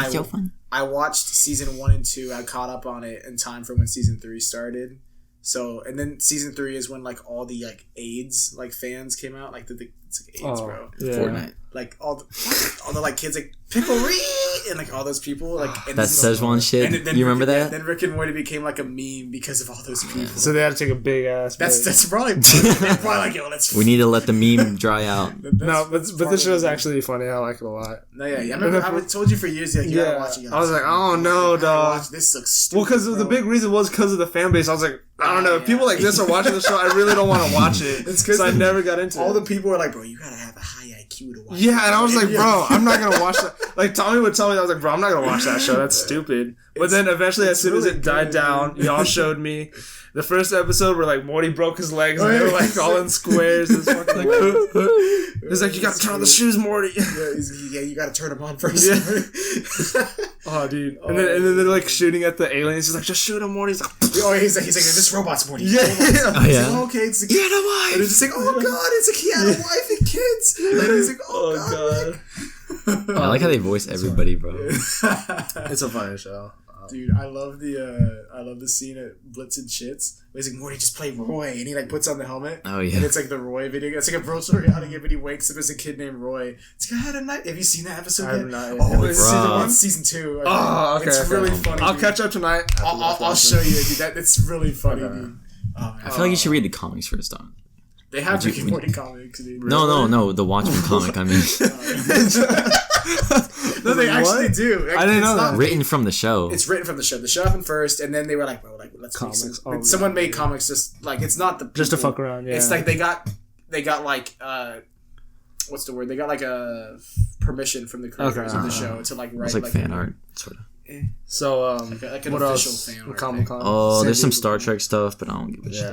I watched season 1 and 2. I caught up on it in time for when season 3 started. So, and then season 3 is when like all the like AIDS like fans came out, like it's like AIDS, bro. Yeah. Fortnite. Like all the like kids like Pickle-Ree and like all those people like and that Szechuan shit. You remember that? Then Rick and Morty became like a meme because of all those people. So they had to take a big ass. That's probably they're probably like, yo, let's. We need to let the meme dry out. No, but this show is actually funny. I like it a lot. No, yeah, I remember. I told you for years, like, you gotta watch it. I was like, oh no, dog. This looks stupid. Well, because the big reason was because of the fan base. I was like, I don't know. If people like this are watching the show, I really don't want to watch it. It's because I never got into all it. the people were like, bro, you gotta have a high IQ to watch. Yeah, and I was like, bro, I'm not gonna watch that. Like Tommy would tell me, I was like, bro, I'm not gonna watch that show. That's stupid. But then eventually, as soon as it died down, y'all showed me the first episode where like Morty broke his legs and they were like all in squares. It's fucking like, it's like you gotta turn on the shoes, Morty. Yeah, you gotta turn them on first. Yeah. Oh, dude. And then they're like shooting at the aliens. He's like, just shoot him, Morty. He's like, he's like, this robot's Morty. Yeah. Oh, yeah. Like, okay, it's like, he had a wife. And it's just like, oh god, it's like he had a wife and kids. And he's like, oh god. I like how they voice everybody, bro. It's a funny show. Dude, I love the scene at Blitz and Shits. Where he's like, Morty, just play Roy, and he like puts on the helmet. Oh yeah. And it's like the Roy video. It's like a virtual reality game, but he wakes up as a kid named Roy. It's like, I had a night. Have you seen that episode? I have not yet. Oh, it's season 1, season 2. Oh, okay. It's really funny. I'll dude. catch up tonight. I'll show you, dude. It's really funny, dude. Oh, man. I feel like you should read the comics first, though. They have Rick and Morty comics, dude. No, the Watchmen comic. I mean, no, they actually do. I didn't know that. Written from the show. It's written from the show. The show happened first, and then they were like, "Bro, like let's make some." Someone made comics just like it's not the people. Just to fuck around. Yeah, it's like they got like what's the word? They got like a permission from the creators of the show to like write. It's like fan art, sort of. So like an what official else? fan art. Comic-Con. Oh, there's some Star Trek stuff, but I don't give a shit.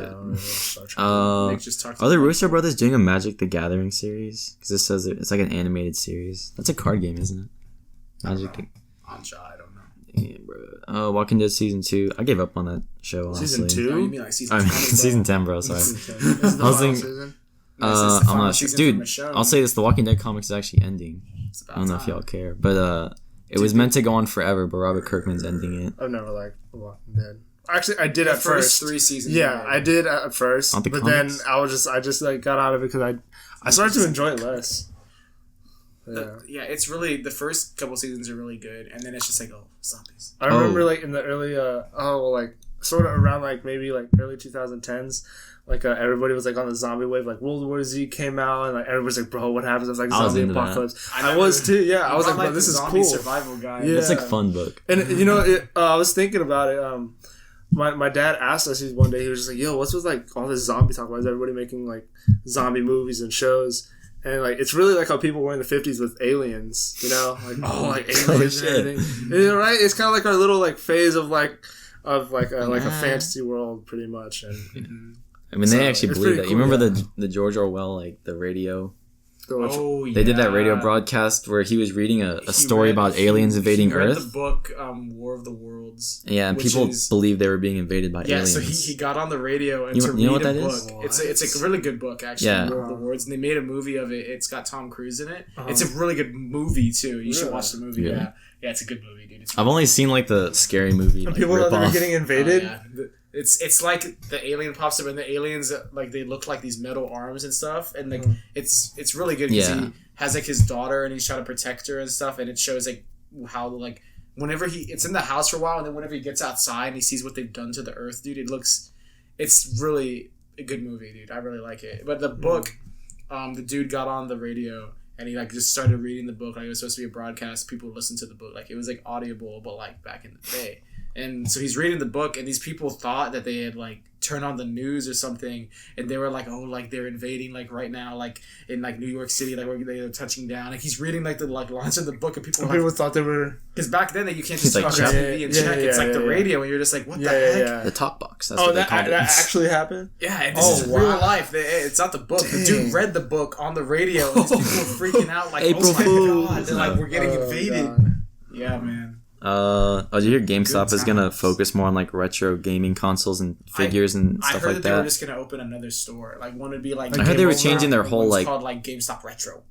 Nick just talked Are the Russo brothers doing a Magic the Gathering series? Because it says it's like an animated series. That's a card game, isn't it? Magic. I don't know. Yeah, bro. Walking Dead season 2. I gave up on that show. Honestly. Season 2? No, you mean like season I mean, 20, season 10, bro. Sorry. Is the I was final thinking- season? I'm not sure, dude. I'll say this: The Walking Dead comics is actually ending. I don't know if y'all care, but it was meant to go on forever, but Robert Kirkman's ending it. I've never liked The Walking Dead. Actually, I did at first first. 3 seasons. Yeah, I did at first, Aren't the but comics? then I just like got out of it because I started to enjoy it less. Yeah, It's really the first couple seasons are really good, and then it's just like zombies. I remember like in the early like sort of around like maybe like early 2010s. Like everybody was like on the zombie wave, like World War Z came out, and like everybody's like, "Bro, what happens?" It was like I was zombie into that. apocalypse. I was too. Yeah, I was like, "Bro, this is zombie cool." survival guy. Yeah. It's like a fun book. And you know, I was thinking about it. My dad asked us one day. He was just like, "Yo, what's with like all this zombie talk? Why is everybody making like zombie movies and shows?" And like it's really like how people were in the 50s with aliens. You know, like like aliens and everything. You know, right? It's kind of like our little like phase of like a fantasy world, pretty much. And I mean, they actually it's believe pretty that. You cool, remember the George Orwell, like the radio? Oh, They did that radio broadcast where he was reading a story about aliens invading he read Earth. the book War of the Worlds. Yeah, and which people is- believed they were being invaded by Yeah, aliens. so he got on the radio and You to know read what a that book. is? It's a really good book actually. Yeah. War of the Worlds, and they made a movie of it. It's got Tom Cruise in it. It's a really good movie too. You should watch the movie. Yeah. Yeah, it's a good movie, dude. It's I've only seen like the scary movie. Like, people thought they were rip-off. getting invaded. It's like the alien pops up and the aliens like they look like these metal arms and stuff, and like it's really good because Yeah. he has like his daughter and he's trying to protect her and stuff, and it shows like how like whenever it's in the house for a while, and then whenever he gets outside and he sees what they've done to the earth, dude, it's really a good movie, dude. I really like it. But the book, the dude got on the radio and he like just started reading the book like it was supposed to be a broadcast. People listened to the book like it was like audible, but like back in the day. And so he's reading the book, and these people thought that they had like turned on the news or something, and they were like, "Oh, like they're invading like right now, like in like New York City, like where they're touching down." Like he's reading like the like lines of the book, and people People thought they were because back then you can't just He's turn like, on TV and check. It's like the radio, and you're just like, "What the heck?" The talk box. That's what they that called it. actually happened. Yeah, and this is real life. It's not the book. The dude read the book on the radio, and these people were freaking out like, April "Oh my Fools. god!" They're like, "We're getting invaded." God. Yeah, man. Did you hear GameStop Good is gonna times. focus more on like retro gaming consoles and figures and I stuff heard like that they were that? just gonna open another store. Like one would be like. I heard they were Game changing their Over, whole one's like called like GameStop Retro.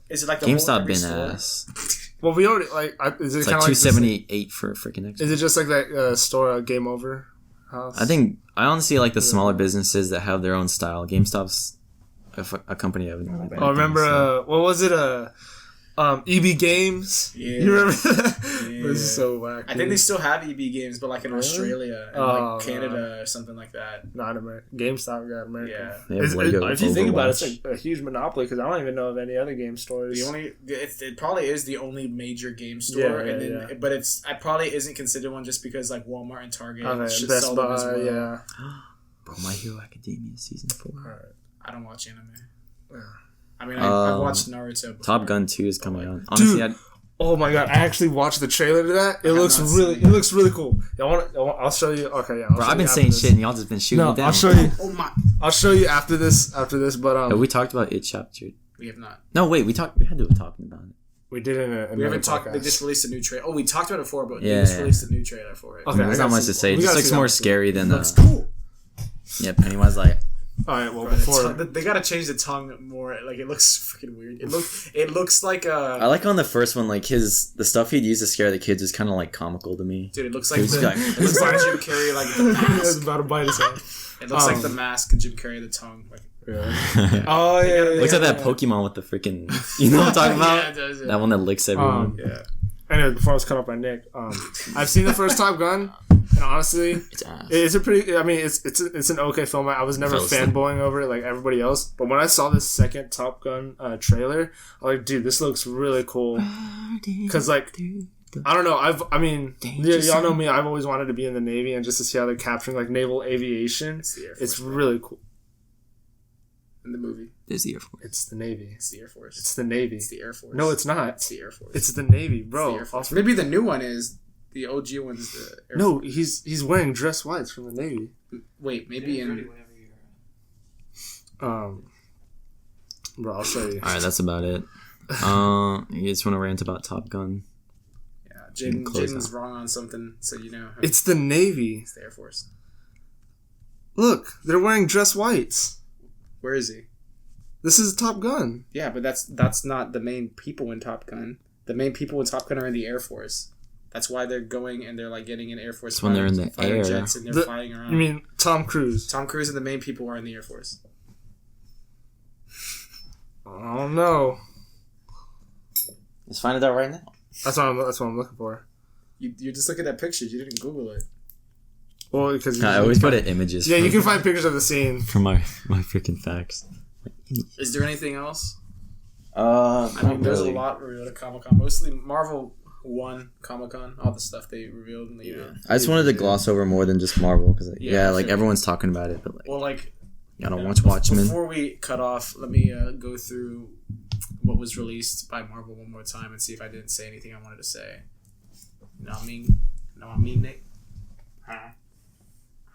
Is it like the whole GameStop every been store? ass. Well, we already like. Is it It's kind like of like $278 for a freaking Xbox. Is it just like that store Game Over house? I think I honestly like the smaller businesses that have their own style. GameStop's a company I've never. Oh, remember? What was it? EB Games. Yeah. You remember that? Yeah. This is so whack. I think they still have EB games, but like in Australia and Oh, like Canada or something like that. not America. GameStop got America. Yeah. They have Lego if you think about it, Overwatch. it's like a huge monopoly because I don't even know of any other game stores. The only it probably is the only major game store, Yeah, and then yeah. but it probably isn't considered one just because like Walmart and Target should Best sell them Buy, as well. yeah. Bro, My Hero Academia season 4. I don't watch anime. Yeah. I mean, I've watched Naruto. Before. Top Gun 2 is coming out. Honestly, Dude. Oh my god! I actually watched the trailer to that. It looks not really cool. I'll show you. Okay, yeah. bro, I've been saying shit and y'all just been shooting No, me down. I'll show you. Oh my! I'll show you after this. But Have we talked about It Chapter? We have not. No, wait, we had to have talked about it. we did We haven't talked. They just released a new trailer. Oh, we talked about it before, but Yeah, they just yeah. released a new trailer for it. Okay. There's I not gotta much see- to say. It we just gotta looks see more that. scary than Looks cool. yeah, Pennywise like All right. Well, Bro, before they gotta change the tongue more. Like it looks freaking weird. It looks like I like on the first one, like the stuff he'd use to scare the kids is kind of like comical to me. dude. It looks like He was the, like- it looks like Jim Carrey, like the I was mask. about to bite his head. It looks like the mask and Jim Carrey, the tongue. Like Oh yeah. Looks like that Pokemon with the freaking, you know what I'm talking about? yeah, it does, yeah. That one that licks everyone. Yeah. Anyway, before I was cut off by Nick, I've seen the first Top Gun. And honestly, It's ass. it's a pretty. I mean, it's an okay film. I was never Fell asleep. fanboying over it like everybody else. But when I saw this second Top Gun trailer, I was like, dude, this looks really cool. Because like, I don't know. Y'all know me. I've always wanted to be in the Navy, and just to see how they're capturing like naval aviation, it's really cool. In the movie, There's the Air Force. It's the Navy. it's the Air Force. It's the Navy. It's the Air Force. No, it's not. It's the Air Force. It's the Navy, It's bro. the Air Force. Maybe the new one is the OG one's the Air No, Force. he's wearing dress whites from the Navy. Wait, maybe in. Bro, I'll show you. All right, that's about it. You just want to rant about Top Gun? Yeah, Jaden's wrong on something, so you know. It's the Navy. It's the Air Force. Look, they're wearing dress whites. Where is he? This is Top Gun. Yeah, but that's not the main people in Top Gun. The main people in Top Gun are in the Air Force. That's why they're going and they're like getting in Air Force. It's when they're in the fighter air. jets and they're flying around. You mean Tom Cruise? Tom Cruise and the main people are in the Air Force. I don't know. Let's find it out right now. That's what I'm looking for. You're just looking at pictures. You didn't Google it. Well, because I always go to images. yeah, you can find pictures of the scene. for my freaking facts. Is there anything else? I I mean, there's a lot revealed at Comic-Con. Mostly Marvel 1 Comic-Con. All the stuff they revealed. And I just wanted to gloss over more than just Marvel because like sure. everyone's talking about it, but like Well, like I don't watch Watchmen. Before we cut off, let me go through what was released by Marvel one more time and see if I didn't say anything I wanted to say. You know what I mean, Nick? Huh?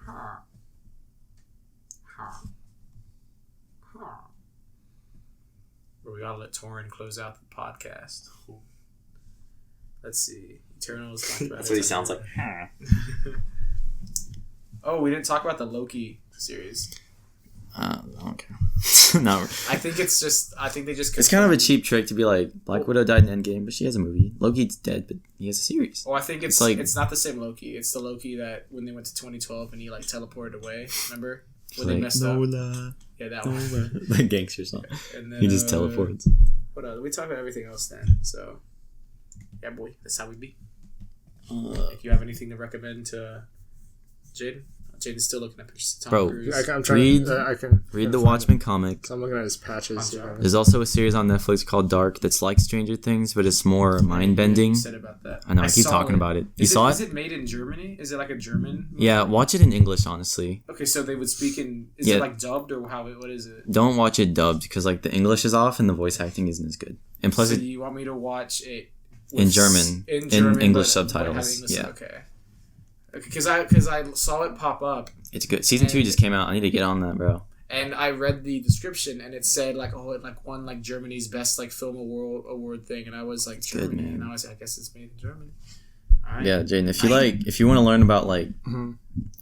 Huh? Huh? Huh? But we gotta let Torin close out the podcast. Let's see. Eternals. That's what he sounds like. Oh, we didn't talk about the Loki series. Okay. No. I think it's just. I think they just. It's kind of a cheap trick to be like Black Widow died in Endgame, but she has a movie. Loki's dead, but he has a series. Well, I think it's like it's not the same Loki. It's the Loki that when they went to 2012 and he like teleported away. Remember when they Like, messed up? Yeah, that one. The gangster song. And then, He just teleports. What else? We talk about everything else then. So, yeah, boy, that's how we be. If you have anything to recommend to Jaden, Jaden's still looking at pictures of Tom Bro, Cruise. I'm trying. Read the Watchmen comic. I'm looking at his patches. There's also a series on Netflix called Dark that's like Stranger Things, but it's more mind bending. You said about that. I know. I keep saw talking about it. You saw Is it? it made in Germany? Is it like a German movie? Yeah, watch it in English. Honestly, Okay, so they would speak in. Is Yeah. it like dubbed or how? What is it? don't watch it dubbed because like the English is off and the voice acting isn't as good. And plus, So it, you want me to watch it In German. In English subtitles, yeah. Okay. Because I saw it pop up it's good. Season 2 just came out. I need to get on that, bro. and I read the description and it said like it won like Germany's best like film award thing and I was like good, Germany man. and I was like, I guess it's made in Germany. All right. Yeah, Jaden, if you want to learn about like, Mm-hmm.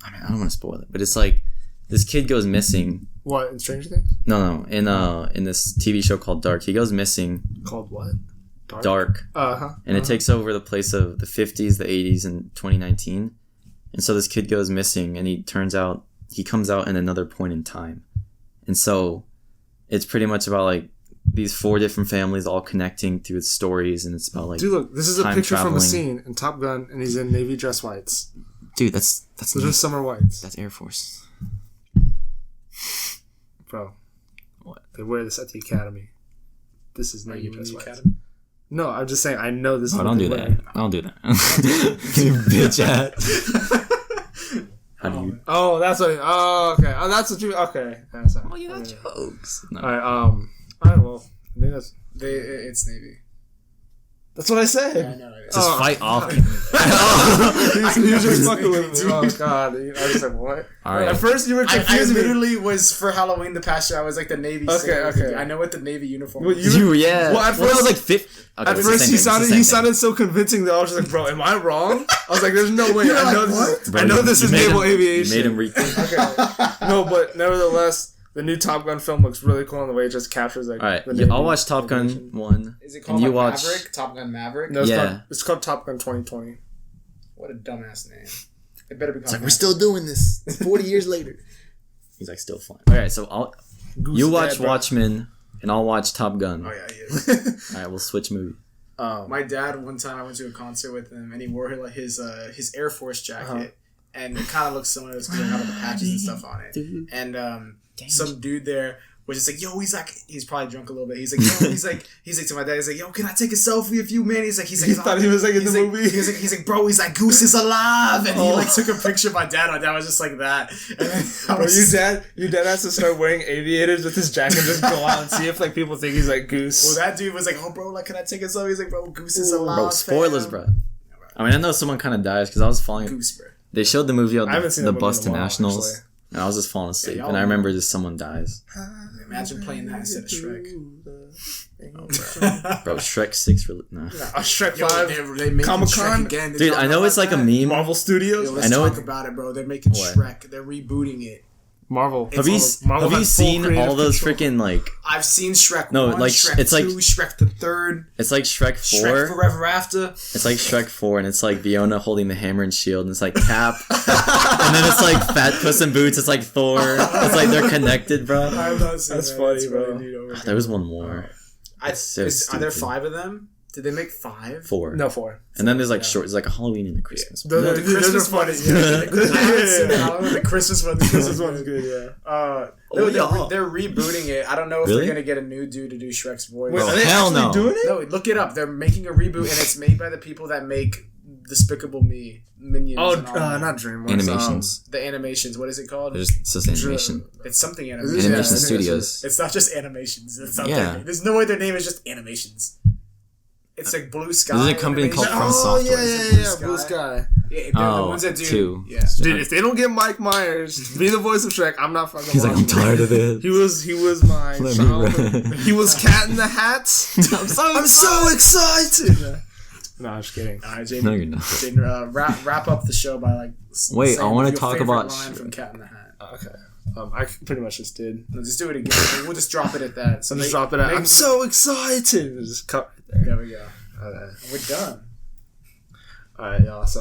I mean, I don't want to spoil it, but it's like this kid goes missing. What in Stranger Things? No, in this TV show called Dark, he goes missing. Called what? Dark. And it takes over the place of the 50s, the 80s, and 2019. And so this kid goes missing, and he comes out in another point in time. And so it's pretty much about like these 4 different families all connecting through stories, and it's about like Dude, look, this is a time picture from a traveling. scene in Top Gun, and he's in navy dress whites. Dude, that's Those are summer whites, that's Air Force. bro. What? They wear this at the academy. This is Are navy you in dress the whites. academy? No, I'm just saying. I know this. Oh, is what don't they do wear. that. Don't do that. You bitch ass. How do you? Oh, that's what. Oh, okay. Oh, that's what you. Okay. Yeah, sorry. Oh, you got jokes. No. All right. All right. Well, I think that's. It's Navy. That's what I said. Yeah, I know. It is. Just fight off. He was just fucking with me. Oh god. I was just like, what? All right. At first, you were I confusing me. literally was for Halloween the past year. I was like the Navy. Okay, sailor. okay. I know what the Navy uniform. Well, is. Yeah. Well, at that was first- like fifth. Okay, At it's the first, same he thing. sounded so convincing that I was just like, bro, am I wrong? I was like, there's no way. You're I like, know what? this. I know this is naval aviation. You made him rethink. Okay. No, but nevertheless, the new Top Gun film looks really cool in the way it just captures like. All right, the yeah, I'll Navy watch Top Gun aviation. 1. Is it And called you like watch- Maverick? Top Gun Maverick? No, Yeah. it's called Top Gun 2020. What a dumbass name. It better be called It's like, we're Maverick. still doing this 40 years later. He's like, still fun. All right, so you watch dead, bro. Watchmen, and I'll watch Top Gun. Oh, yeah, he is. All right, we'll switch movie. My dad, one time I went to a concert with him, and he wore like his Air Force jacket. and it kind of looks similar because they have the patches and stuff on it. And some dude there was just like, yo, he's probably drunk a little bit. He's like, yo, he's like to my dad, he's like, yo, can I take a selfie with you, man? He's like, he thought he was like in the movie. He's like, bro, he's like, Goose is alive, and he like took a picture of my dad. My dad was just like that. And then your dad has to start wearing aviators with his jacket and just go out and see if like people think he's like Goose. Well, that dude was like, oh, bro, like, can I take a selfie? He's like, bro, Goose is alive. Bro, spoilers, bro. I mean, I know someone kind of dies because I was falling. Goose, bro. They showed the movie on the bus to Nationals, actually. and I was just falling asleep. And I remember just someone dies. Imagine playing that instead of Shrek. Bro, Shrek 6 nah. Shrek 5 they make Comic-Con again. Dude, I know it's like a meme. Marvel Studios. Let's I know talk about it, bro. They're making Shrek. They're rebooting it. Marvel. Have you seen all those freaking like? I've seen Shrek. No, 1, like Shrek it's 2, like Shrek the Third. It's like Shrek 4. Shrek Forever After. It's like Shrek 4, and it's like Fiona holding the hammer and shield, and it's like Cap, and then it's like Fat Puss in Boots. It's like Thor. It's like they're connected, bro. That's funny, bro. There was one more. Are there 5 of them? Did they make 5? 4. No, 4. And then there's like short. It's like a Halloween and a Christmas. The Christmas one is good. I haven't seen the Christmas one. The Christmas one's good. Yeah. They're rebooting it. I don't know if they're gonna get a new dude to do Shrek's voice. Wait, are they actually doing it? No, look it up. They're making a reboot, and it's made by the people that make Despicable Me, Minions. Oh, not DreamWorks. Animations. The animations. What is it called? It's just animation. It's something animation. Animation Studios. It's not just animations. It's something. Yeah. There's no way their name is just animations. It's like Blue Sky. There's a company called From Oh, Software. yeah, Blue Sky. Yeah, they're the ones that do. 2. Yeah. Dude, if they don't get Mike Myers to be the voice of Shrek, I'm not fucking. He's like, I'm tired of it. He was my child. He was Cat in the Hats. I'm so excited. No, I'm just kidding. All right, Jaden. No, you're not. Jaden, wrap up the show by like. Wait, I want to talk about line from Cat in the Hat. Okay. I pretty much just did. No, just do it again. We'll just drop it at that. So just drop it at. I'm so excited. Just cut right there. There we go. Okay. We're done. All right, y'all. So.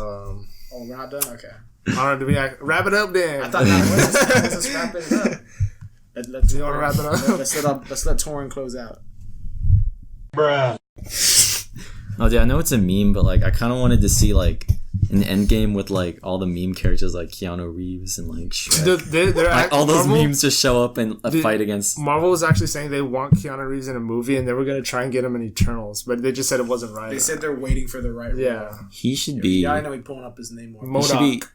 Oh, we're not done. Okay. All right, do we wrap it up then? I thought let's just wrap it up. Let's you want to wrap it up? Let's let Torrin close out. Bruh. Oh, dude, I know it's a meme, but like I kind of wanted to see like an Endgame with like all the meme characters like Keanu Reeves and like Shrek. They're like, all those Marvel, memes just show up in a fight against. Marvel was actually saying they want Keanu Reeves in a movie, and they were gonna try and get him in Eternals, but they just said it wasn't right. They said they're waiting for the right role. Yeah, he should be. Yeah, I know. He's pulling up his name more. MODOK.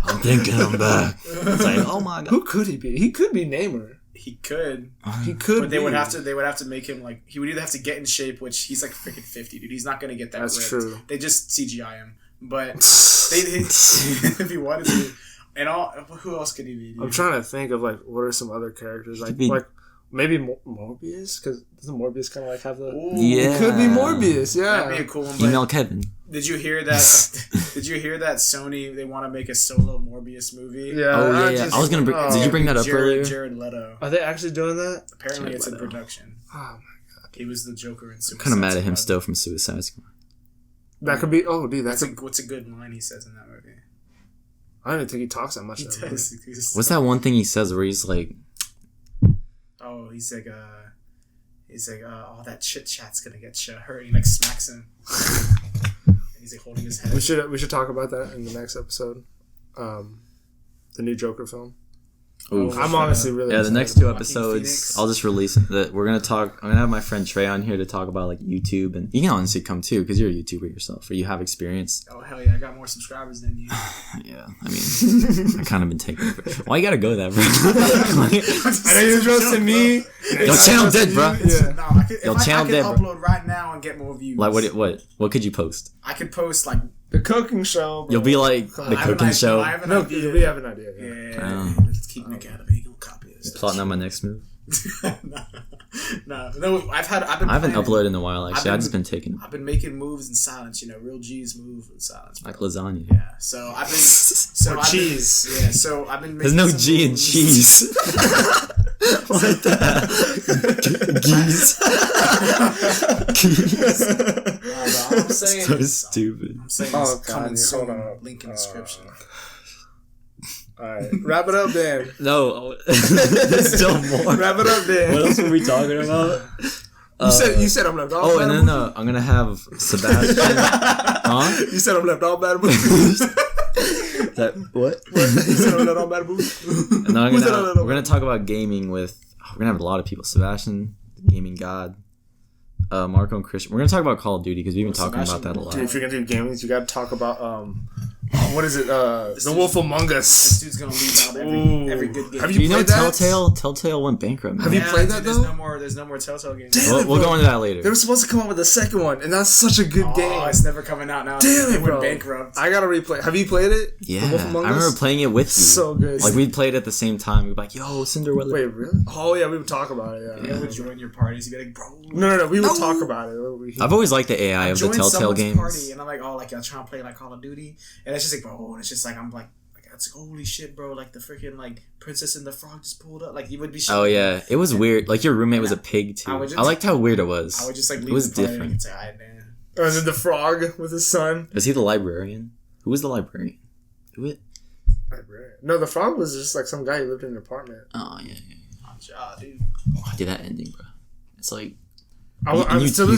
I'm thinking I'm back. It's like, oh my god, who could he be? He could be Namor. He could. He could. But they would have to make him like he would either have to get in shape, which he's like freaking 50, dude. He's not gonna get that. That's ripped. true. They just CGI him, but if he wanted to, and all who else could he be? Dude? I'm trying to think of like what are some other characters like maybe Morbius, because doesn't Morbius kind of like have the? Ooh, yeah, it could be Morbius. Yeah, that'd be a cool one. Email Kevin. Did you hear that? Did you hear that Sony they want to make a solo Morbius movie? Yeah. Oh yeah. I was gonna. Did you bring that up earlier? Jared Leto. Are they actually doing that? Apparently, Jared it's Leto. in production. Oh my god. He was the Joker in Suicide I'm kind of mad at him Squad. still from Suicide Squad. That could be. Oh, dude, that's What's a good line he says in that movie? I don't even think he talks that much. He does. What's that one thing he says where he's like? Oh, he's like, oh, that chit chat's gonna get you hurt. He like smacks him. And he's like holding his head. We should talk about that in the next episode. The new Joker film. Oof. I'm honestly really the excited. next 2 Joaquin episodes Phoenix. I'll just release it. I'm gonna have my friend Trey on here to talk about like YouTube, and you can honestly come too because you're a YouTuber yourself or you have experience. Oh hell yeah, I got more subscribers than you. Yeah, I mean, I kind of been taking over. Why you gotta go that, bro? I know you're roasting me. Your channel dead, bro. Yeah. No, I could, Your if channel I could dead, bro. upload right now and get more views. Like what could you post? I could post like The cooking show. Bro. You'll be like the I have cooking an show. I have an No, idea. we have an idea. Yeah. Oh. Let's keep Nick out of it. He gonna copy this. Plotting on my next move. No. I've been. I haven't planning. uploaded in a while. Actually, I've I've just been taking I've been making moves in silence. You know, real G's move in silence. like lasagna. Yeah. So I've been. Or cheese. Yeah. So I've been. There's Making no some G in moves. cheese. What the Geese. I'm saying. So stupid. I'm saying. Oh, It's coming God, soon. hold on. Link in description. Alright, wrap it up then. No, there's still more. Wrap it up then. What else were we talking about? You said I'm left off. Oh, and then I'm gonna have Sebastian. Huh? You said I'm left off bad booze. That what? You said I'm left off bad booze. And then we're gonna talk about gaming with. We're gonna have a lot of people. Sebastian, the gaming god. Marco and Christian. We're gonna talk about Call of Duty because we've been talking about that a lot. Dude, if you're gonna do gaming, you gotta talk about what is it? The Wolf Among Us. This dude's gonna leave out every good game. Have You know played that? Telltale went bankrupt. Man. Have you played that though? There's no more Telltale games. Damn. We'll go into that later. They were supposed to come out with a second one, and that's such a good game. Oh, it's never coming out now. Damn They it, went bro. bankrupt. I gotta replay. Have you played it? Yeah, The Wolf Among I remember Us? playing it with you. So good. Like we'd play it at the same time. We'd be like, "Yo, Cinderella." Wait, really? Oh yeah, we would talk about it. Yeah. They would join your parties. You'd be like, bro. No. We would talk about it. I've always liked the AI of the Join Telltale someone's games. party, and I'm like, oh, like y'all trying to play like Call of Duty, and it's just like, bro, and it's just like I'm like it's like, holy shit, bro, like the freaking like Princess and the Frog just pulled up, like you would be. Oh yeah, it was weird. Like your roommate was a pig too. I liked how weird it was. I would just like leave it was the party different. and say, "Alright, man." And then the frog with his son. Was he the librarian? Who was the librarian? No, the frog was just like some guy who lived in an apartment. Oh yeah. Dude. Dude, that ending, bro. It's like you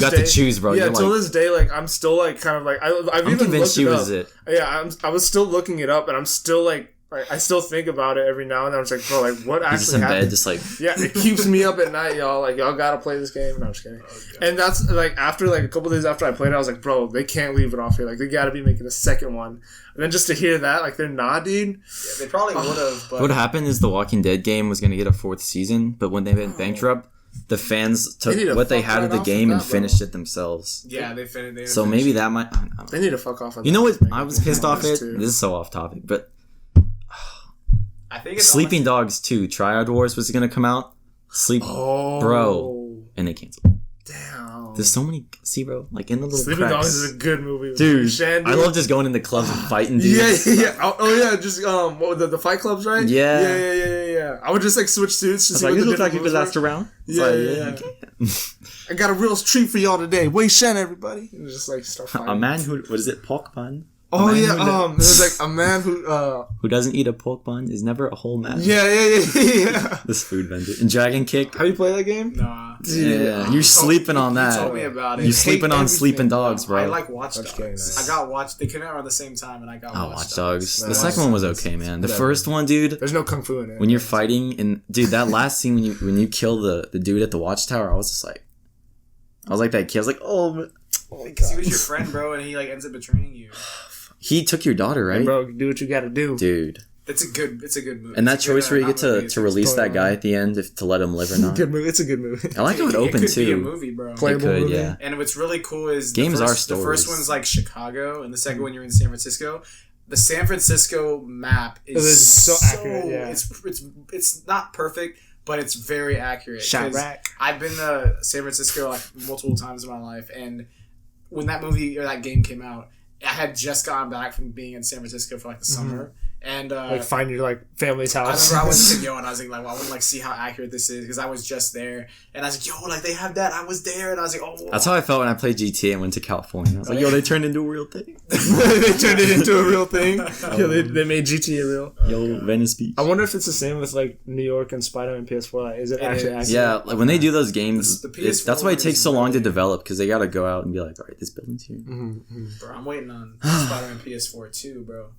got to choose, bro. Yeah, You're till like, this day, like I'm still like kind of like I'm even convinced she looked it was up. it. Yeah, I was still looking it up, and I'm still like I still think about it every now and then. I'm just like, bro, like what He's just actually in happened? bed, just like Yeah, it keeps me up at night, y'all. Like y'all gotta play this game. No, I'm just kidding. And that's like after like a couple days after I played it, I was like, bro, they can't leave it off here. Like they gotta be making a second one. And then just to hear that, like they're not, dude. Yeah, they probably would have. But what happened is the Walking Dead game was gonna get a 4th season, but when they went bankrupt, the fans took what they had of the game and finished it themselves. Yeah, they finished. So maybe that might. I don't know. They need to fuck off. On You know what? that. I was pissed off at. This is so off topic, but I think it's Sleeping Dogs 2 Triad Wars was gonna come out. Bro, and they canceled. Damn. There's so many. See, bro, like in the little Sleeping cracks. Dogs is a good movie, Dude, Shan, I love just going into clubs and fighting dudes. Yeah. Oh yeah, just what the fight clubs, right? Yeah. Yeah. I would just like switch suits to see what you the look like you different could moves last were. around. Yeah. I got a real treat for y'all today. Wei Shen, everybody. And just like start fighting. A man who what is it? Pork bun. Oh yeah, there's like a man who doesn't eat a pork bun is never a whole man. Yeah. This food vendor and Dragon Kick. Have you played that game? Nah. Yeah, you're sleeping on that. You told me about it. You're sleeping on Sleeping Dogs, bro. I like Watch Dogs. I got Watch. They came out around the same time, and I got Watch Dogs. The second one was okay, man. The first one, dude. There's no kung fu in it. When you're fighting, and dude, that last scene when you kill the dude at the watchtower, I was just like, that kid. I was like, oh my God. Because he was your friend, bro, and he like ends up betraying you. He took your daughter, right? Hey, bro, do what you gotta do, dude. It's a good movie. And that choice where you get to release that guy at the end to let him live or not. Good movie. It's a good movie. I like how it opened could too. Be a movie, bro. Playable movie. Yeah. And what's really cool is games the are first, stories. The first one's like Chicago, and the second one you're in San Francisco. The San Francisco map is so accurate. Yeah. It's not perfect, but it's very accurate. Chirac. I've been to San Francisco like multiple times in my life, and when that movie or that game came out, I had just gotten back from being in San Francisco for like the summer, and like find your like family's I house. remember I was like, yo, and I was like, well, I want to like see how accurate this is because I was just there, and I was like, yo, like they have that. I was there, and I was like, oh. That's how I felt when I played GTA and went to California. I was like, yo, they turned into a real thing. They turned it into a real thing. Yeah, they made GTA real. Yo, Venice Beach. I wonder if it's the same with like New York and Spider-Man PS4. Like, is it actually accurate? Yeah, like when they do those games, The PS4 that's why it takes so long to really- develop because they gotta go out and be like, all right, this building's here. Bro, I'm waiting on Spider-Man PS4 too, bro.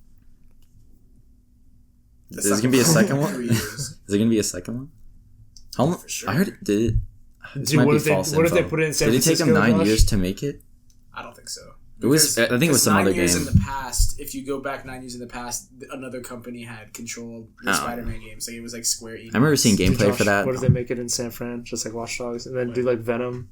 Is there gonna be a second one? 3 years. Is there gonna be a second one? How long? For sure. I heard it did. This Dude, might what be if they false what if they info. put it in San Did it take Francisco? them 9 Josh? years to make it? I don't think so. It was. I think it was some 9 other years game. in the past. If you go back 9 years in the past, another company had control of the Oh. Spider-Man games. Like it was like Square Enix. I remember seeing Dude, gameplay Josh, for that. What if they make it in San Fran, just like Watch Dogs, and then do like Venom?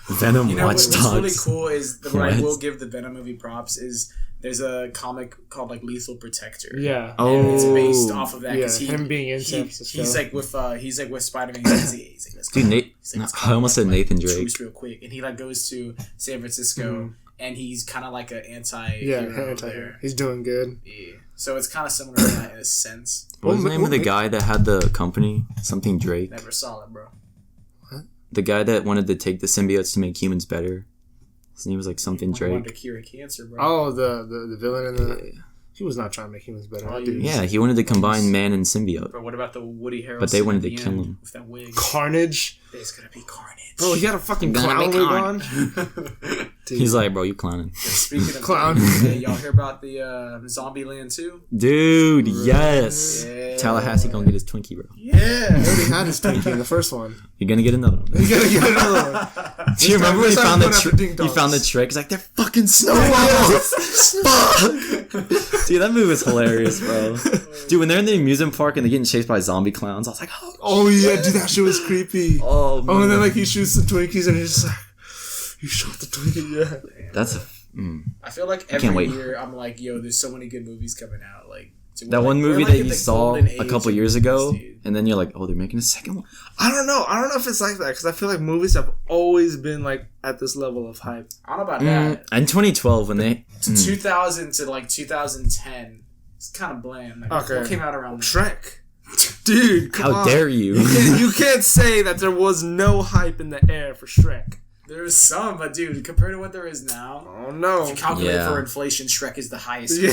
Venom You know Watch what's Dogs. really cool is where I What? will give the Venom movie props is there's a comic called like Lethal Protector. Yeah. Oh. And it's based off of that Yeah, because him being in San Francisco. he's like with Spider-Man. He's like, let's go. Dude, Nate. He's like, let's I almost said Nathan Drake. Truce real quick, and he like goes to San Francisco, and he's kind of like an anti-hero there. He's doing good. Yeah. So it's kind of similar to that in a sense. What was the name of the What- guy that had the company? Something Drake. Never saw it, bro. The guy that wanted to take the symbiotes to make humans better. His name was like something I wanted Drake. to cure cancer, bro. Oh, the villain in the. He was not trying to make humans better. Oh, Dude. Yeah, he wanted to combine man and symbiote. But what about the Woody Harrelson? But they wanted to at the kill end him. with that wig. Carnage. There's gonna be carnage. Bro, he got a fucking Gonna clown be wig carnage. on. He's like, bro, you clowning. Speaking of Clown. hey, y'all hear about the Zombieland 2? Dude, yes. Yeah. Tallahassee gonna get his Twinkie, bro. Yeah. He already had his Twinkie in the first one. You're gonna get another one. You gotta get another one. Do you remember when he time found the going after ding he found the dongs. trick? He's like, they're fucking snowballs. Fuck. Dude, that movie was hilarious, bro. Dude, when they're in the amusement park and they're getting chased by zombie clowns, I was like, Oh yeah, dude, that shit was creepy. oh, man. Oh, and then like he shoots the Twinkies and he's just like, you shot the Twinkie, yeah. That's I feel like can't every wait. year I'm like, yo, there's so many good movies coming out. Like that one movie we're, like, that in you the saw golden a age couple of years movies, ago, dude. and then you're like, oh, they're making a second one. I don't know if it's like that because I feel like movies have always been like at this level of hype. I don't know about that. In 2012, when they 2000 to like 2010, it's kind of bland. Like, Okay. what came out around then? Shrek, dude, come how on. dare you? You can't say that there was no hype in the air for Shrek. There was some, but dude, compared to what there is now, Oh no. if you calculate Yeah. for inflation, Shrek is the highest. Yeah.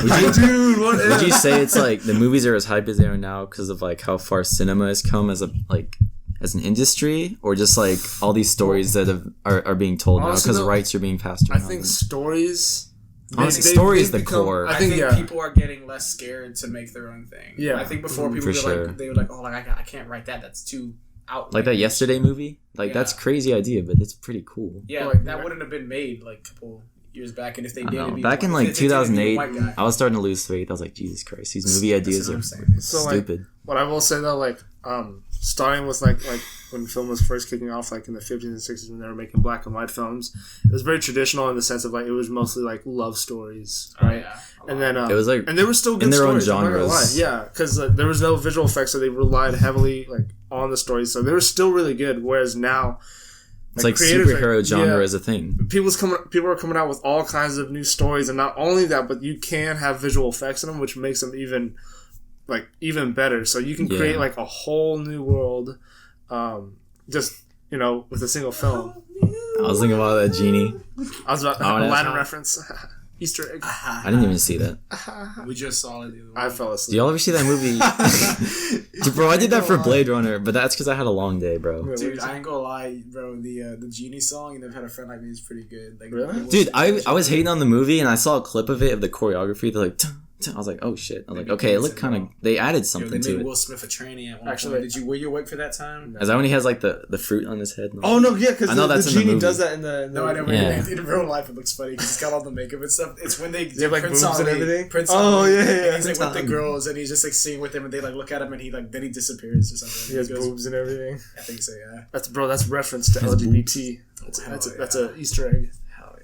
you- Dude, what Would you is say it's like the movies are as hype as they are now because of like how far cinema has come as an industry, or just like all these stories that are being told now Honestly, because though, rights are being passed I around? think stories. Honestly, they- story they've is the become- core. I I think, think yeah. people are getting less scared to make their own thing. Yeah. I think before people For were sure. like, they were like, oh, like I can't write that. That's too out. Like that Yesterday movie, like that's Yeah. crazy idea, but it's pretty cool. Yeah, Like, that wouldn't have been made like a couple years back, and if they I did, don't it'd know. be Back in if like they did, it'd be a 2008, white guy. I was starting to lose faith. I was like, Jesus Christ, these movie That's ideas what are I'm saying. So, like, stupid. What I will say though, like, starting with like when film was first kicking off, like in the 50s and 60s when they were making black and white films, it was very traditional in the sense of like it was mostly like love stories, right? Oh, yeah. And then It was like and they were still good in their own stories, I'm not gonna genres. lie. Yeah, because there was no visual effects, so they relied heavily like on the stories, so they were still really good. Whereas now, It's like creators, superhero genre yeah, is a thing. people are coming out with all kinds of new stories, and not only that, but you can have visual effects in them, which makes them even better. So you can create Yeah. like a whole new world, just with a single film. I was thinking about that genie. I was about Oh, that's Aladdin right. reference, Easter egg. I didn't even see that. We just saw it. The other I way. fell Do asleep. y'all ever see that movie? Dude, bro, I did that for Blade Runner, but that's because I had a long day, bro. Dude, I ain't gonna lie, bro. The genie song "You Never Had a Friend Like Me" is pretty good. Like, Really? it was- Dude, I was hating on the movie and I saw a clip of it of the choreography. They're like, "Tum, tum." I was like, oh shit. I was like, okay, it looked kind of. They added Yo, something they to made it. Will Smith a tranny at one Actually- point. Were you awake for that time? Is that when he has like the fruit on his head? Oh no, yeah, because I know the that's in the genie movie. does that in the. No, I never. Yeah. In real life, it looks funny because he's got all the makeup and stuff. It's when they have, like, Prince boobs and Ali- everything? Prince Oh, Ali, yeah, yeah, and he's Prince like with the Ali. girls, and he's just like singing with them, and they like look at him, and then he disappears or something. He has goes, boobs and everything. I think so. Yeah. That's reference to Has LGBT. Hell That's yeah. a Easter egg. Hell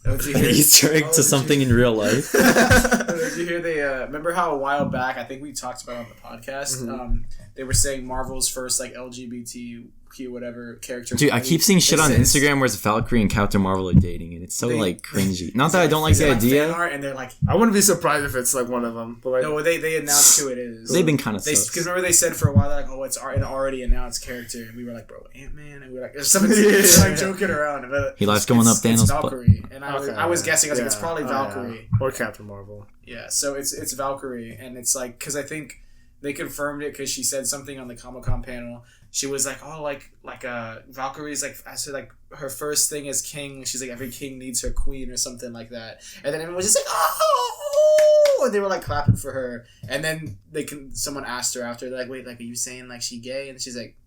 yeah. Did you hear? Easter egg to did something in real life. Did you hear they remember how a while back, I think we talked about it on the podcast, Mm-hmm. they were saying Marvel's first like LGBTQ whatever character. Dude, I keep seeing shit They on said- Instagram where it's Valkyrie and Captain Marvel are dating, and it's so They- like cringy. Not that I don't like Is it the fan idea. art? And they're like, I wouldn't be surprised if it's like one of them. But like, no, they announced who it is. They've been kind of Because remember they said for a while like, oh, it's an already announced character, and we were like, bro, Ant-Man, and we were like, something like joking around. But He likes going up it's Thanos' butt. Valkyrie, and Okay. I was guessing. I was like, it's Yeah. probably Oh, Valkyrie. yeah. Or Captain Marvel. Yeah, so it's Valkyrie, and it's like because I think they confirmed it because she said something on the Comic-Con panel. She was like, "Oh, like Valkyrie's like I said like her first thing as king. She's like every king needs her queen or something like that." And then everyone was just like, "Oh!" And they were like clapping for her. And then someone asked her after, like, "Wait, like, are you saying like she gay?" And she's like,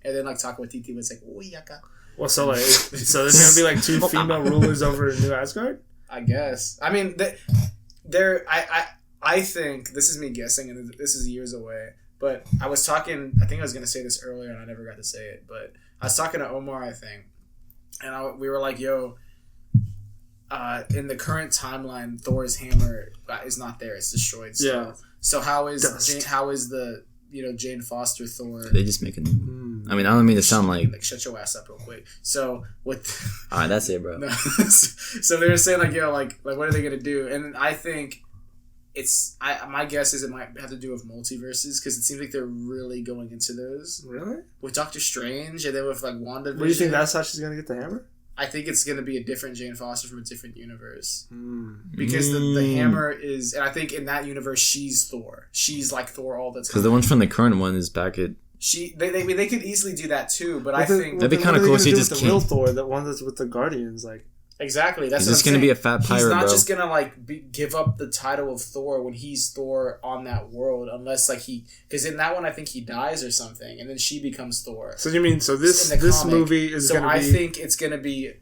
and then like Taika Waititi was like, "Oh, yaka." Well, so like, so there's gonna be like two female rulers over New Asgard. I guess. I mean, I think this is me guessing, and this is years away. But I was talking. I think I was going to say this earlier, and I never got to say it. But I was talking to Omar, I think, and we were like, "Yo, in the current timeline, Thor's hammer is not there; it's destroyed." Still. Yeah. So how is Dust. the Jane Foster Thor? They just make a new. I mean, I don't mean to sound like. Shut your ass up real quick. So with. All right, that's it, bro. No. So they were saying like, yo, like what are they gonna do? And I think my guess is it might have to do with multiverses because it seems like they're really going into those Really? with Doctor Strange and then with like WandaVision. What do you think? That's how she's gonna get the hammer? I think it's going to be a different Jane Foster from a different universe. Because the hammer is... And I think in that universe, she's Thor. She's like Thor all the time. Because the one from the current one is back at... They could easily do that too, but I think... That'd be kind of cool if you just the can't... real Thor, the one that's with the Guardians, like... Exactly. That's He's just going to be a fat pirate, He's not bro. just going to, like, give up the title of Thor when he's Thor on that world, unless, like, he... Because in that one, I think he dies or something, and then she becomes Thor. So you mean, so this movie is going to be... So I think it's going to be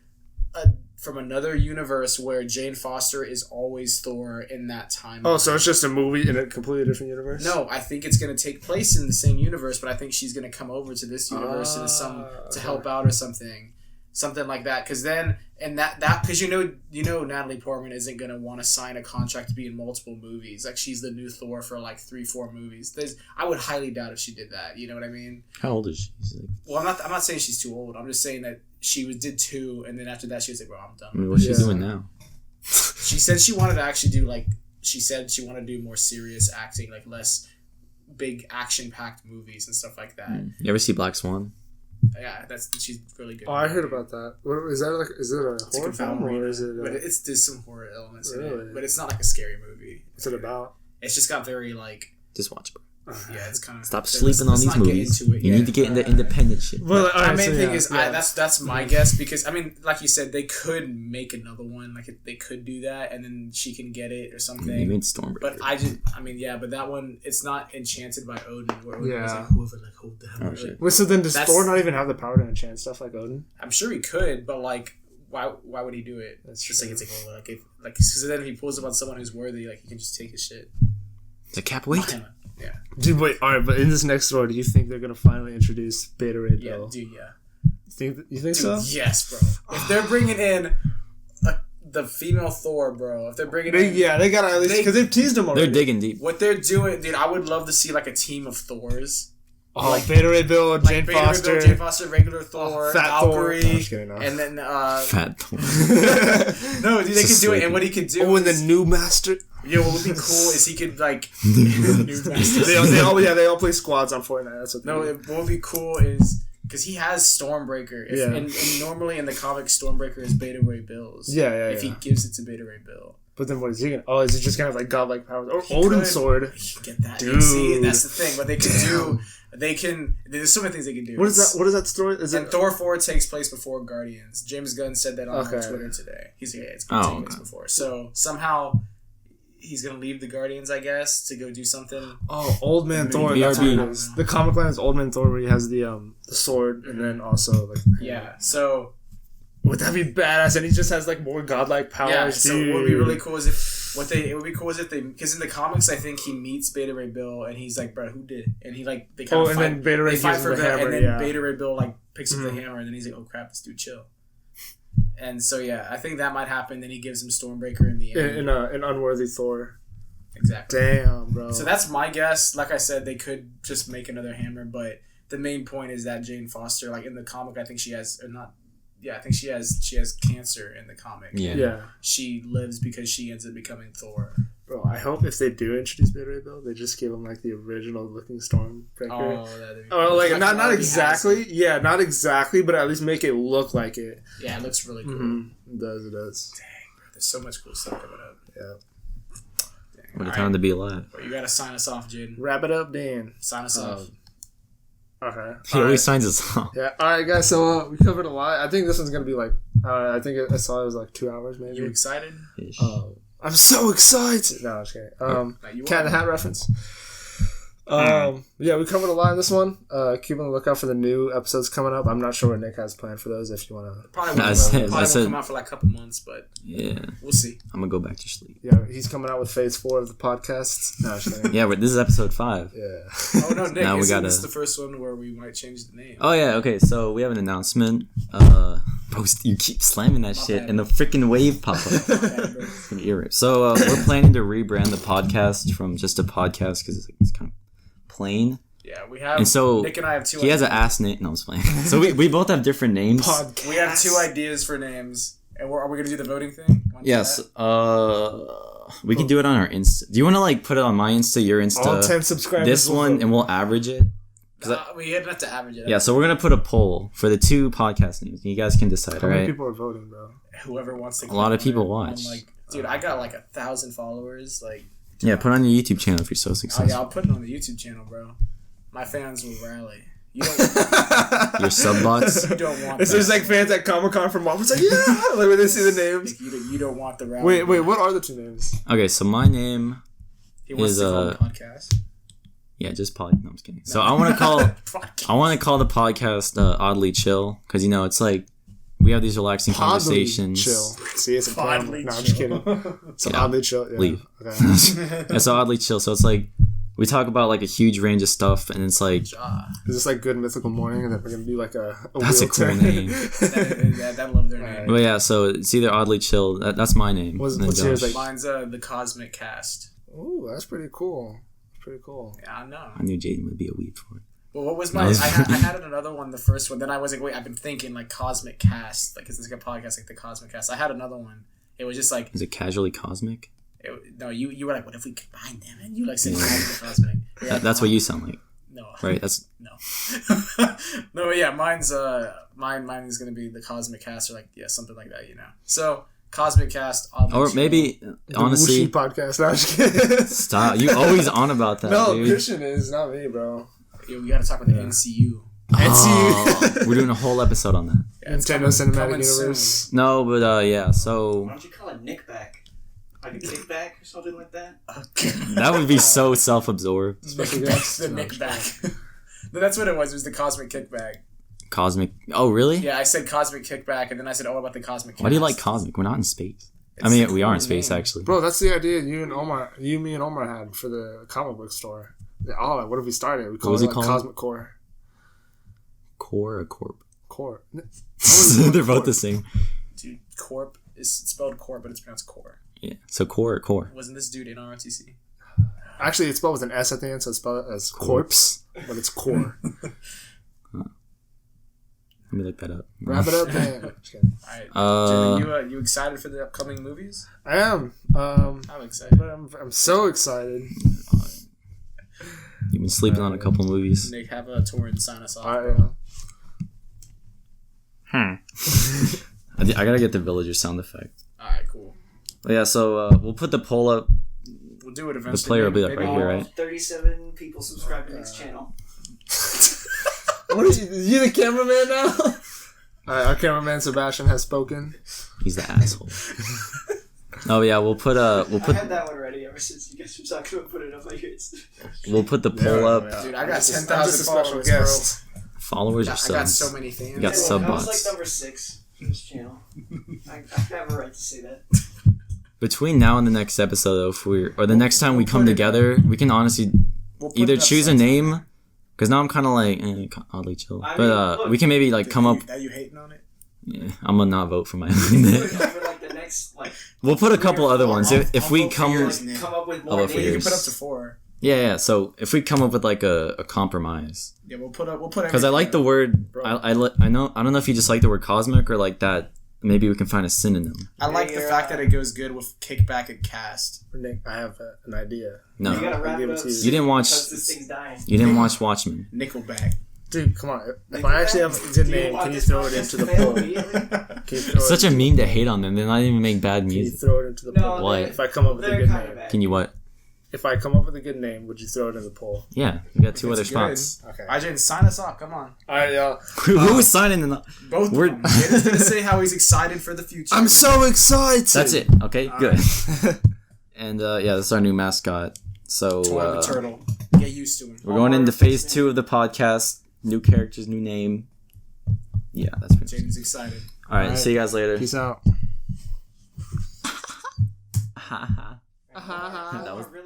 from another universe where Jane Foster is always Thor in that time. Oh, so it's just a movie in a completely different universe? No, I think it's going to take place in the same universe, but I think she's going to come over to this universe to help out or something. Something like that, because then because you know Natalie Portman isn't gonna want to sign a contract to be in multiple movies. Like she's the new Thor for like 3-4 movies. I would highly doubt if she did that. You know what I mean? How old is she? Well, I'm not saying she's too old. I'm just saying that did 2, and then after that she was like, "Bro, I'm done." I mean, what's she doing now? She said she wanted to actually do she wanted to do more serious acting, like less big action packed movies and stuff like that. You ever see Black Swan? Yeah, she's really good. Oh, I heard about that. What, is it a horror film or is it? But there's some horror elements in Really? it. But it's not like a scary movie. What's it about? It's just got very like. Just watch, bro. Yeah, it's kind of. Stop sleeping on these movies. You need to get into independent shit. Well, my main thing is that's my guess, because I mean, like you said, they could make another one. Like they could do that, and then she can get it or something. They made Stormbreaker. But but that one, it's not enchanted by Odin. Where Odin was like, whoever like hold the hammer. Oh, shit. Wait, so then does Thor not even have the power to enchant stuff like Odin? I'm sure he could, but like, why would he do it? That's just true. like it's like because then if he pulls up on someone who's worthy, like he can just take his shit. The cap weight. Yeah. Dude, wait, alright, but in this next Thor, do you think they're gonna finally introduce Beta Ray Bill? Yeah, dude, yeah. You think so? Yes, bro. If they're bringing in the female Thor, bro, if they're bringing in... Yeah, they gotta at least... Because they've teased them already. They're digging deep. What they're doing... Dude, I would love to see, like, a team of Thors. Oh, like Beta Ray Bill, Jane Foster. Jane Foster, regular Thor, Fat Valkyrie, Thor. No, and then... Fat Thor. No, dude, they could do it, and what he could do... Oh, and the new Master... Yeah, what would be cool is he could, like... they all play squads on Fortnite. That's what what would be cool is... Because he has Stormbreaker. And normally in the comics, Stormbreaker is Beta Ray Bill's. If he gives it to Beta Ray Bill. But then what is he gonna... Oh, is he just gonna have, like, godlike powers? Or Odin's sword. He can get that. Dude. See, that's the thing. What they can do... There's so many things they can do. What is that story? And Thor 4 takes place before Guardians. James Gunn said that on Twitter today. He's like, it's going to take place before. So somehow he's going to leave the Guardians, I guess, to go do something. Oh, Old Man Thor. That's what it is. The comic line is Old Man Thor, where he has the sword, and then also like. Yeah. So. Would that be badass? And he just has like more godlike powers. Yeah. So what would be really cool is because in the comics I think he meets Beta Ray Bill and he's like, bro, who did? And he like they kind of fight. Then Beta Ray fight for the hammer, and then Beta Ray Bill like picks up the hammer and then he's like, oh crap, this dude chill. And so yeah, I think that might happen. Then he gives him Stormbreaker in the end. In an unworthy Thor. Exactly. Damn, bro. So that's my guess. Like I said, they could just make another hammer, but the main point is that Jane Foster, like in the comic, I think she has I think she has cancer in the comic. Yeah. She lives because she ends up becoming Thor. Bro, I hope if they do introduce Beta Ray Bill, they just give him like the original looking Stormbreaker. Oh, that'd be cool. Like not exactly. Yeah, not exactly, but at least make it look like it. Yeah, it looks really cool. Mm-hmm. It does. Dang, bro, there's so much cool stuff coming up. Yeah. Dang. What a time to be alive. Well, you gotta sign us off, Jaden. Wrap it up, Dan. Sign us off. Okay. He always signs us off. Yeah. All right, guys. So we covered a lot. I think this one's gonna be like. I think I saw it was like 2 hours, maybe. You excited? I'm so excited. No, I'm just kidding. Cat in the Hat reference. Yeah, we covered a lot in this one. Keep on the lookout for the new episodes coming up. I'm not sure what Nick has planned for those. If you want to, probably won't come out for like a couple months, but yeah, we'll see. I'm gonna go back to sleep. Yeah, he's coming out with phase 4 of the podcast. No, just kidding. Yeah, but this is episode 5. Yeah. Oh no, Nick! Now this is the first one where we might change the name. Oh yeah, okay. So we have an announcement. Bro, you keep slamming that shit, and the freaking wave pop up. It's gonna ear rip. So we're planning to rebrand the podcast from just a podcast because it's kind of plain. Yeah, we have. And so Nick and I have 2. He has an ass name. No, I'm just playing. So we both have different names. Podcast. We have 2 ideas for names, and are we gonna do the voting thing? Yes. We can do it on our Insta. Do you want to like put it on my Insta, your Insta, all 10 subscribers? this one, and we'll average it. We had to average it. Yeah, so we're gonna put a poll for the 2 podcast names. You guys can decide. How All many right. people are voting, bro? Whoever wants to. A lot of people watch. Dude, I got like 1,000 followers. Yeah, put it on your YouTube channel if you're so Oh successful. yeah, I'll put it on the YouTube channel, bro. My fans will rally. You don't. Your subbots. You don't want. It's just like fans at Comic-Con from Marvel. It's like, yeah, like when they see the names. You don't want the rally. Wait, what are the 2 names? Okay, so my name He wants is to call the podcast. yeah, just pod. No, I'm just kidding. So I want to call the podcast Oddly Chill because it's like we have these relaxing conversations. Chill. See, it's a problem. Oddly No, I'm just chill. kidding. So Yeah. oddly chill. Yeah. Leave. Okay. Yeah, so Oddly Chill. So it's like we talk about like a huge range of stuff, and it's like Is this like Good Mythical Morning, and then we're gonna do like a That's a cool wheelchair? name. That love their name. But yeah, so it's either Oddly Chill. That's my name. What's and then yours, Josh. like? Mine's the Cosmic Cast. Ooh, that's pretty cool. Pretty cool. Yeah, I know. I knew Jaden would be a weep for it. Well, what was my? I had another one, the first one. Then I was like, wait, I've been thinking like Cosmic Cast, like it's like a podcast like the Cosmic Cast. I had another one. It was just like, Is it casually cosmic? no, you were like, what if we combine them? And you like saying Cosmic. Yeah, That's what you sound like, No. right? That's No. No, but yeah, mine's mine is gonna be the Cosmic Cast or like something like that, So Cosmic Cast, or maybe The honestly. Wuxi podcast. No, I'm just kidding. Stop! You always on about that, No, dude. Christian is not me, bro. we gotta talk about the NCU. Oh, we're doing a whole episode on that. Yeah, it's Nintendo Cinematic coming soon. Universe. No, but yeah. So Why don't you call it Nickback? Like a kickback or something like that? that would be so self-absorbed. Special guest. The Nick back. No, that's what it was. It was the Cosmic Kickback. Cosmic. Oh, really? Yeah, I said Cosmic Kickback, and then I said, "Oh, about the Cosmic." Why do you Cast. like cosmic? We're not in space. It's I mean, a we are in cool space name. actually. Bro, that's the idea me and Omar had for the comic book store. Oh, what if we started? We call was it it like called? Cosmic Core. Core or corp? Core. They're both the same. Dude, Corp is spelled Corp, but it's pronounced Core. Yeah. So core or core? Wasn't this dude in ROTC? Actually, it's spelled with an S at the end, so it's spelled as corpse, but it's core. Let me look that up. Wrap it up, man. Just kidding. All right, Jimmy, you excited for the upcoming movies? I am. I'm excited. But I'm so excited. You've been sleeping on a couple movies. Nick, have a tour and sign us off. I I gotta get the villager sound effect. All right, cool. But yeah, so we'll put the poll up. We'll do it eventually. The player will be like Maybe right here, All right? 37 people subscribe to Nick's channel. What are you the cameraman now? Alright, our cameraman Sebastian has spoken. He's the asshole. Oh yeah, we'll put I had that one ready ever since you guys were talking about putting it up like yours. we'll put the poll up. Dude, I got I'm just a 10,000 special followers, guest. Followers or bro. I got subs? so many fans. You got Hey, sub I was bots. like number 6 for this channel. I have a right to say that. Between now and the next episode, though, or the next time we come together, we can honestly We'll put either it up choose a sometime. name. Because now I'm kind of like oddly chill, I but mean, look, we can maybe like come up. Are you hating on it? Yeah, I'm gonna not vote for my own For name. like the next, like, We'll put a couple other ones if we I'll vote for come. yours. like, come up with I'll more vote for You can yours. put up to 4. Yeah. So if we come up with like a compromise, Yeah, we'll put because I like the word. Bro. I know. I don't know if you just like the word cosmic or like that. Maybe we can find a synonym. I like the Hey, fact that it goes good with kickback and cast. Nick, I have an idea. No, You gotta wrap I'll give it it up. to you. you didn't watch. Because this thing's dying. You didn't watch Watchmen. Nickelback. Dude, come on. If I actually have a good Do you name, want can you this throw it podcast into to the fail poll? immediately? Can you throw It's such a meme to hate on them. They're not even make bad Can you music. throw it into the No, poll? What? If I come up with a they're good kind of name. bad. Can you what? If I come up with a good name, would you throw it in the poll? Yeah, we got two If other it's good. spots. Okay. Ajay, sign us off. Come on. Alright, y'all. Who is signing in the? Both We're- of them. Jaden's gonna say how he's excited for the future. I'm so excited. That's it. Okay, good. And yeah, this is our new mascot. So Toy the turtle. Get used to him. we're going into phase 2 of the podcast. New characters, new name. Yeah, that's pretty. Jaden's excited. All right, Alright. see you guys later. Peace out. That was. Really